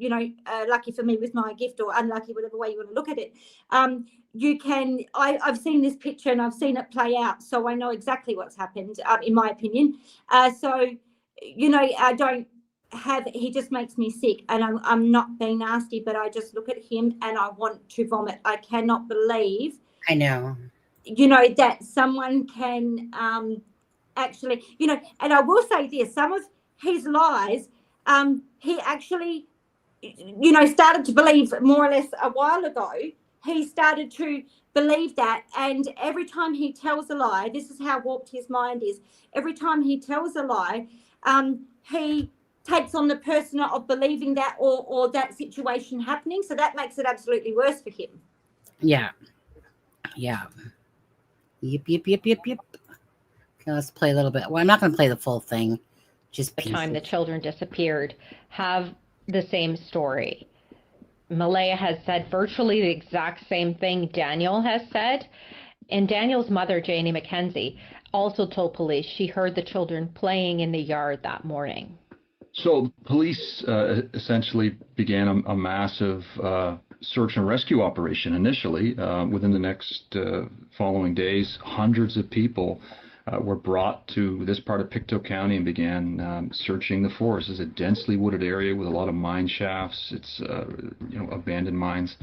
lucky for me with my gift, or unlucky, whatever way you want to look at it. I've seen this picture and I've seen it play out, so I know exactly what's happened, in my opinion. I don't have, he just makes me sick, and I'm not being nasty, but I just look at him and I want to vomit. I cannot believe, I know, that someone can actually, and I will say this, some of his lies, he actually, started to believe more or less a while ago. He started to believe that, and every time he tells a lie, this is how warped his mind is. Every time he tells a lie, he takes on the persona of believing that or that situation happening. So that makes it absolutely worse for him. Yeah. Yep. Okay, let's play a little bit. Well, I'm not going to play the full thing. Just the time the children disappeared have the same story. Malaya has said virtually the exact same thing Daniel has said. And Daniel's mother, Janie McKenzie, also told police she heard the children playing in the yard that morning. So police essentially began a massive search and rescue operation initially. Within the next following days, hundreds of people were brought to this part of Pictou County and began searching the forest. It's a densely wooded area with a lot of mine shafts. It's abandoned mines.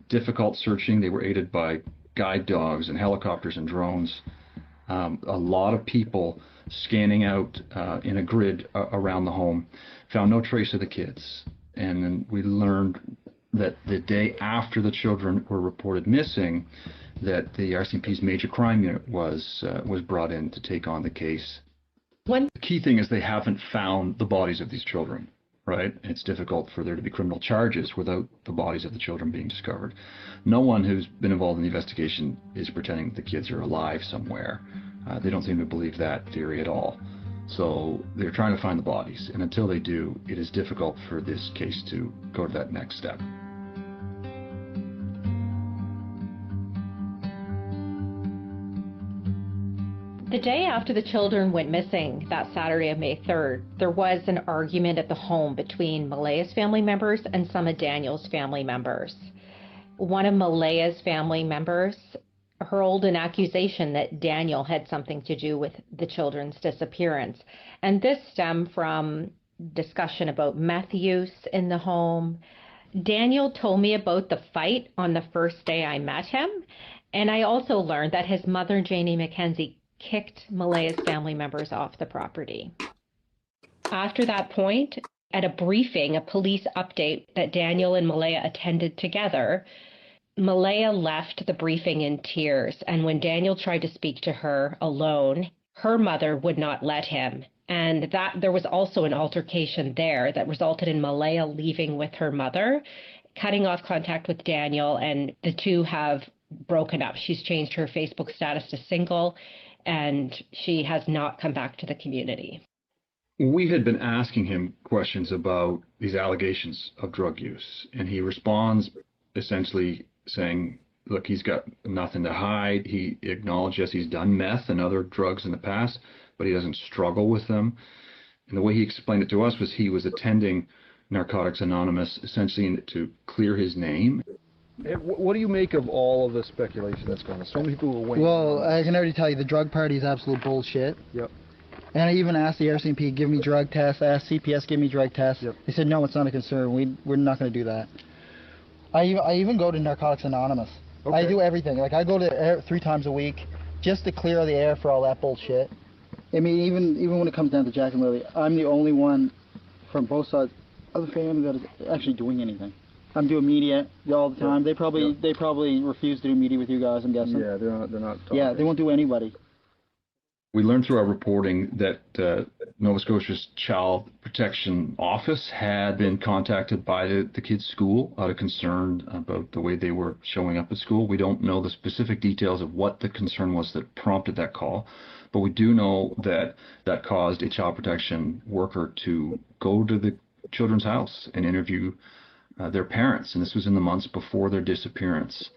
Difficult searching. They were aided by guide dogs and helicopters and drones. A lot of people scanning out in a grid around the home, found no trace of the kids. And then we learned that the day after the children were reported missing, that the RCMP's major crime unit was brought in to take on the case. The key thing is they haven't found the bodies of these children, right? It's difficult for there to be criminal charges without the bodies of the children being discovered. No one who's been involved in the investigation is pretending the kids are alive somewhere. They don't seem to believe that theory at all. So they're trying to find the bodies, and until they do, it is difficult for this case to go to that next step. The day after the children went missing, that Saturday of May 3rd, there was an argument at the home between Malaya's family members and some of Daniel's family members. One of Malaya's family members hurled an accusation that Daniel had something to do with the children's disappearance. And this stemmed from discussion about meth use in the home. Daniel told me about the fight on the first day I met him. And I also learned that his mother, Janie McKenzie, kicked Malaya's family members off the property. After that point, at a briefing, a police update that Daniel and Malaya attended together, Malaya left the briefing in tears, and when Daniel tried to speak to her alone, her mother would not let him. And that there was also an altercation there that resulted in Malaya leaving with her mother, cutting off contact with Daniel, and the two have broken up. She's changed her Facebook status to single, and she has not come back to the community. We had been asking him questions about these allegations of drug use, and he responds essentially saying, look, he's got nothing to hide. He acknowledged, yes, he's done meth and other drugs in the past, but he doesn't struggle with them. And the way he explained it to us was he was attending Narcotics Anonymous essentially to clear his name. What do you make of all of the speculation that's going on? So many people were waiting. Well, I can already tell you the drug party is absolute bullshit. Yep. And I even asked the RCMP, give me drug tests. I asked CPS, give me drug tests. Yep. They said, no, it's not a concern. We're not going to do that. I even go to Narcotics Anonymous. Okay. I do everything. Like, I go to 3 times a week just to clear the air for all that bullshit. I mean, even when it comes down to Jack and Lily, I'm the only one from both sides of the family that is actually doing anything. I'm doing media all the time. Yep. They probably refuse to do media with you guys, I'm guessing. Yeah, they're not talking. Yeah, they won't do anybody. We learned through our reporting that Nova Scotia's Child Protection Office had been contacted by the kids' school out of concern about the way they were showing up at school. We don't know the specific details of what the concern was that prompted that call, but we do know that that caused a child protection worker to go to the children's house and interview their parents, and this was in the months before their disappearance.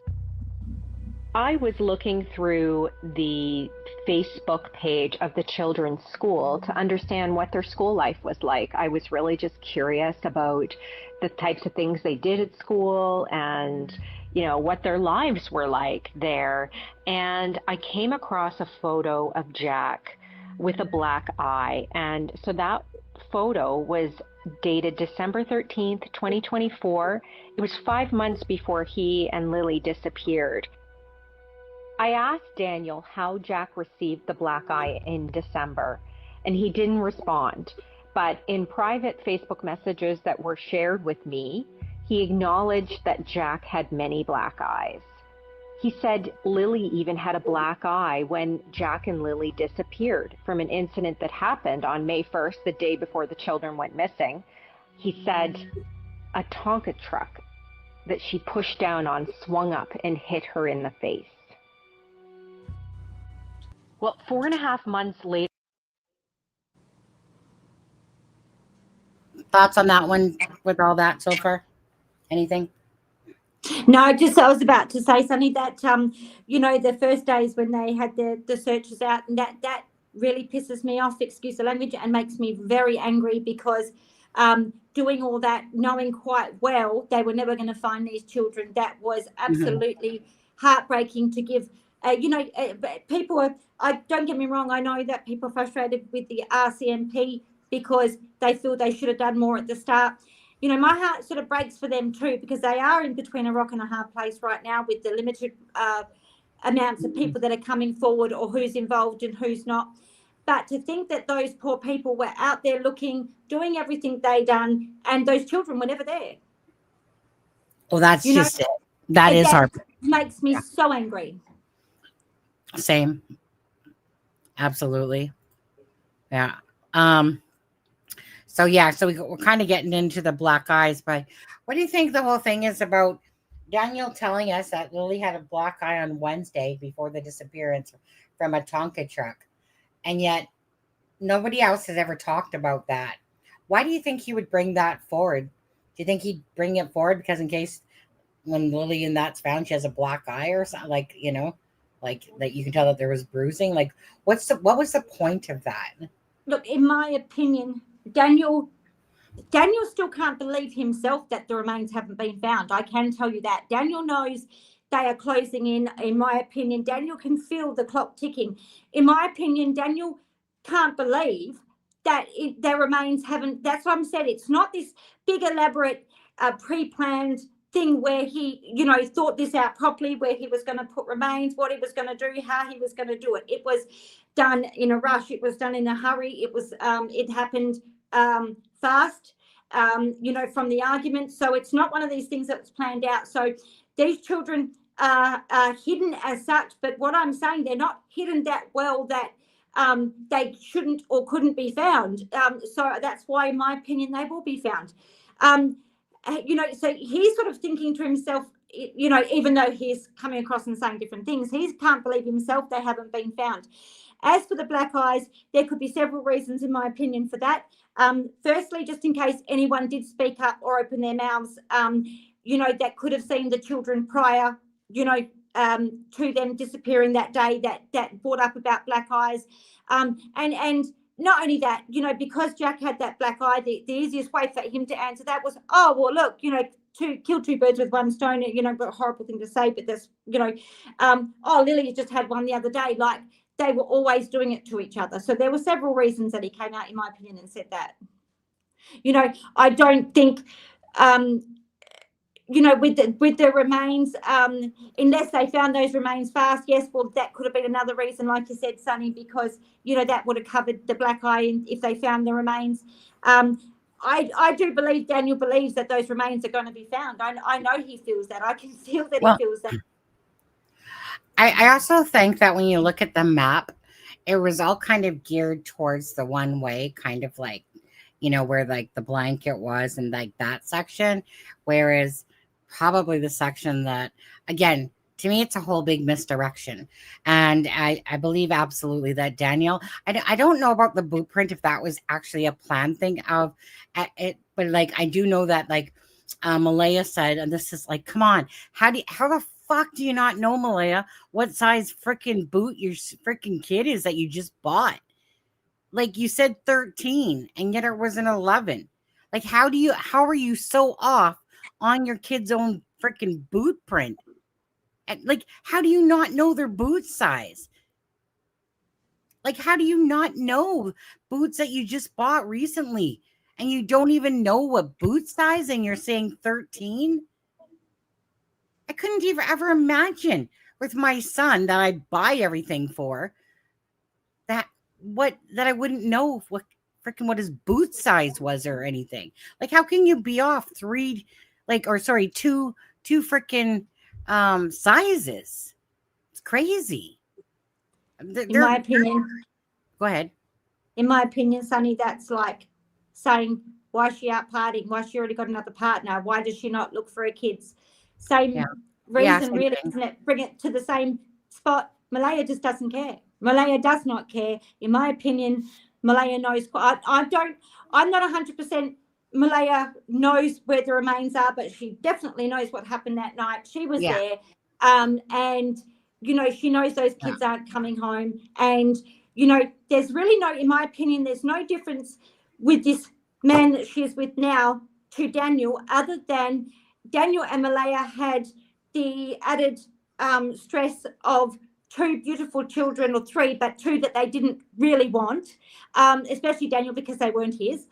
I was looking through the Facebook page of the children's school to understand what their school life was like. I was really just curious about the types of things they did at school and, you know, what their lives were like there. And I came across a photo of Jack with a black eye. And so that photo was dated December 13th, 2024. It was 5 months before he and Lily disappeared. I asked Daniel how Jack received the black eye in December, and he didn't respond. But in private Facebook messages that were shared with me, he acknowledged that Jack had many black eyes. He said Lily even had a black eye when Jack and Lily disappeared from an incident that happened on May 1st, the day before the children went missing. He said a Tonka truck that she pushed down on swung up and hit her in the face. Well, 4.5 months later. Thoughts on that one with all that so far? Anything? No, just I was about to say, Sonny, that the first days when they had the searches out, and that really pisses me off, excuse the language, and makes me very angry because doing all that, knowing quite well they were never going to find these children, that was absolutely heartbreaking to give. People are, don't get me wrong, I know that people are frustrated with the RCMP because they feel they should have done more at the start. My heart sort of breaks for them too, because they are in between a rock and a hard place right now with the limited amounts of people that are coming forward or who's involved and who's not. But to think that those poor people were out there looking, doing everything they done, and those children were never there. Well, that's just it. That is our... makes me so angry. Same. Absolutely. Yeah. So we're kind of getting into the black eyes, but what do you think the whole thing is about Daniel telling us that Lily had a black eye on Wednesday before the disappearance from a Tonka truck, and yet nobody else has ever talked about that? Why do you think he would bring that forward? Do you think he'd bring it forward because in case when Lily and that's found, she has a black eye or something, like that you can tell that there was bruising? Like, what was the point of that? Look, in my opinion, Daniel still can't believe himself that the remains haven't been found. I can tell you that. Daniel knows they are closing in. In my opinion, Daniel can feel the clock ticking. In my opinion, Daniel can't believe that their remains haven't. That's what I'm saying. It's not this big elaborate pre-planned thing where he, thought this out properly, where he was going to put remains, what he was going to do, how he was going to do it. It was done in a rush. It was done in a hurry. It was, it happened fast, from the argument. So it's not one of these things that was planned out. So these children are hidden as such, but what I'm saying, they're not hidden that well that they shouldn't or couldn't be found. So that's why, in my opinion, they will be found. So he's sort of thinking to himself, even though he's coming across and saying different things, he can't believe himself they haven't been found. As for the black eyes, there could be several reasons, in my opinion, for that. Firstly, just in case anyone did speak up or open their mouths, that could have seen the children prior, to them disappearing that day, that brought up about black eyes. And not only that, because Jack had that black eye, the easiest way for him to answer that was, oh, well, look, kill two birds with one stone, but a horrible thing to say, but that's, oh, Lily just had one the other day. Like, they were always doing it to each other. So there were several reasons that he came out, in my opinion, and said that. I don't think, with the remains, unless they found those remains fast, yes, well, that could have been another reason, like you said, Sonny, because, that would have covered the black eye if they found the remains. I do believe Daniel believes that those remains are going to be found. I know he feels that. I can feel that he feels that. I also think that when you look at the map, it was all kind of geared towards the one way, kind of like, where like the blanket was and like that section, whereas probably the section that, again, to me, it's a whole big misdirection. And I believe absolutely that Daniel, I don't know about the boot print, if that was actually a planned thing of it, but like, I do know that like Malaya said, and this is like, come on, how the fuck do you not know, Malaya, what size freaking boot your freaking kid is that you just bought? Like, you said 13 and yet it was an 11. Like, how are you so off on your kid's own freaking boot print? Like, how do you not know their boot size? Like, how do you not know boots that you just bought recently and you don't even know what boot size and you're saying 13? I couldn't even ever imagine with my son that I buy everything for that I wouldn't know what his boot size was or anything. Like, how can you be off two freaking sizes? It's crazy. In my opinion, go ahead. In my opinion, Sonny, that's like saying, why is she out partying? Why has she already got another partner? Why does she not look for her kids? Same reason, really, isn't it? Bring it to the same spot. Malaya just doesn't care. Malaya does not care. In my opinion, Malaya knows. I'm not 100% Malaya knows where the remains are, but she definitely knows what happened that night. She was Yeah. there. And, you know, she knows those kids aren't coming home. And, you know, there's really no, in my opinion, there's no difference with this man that she's with now to Daniel, other than Daniel and Malaya had the added stress of 2 beautiful children, or 3, but 2 that they didn't really want, especially Daniel, because they weren't his.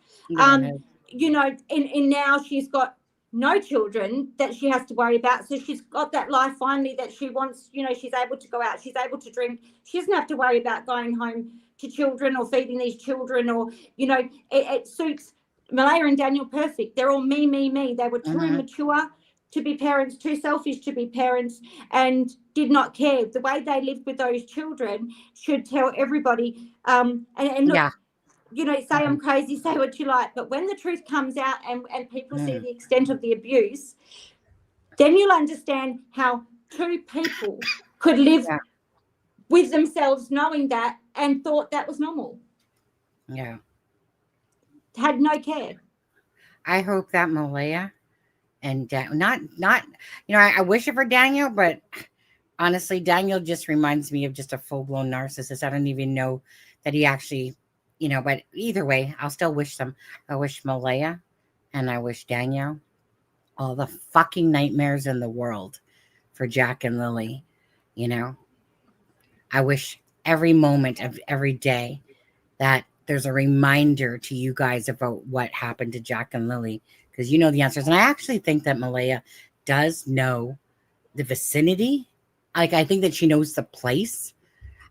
You know, and now she's got no children that she has to worry about. So she's got that life finally that she wants. You know, she's able to go out, she's able to drink. She doesn't have to worry about going home to children or feeding these children, or, you know, it suits Malaya and Daniel perfect. They're all me. They were too immature to be parents, too selfish to be parents, and did not care. The way they lived with those children should tell everybody. And look, you know, say I'm crazy, say what you like, but when the truth comes out and people see the extent of the abuse, then you'll understand how 2 people could live with themselves knowing that and thought that was normal. Yeah. Had no care. I hope that Malaya and not, you know, I wish it for Daniel, but honestly, Daniel just reminds me of just a full-blown narcissist. I don't even know that he actually, you know, but either way, I'll still wish them. I wish Malaya and I wish Daniel all the fucking nightmares in the world for Jack and Lily. You know, I wish every moment of every day that there's a reminder to you guys about what happened to Jack and Lily, because you know the answers. And I actually think that Malaya does know the vicinity. Like, I think that she knows the place.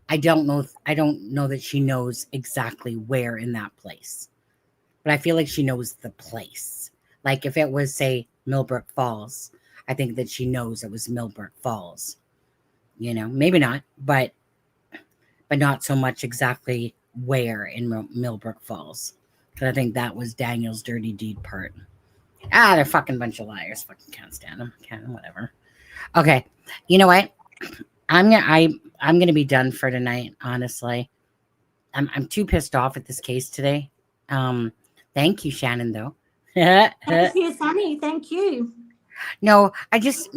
I don't know that she knows exactly where in that place, but I feel like she knows the place. Like, if it was, say, Millbrook Falls, I think that she knows it was Millbrook Falls. You know, maybe not, but not so much exactly where in Millbrook Falls, because I think that was Daniel's dirty deed part. They're fucking bunch of liars. Fucking can't stand them. Whatever. Okay, you know what? I'm gonna be done for tonight. Honestly, I'm too pissed off at this case today. Thank you, Shannon, though. Thank you, Sunny. Thank you. No, I just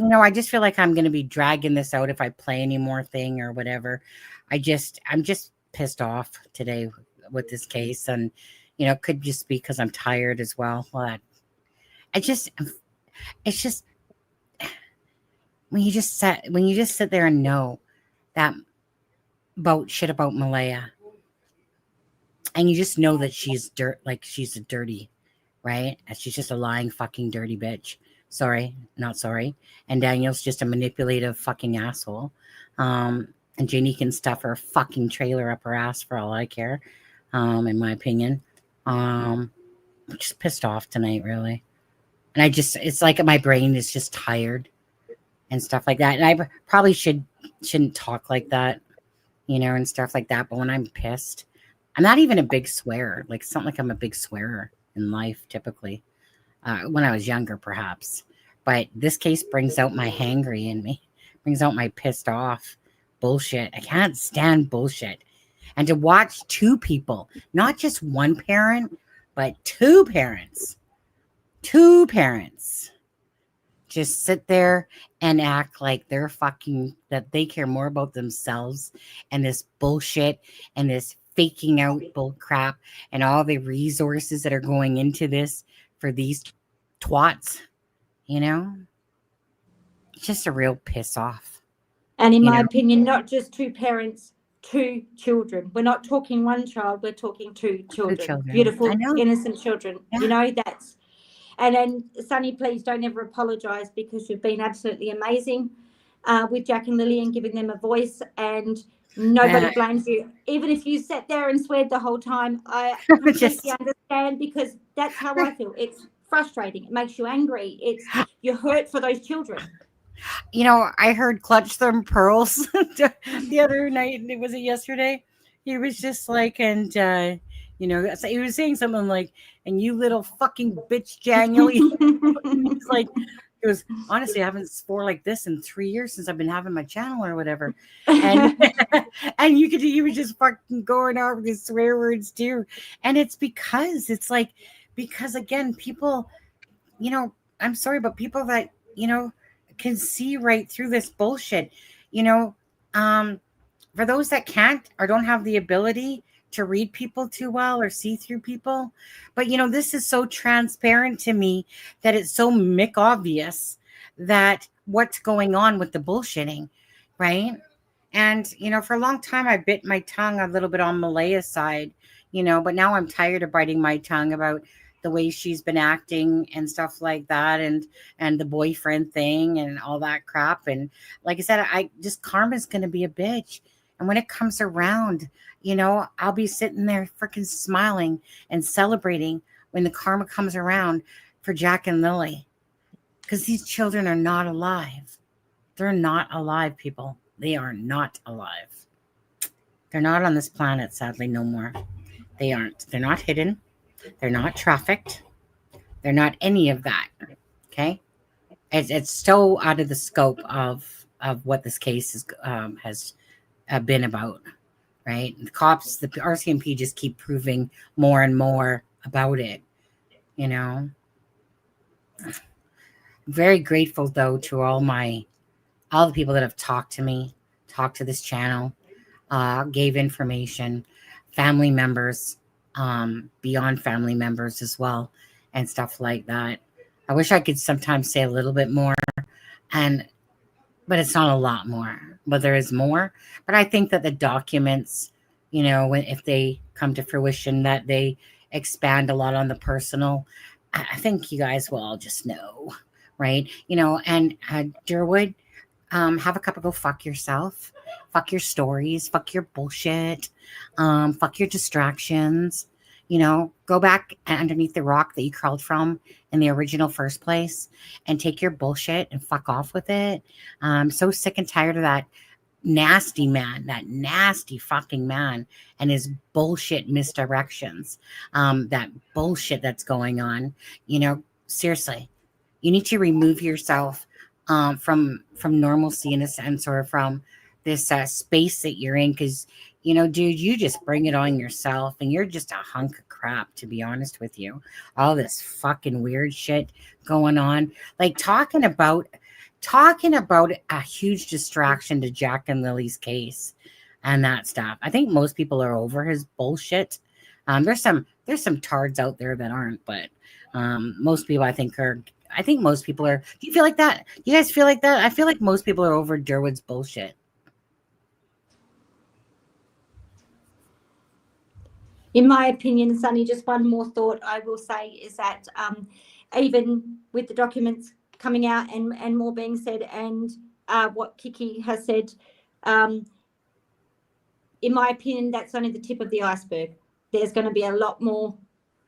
feel like I'm gonna be dragging this out if I play any more thing or whatever. I'm just pissed off today with this case, and you know, it could just be because I'm tired as well. But it's just when you just sit there and know that shit about Malaya, and you just know that she's she's a dirty, right? And she's just a lying fucking dirty bitch. Sorry, not sorry. And Daniel's just a manipulative fucking asshole. And Janie can stuff her fucking trailer up her ass for all I care. In my opinion. I'm just pissed off tonight, really. And it's like my brain is just tired and stuff like that. And I probably shouldn't talk like that, you know, and stuff like that. But when I'm pissed, I'm not even a big swearer. Like, it's not like I'm a big swearer in life, typically. When I was younger, perhaps. But this case brings out my hangry in me, brings out my pissed off bullshit. I can't stand bullshit. And to watch 2 people, not just one parent, but 2 parents, just sit there and act like they're fucking, that they care more about themselves and this bullshit and this faking out bull crap and all the resources that are going into this for these twats, you know. It's just a real piss off. And in my opinion, not just 2 parents, 2 children. We're not talking 1 child, we're talking 2 children. Beautiful, innocent children. Yeah. You know, that's, and then Sunny, please don't ever apologize, because you've been absolutely amazing with Jack and Lily and giving them a voice, and nobody blames you. Even if you sat there and sweared the whole time, I completely understand, because that's how I feel. It's frustrating. It makes you angry. You're hurt for those children. You know, I heard Clutch Them Pearls the other night. Was it yesterday? He was just like, and you know, he was saying something like, "And you little fucking bitch, Daniel." He's like, he goes, "Honestly, I haven't swore like this in 3 years since I've been having my channel or whatever." And and he was just fucking going over these swear words too. And it's because because again, people, I'm sorry, but people that, can see right through this bullshit, for those that can't or don't have the ability to read people too well or see through people. But, this is so transparent to me that it's so obvious that what's going on with the bullshitting, right? And, for a long time, I bit my tongue a little bit on Malaya's side, but now I'm tired of biting my tongue about the way she's been acting and stuff like that, and the boyfriend thing and all that crap. And like I said, karma's going to be a bitch. And when it comes around, I'll be sitting there freaking smiling and celebrating when the karma comes around for Jack and Lily. Because these children are not alive. They're not alive, people. They are not alive. They're not on this planet, sadly, no more. They aren't. They're not hidden. They're not trafficked. They're not any of that. Okay? It's so out of the scope of what this case has been about, right? The cops, the RCMP just keep proving more and more about it, Very grateful, though, to all the people that have talked to me, talked to this channel, gave information, family members, beyond family members as well, and stuff like that. I wish I could sometimes say a little bit more, but it's not a lot more. But there is more. But I think that the documents, if they come to fruition, that they expand a lot on the personal, I think you guys will all just know, right? And Durwood, have a cup of go fuck yourself. Fuck your stories. Fuck your bullshit. Fuck your distractions. Go back underneath the rock that you crawled from in the original first place and take your bullshit and fuck off with it. I'm so sick and tired of that nasty man, that nasty fucking man and his bullshit misdirections, that bullshit that's going on. Seriously, you need to remove yourself from normalcy in a sense, or from this space that you're in, because dude, you just bring it on yourself, and you're just a hunk of crap, to be honest with you. All this fucking weird shit going on, like talking about a huge distraction to Jack and Lily's case and that stuff. I think most people are over his bullshit. There's some tards out there that aren't, but most people I think most people are. Do you feel like that? You guys feel like that? I feel like most people are over Durwood's bullshit. In my opinion, Sunny, just one more thought I will say is that even with the documents coming out and more being said, and what Kiki has said, in my opinion, that's only the tip of the iceberg. There's going to be a lot more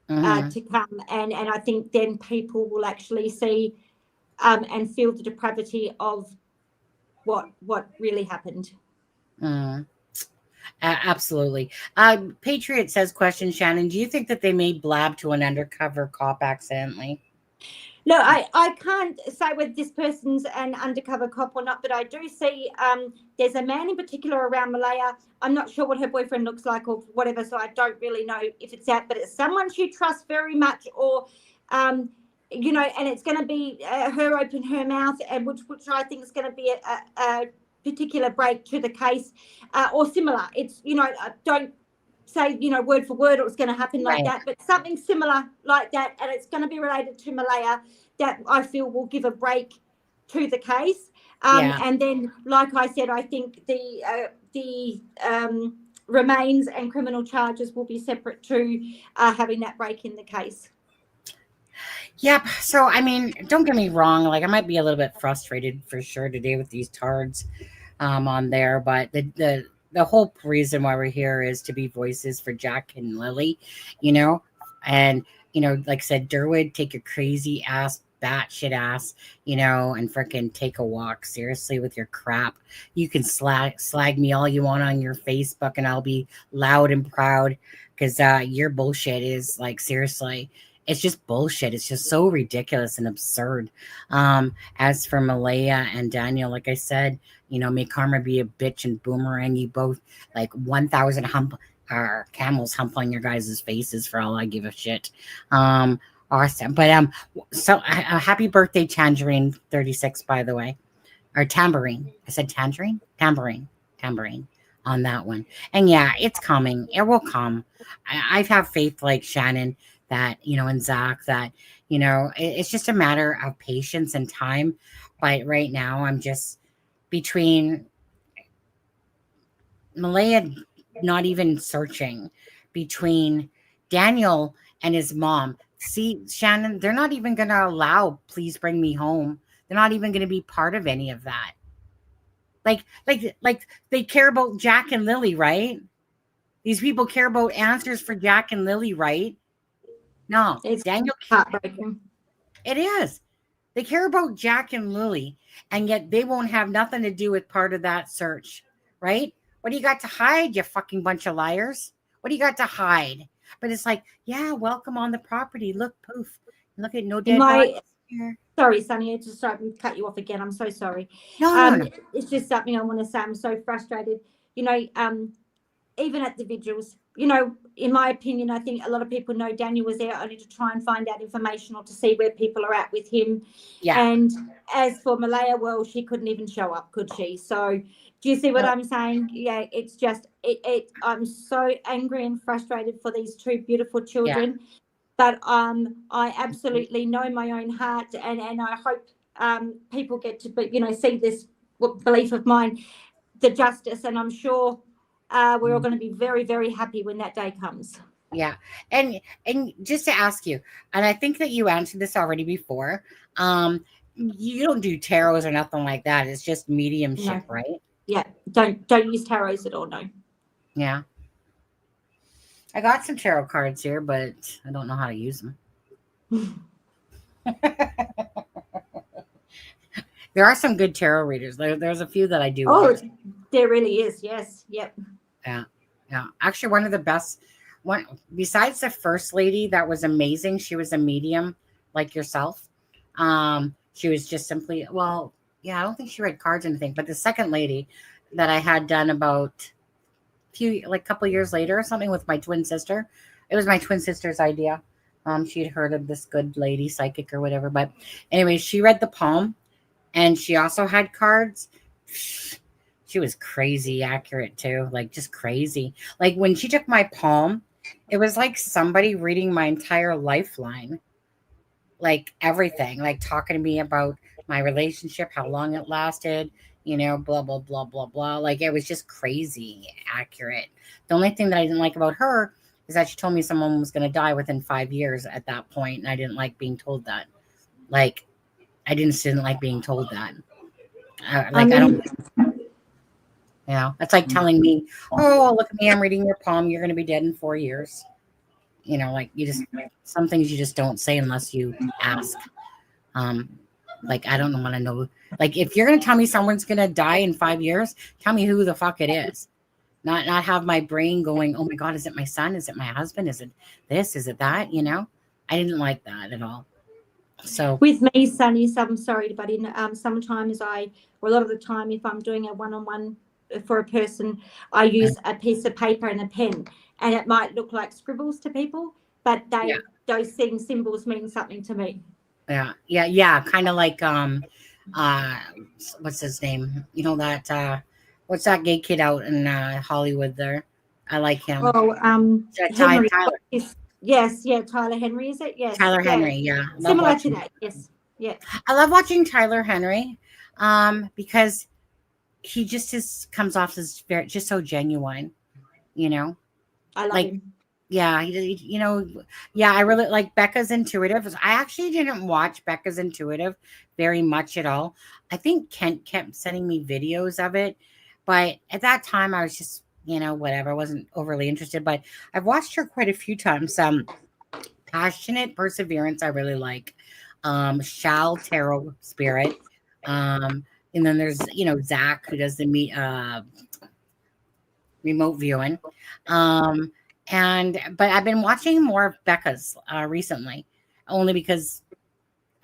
to come, and I think then people will actually see and feel the depravity of what really happened. Absolutely. Patriot says, question, Shannon, do you think that they may blab to an undercover cop accidentally? No, I can't say whether this person's an undercover cop or not, but I do see there's a man in particular around Malaya. I'm not sure what her boyfriend looks like or whatever, so I don't really know if it's that, but it's someone she trusts very much, or and it's going to be her open her mouth, and which I think is going to be a particular break to the case, or similar. It's don't say word for word or it's going to happen like that, but something similar like that, and it's going to be related to Malaya, that I feel will give a break to the case. And then, like I said, I think the remains and criminal charges will be separate to having that break in the case. Yep. So, I mean, don't get me wrong. Like, I might be a little bit frustrated for sure today with these tards on there, but the whole reason why we're here is to be voices for Jack and Lily, and, like I said, Durwood, take your crazy ass, batshit ass, and freaking take a walk, seriously, with your crap. You can slag me all you want on your Facebook, and I'll be loud and proud, because your bullshit is, like, seriously, it's just bullshit. It's just so ridiculous and absurd. As for Malaya and Daniel, like I said, may karma be a bitch and boomerang you both like 1,000 or camels hump on your guys' faces for all I give a shit. Awesome. But so happy birthday, Tangerine 36, by the way. Or Tambourine. I said tangerine? Tambourine on that one. And yeah, it's coming. It will come. I have faith like Shannon that, and Zach that, it's just a matter of patience and time. But right now I'm just between Malaya not even searching, between Daniel and his mom. See, Shannon, they're not even going to allow Please Bring Me Home. They're not even going to be part of any of that. Like they care about Jack and Lily, right? These people care about answers for Jack and Lily, right? No, It's Daniel. heartbreaking. It is. They care about Jack and Lily, and yet they won't have nothing to do with part of that search, right? What do you got to hide, you fucking bunch of liars? What do you got to hide? But it's like, yeah, welcome on the property. Look, poof. Look at no dead bodies here. Sorry, Sunny, I just cut you off again. I'm so sorry. No. It's just something I want to say. I'm so frustrated. Even at the vigils, in my opinion, I think a lot of people know Daniel was there only to try and find out information or to see where people are at with him. Yeah. And as for Malaya, well, she couldn't even show up, could she? So do you see what I'm saying? Yeah, it's just, I'm so angry and frustrated for these two beautiful children. Yeah. But I absolutely know my own heart, and I hope people get to, see this belief of mine, the justice, and I'm sure we're all going to be very, very happy when that day comes. Yeah, and just to ask you, and I think that you answered this already before, you don't do tarots or nothing like that. It's just mediumship, right? Yeah, don't use tarots at all, no. Yeah. I got some tarot cards here, but I don't know how to use them. There are some good tarot readers. There's a few that I do. Oh, there really is. Yes. Yep. Yeah. Actually, one of the best one besides the first lady that was amazing. She was a medium like yourself. She was just simply, I don't think she read cards or anything, but the second lady that I had done about couple years later or something with my twin sister. It was my twin sister's idea. She had heard of this good lady psychic or whatever. But anyway, she read the palm and she also had cards. She was crazy accurate too. Just crazy. When she took my palm, it was like somebody reading my entire lifeline. Everything, talking to me about my relationship, how long it lasted, blah, blah, blah, blah, blah. It was just crazy accurate. The only thing that I didn't like about her is that she told me someone was going to die within 5 years at that point, and I didn't like being told that. I didn't like being told that. I don't. It's like telling me, oh, look at me, I'm reading your palm. You're going to be dead in 4 years. You just, some things you just don't say unless you ask. I don't want to know. If you're going to tell me someone's going to die in 5 years, tell me who the fuck it is. Not have my brain going, oh my God, is it my son? Is it my husband? Is it this? Is it that? I didn't like that at all. So with me, Sunny, I'm sorry, but sometimes a lot of the time, if I'm doing a one-on-one for a person, I use a piece of paper and a pen, and it might look like scribbles to people, but those things, symbols mean something to me. Yeah. Kind of like what's his name? What's that gay kid out in Hollywood there? I like him. Oh, Tyler. Yes, Tyler Henry, is it? Yes. Tyler Henry, yeah. Similar to that, yes. Yeah. I love watching Tyler Henry because he just comes off as just so genuine, I love him. Yeah, I really like Becca's Intuitive. I actually didn't watch Becca's Intuitive very much at all. I think Kent kept sending me videos of it, but at that time I was just, whatever. I wasn't overly interested, but I've watched her quite a few times. Passionate Perseverance, I really like. Shal Tarot Spirit. And then there's, Zach, who does the remote viewing. But I've been watching more of Becca's recently, only because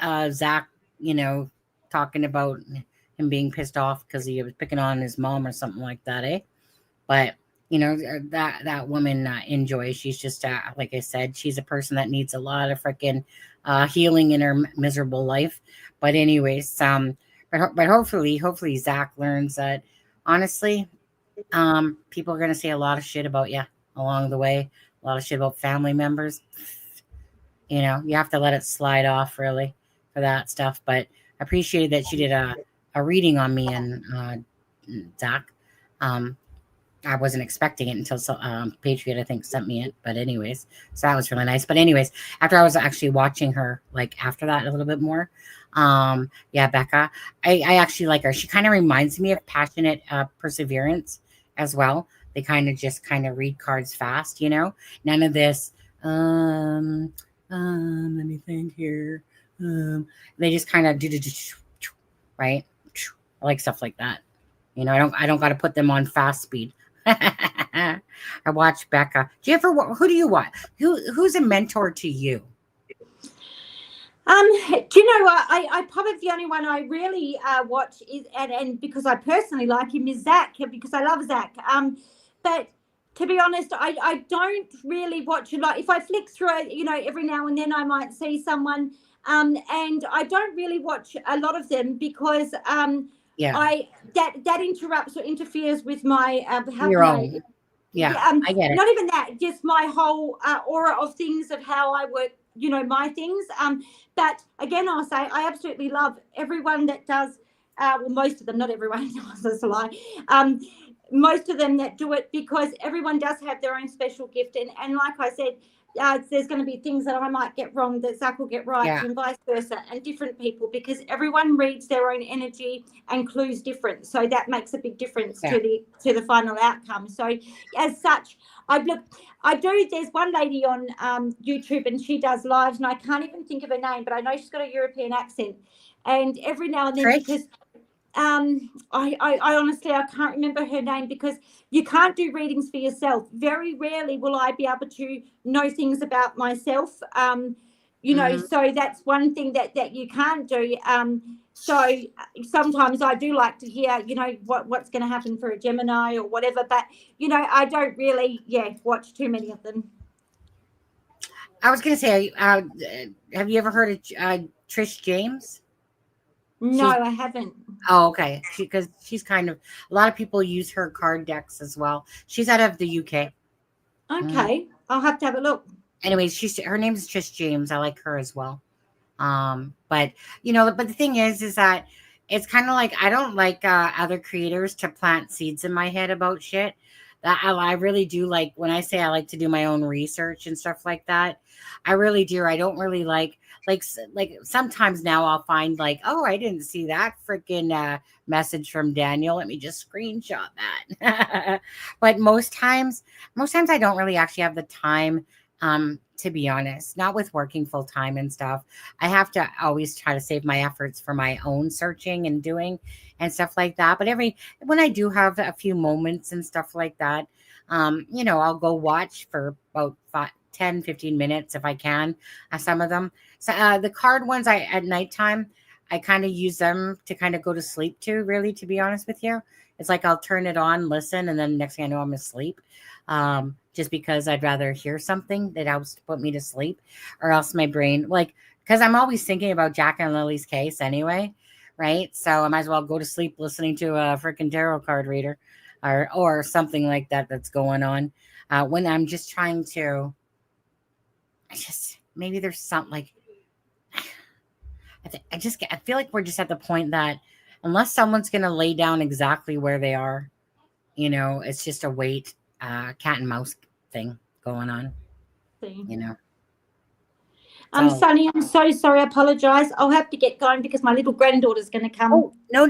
Zach, talking about him being pissed off because he was picking on his mom or something like that, eh? But that woman enjoys. She's just like I said, she's a person that needs a lot of freaking healing in her miserable life. But anyways, but hopefully Zach learns that honestly, people are gonna say a lot of shit about you along the way, a lot of shit about family members. You have to let it slide off really for that stuff. But I appreciated that she did a reading on me and Zach. I wasn't expecting it until Patriot, I think, sent me it. But anyways, so that was really nice. But anyways, after I was actually watching her, like after that a little bit more, Becca, I actually like her. She kind of reminds me of Passionate Perseverance as well. They kind of read cards fast, None of this. Let me think here. They just kind of do, right? I like stuff like that. I don't got to put them on fast speed. I watch Becca. Who do you watch? Who's a mentor to you? Do you know what? I probably the only one I really watch is and because I personally like him is Zach, because I love Zach. But to be honest, I don't really watch a lot. If I flick through it, every now and then I might see someone, and I don't really watch a lot of them because that interrupts or interferes with my your own. I get it. Not even that, just my whole aura of things of how I work, my things. But again, I'll say I absolutely love everyone that does. Well, most of them, not everyone. That's a lie. Most of them that do it, because everyone does have their own special gift, and like I said, there's going to be things that I might get wrong that Zach will get right, and vice versa, and different people, because everyone reads their own energy and clues different, so that makes a big difference to the final outcome. So as such, there's one lady on YouTube, and she does lives, and I can't even think of her name, but I know she's got a European accent, and every now and then, because I honestly I can't remember her name, because you can't do readings for yourself. Very rarely will I be able to know things about myself. So that's one thing that you can't do. So sometimes I do like to hear, what's going to happen for a Gemini or whatever, but I don't really watch too many of them. I was going to say, have you ever heard of Trish James? No, I haven't. Oh, okay. Because she's kind of, a lot of people use her card decks as well. She's out of the UK. Okay. I'll have to have a look. Anyways, her name is Trish James. I like her as well. But the thing is that it's kind of like, I don't like other creators to plant seeds in my head about shit. That I really do like. When I say I like to do my own research and stuff like that, I really do. I don't really like sometimes now I'll find like, oh, I didn't see that freaking message from Daniel. Let me just screenshot that. But most times I don't really actually have the time, to be honest, not with working full time and stuff. I have to always try to save my efforts for my own searching and doing and stuff like that. But when I do have a few moments and stuff like that, I'll go watch for about 10-15 minutes if I can, some of them. So the card ones, at nighttime, I kind of use them to kind of go to sleep to, really, to be honest with you. It's like I'll turn it on, listen, and then next thing I know, I'm asleep. Just because I'd rather hear something that helps to put me to sleep, or else my brain, because I'm always thinking about Jack and Lily's case anyway, right? So I might as well go to sleep listening to a freaking tarot card reader or something like that that's going on. When I'm just trying to, maybe there's something I feel like we're just at the point that unless someone's going to lay down exactly where they are, it's just a wait, cat and mouse thing going on. Sunny, I'm so sorry. I apologize. I'll have to get going because my little granddaughter's going to come. Oh, no.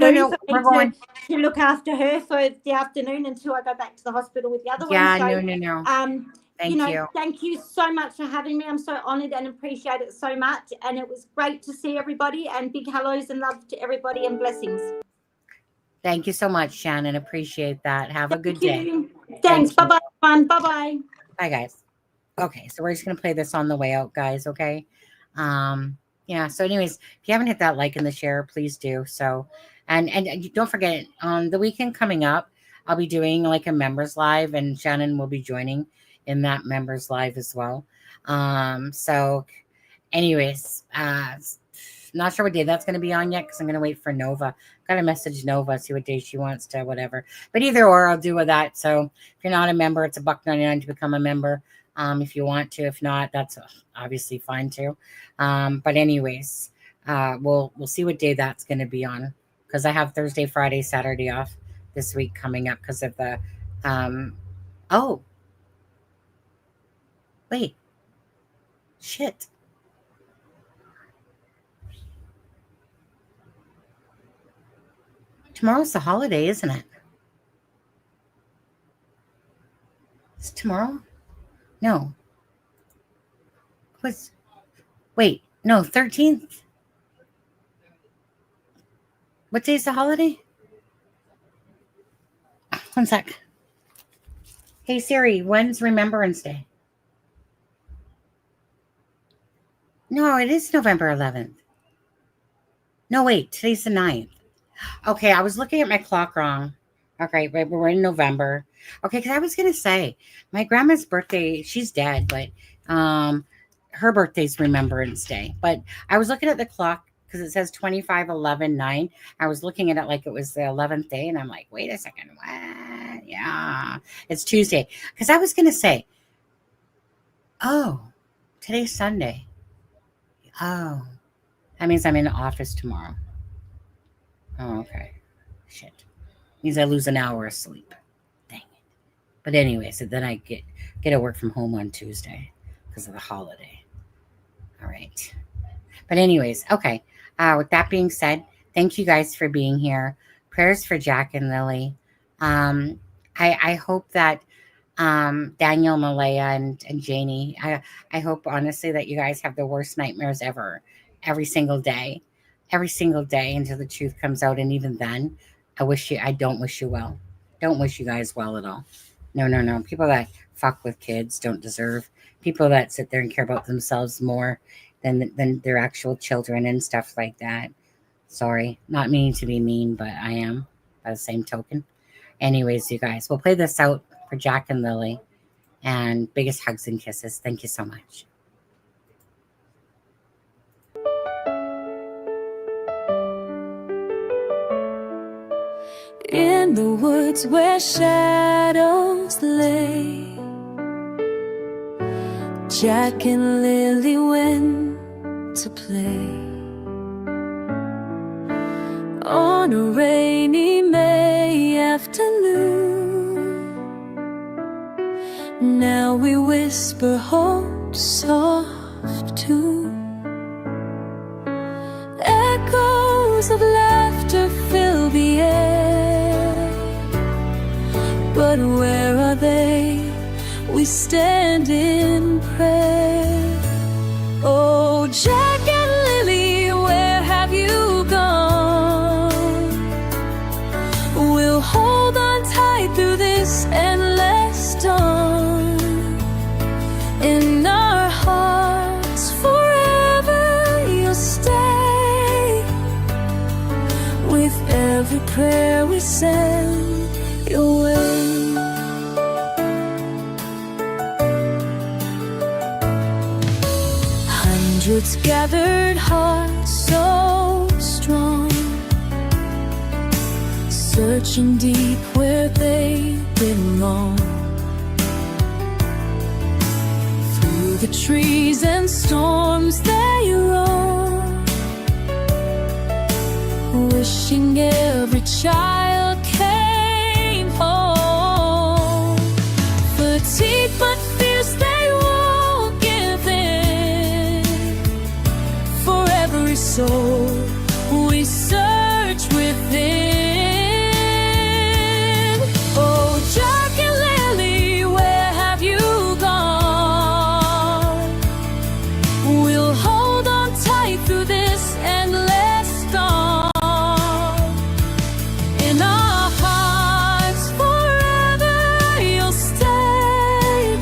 We're going to look after her for the afternoon until I go back to the hospital with the other one. No. Thank you so much for having me. I'm so honored and appreciate it so much. And it was great to see everybody, and big hellos and love to everybody and blessings. Thank you so much, Shannon. Appreciate that. Have a good day. Thanks. Bye-bye, everyone. Bye-bye. Bye, guys. Okay, so we're just going to play this on the way out, guys, okay? So anyways, if you haven't hit that like and the share, please do so. And don't forget, on the weekend coming up, I'll be doing like a members live, and Shannon will be joining in that members live as well. So anyways, not sure what day that's going to be on yet, because I'm going to wait for Nova. Got to message Nova, see what day she wants to, whatever. But either or, I'll do with that. So if you're not a member, it's $1.99 to become a member. If you want to. If not, that's obviously fine too. But anyways, we'll see what day that's going to be on, because I have Thursday, Friday, Saturday off this week coming up because of the oh wait, shit. Tomorrow's the holiday, isn't it? It's tomorrow? No. Wait, no, 13th. What day is the holiday? One sec. Hey Siri, when's Remembrance Day? No, it is November 11th. No, wait, today's the 9th. Okay, I was looking at my clock wrong. Okay, but we're in November. Okay, because I was going to say, my grandma's birthday, she's dead, but her birthday's Remembrance Day. But I was looking at the clock because it says 25/11/9. I was looking at it like it was the 11th day, and I'm like, wait a second, what? Yeah, it's Tuesday. Because I was going to say, oh, today's Sunday. Oh, that means I'm in the office tomorrow. Oh, okay. Shit. Means I lose an hour of sleep. Dang it. But anyway, so then I get to work from home on Tuesday because of the holiday. All right. But anyways, okay. With that being said, thank you guys for being here. Prayers for Jack and Lily. I hope that Daniel, Malaya, and Janie, I hope honestly that you guys have the worst nightmares ever, every single day until the truth comes out. And even then, I don't wish you well. Don't wish you guys well at all. No. People that fuck with kids don't deserve, people that sit there and care about themselves more than their actual children and stuff like that. Sorry, not meaning to be mean, but I am by the same token. Anyways, you guys, we'll play this out for Jack and Lily, and biggest hugs and kisses. Thank you so much. In the woods where shadows lay, Jack and Lily went to play. On a rainy May afternoon, now we whisper hope soft too. Echoes of laughter fill the air, but where are they? We stand in prayer. Oh, Jack and Lily, where have you gone? We'll hold on tight through this endless dawn. In our hearts forever you'll stay. With every prayer we send your way. Hundreds gathered, hearts so strong, searching deep where they belong. Through the trees and storms they roam, wishing every child came home. Fatigued but fierce they won't give in. For every soul we search within. Oh, Jack and Lily, where have you gone? We'll hold on tight through this endless dawn. In our hearts forever you'll stay.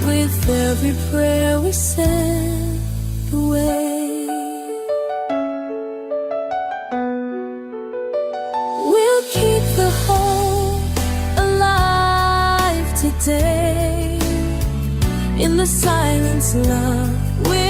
With every prayer we send away. We'll keep the hope say. In the silence, love will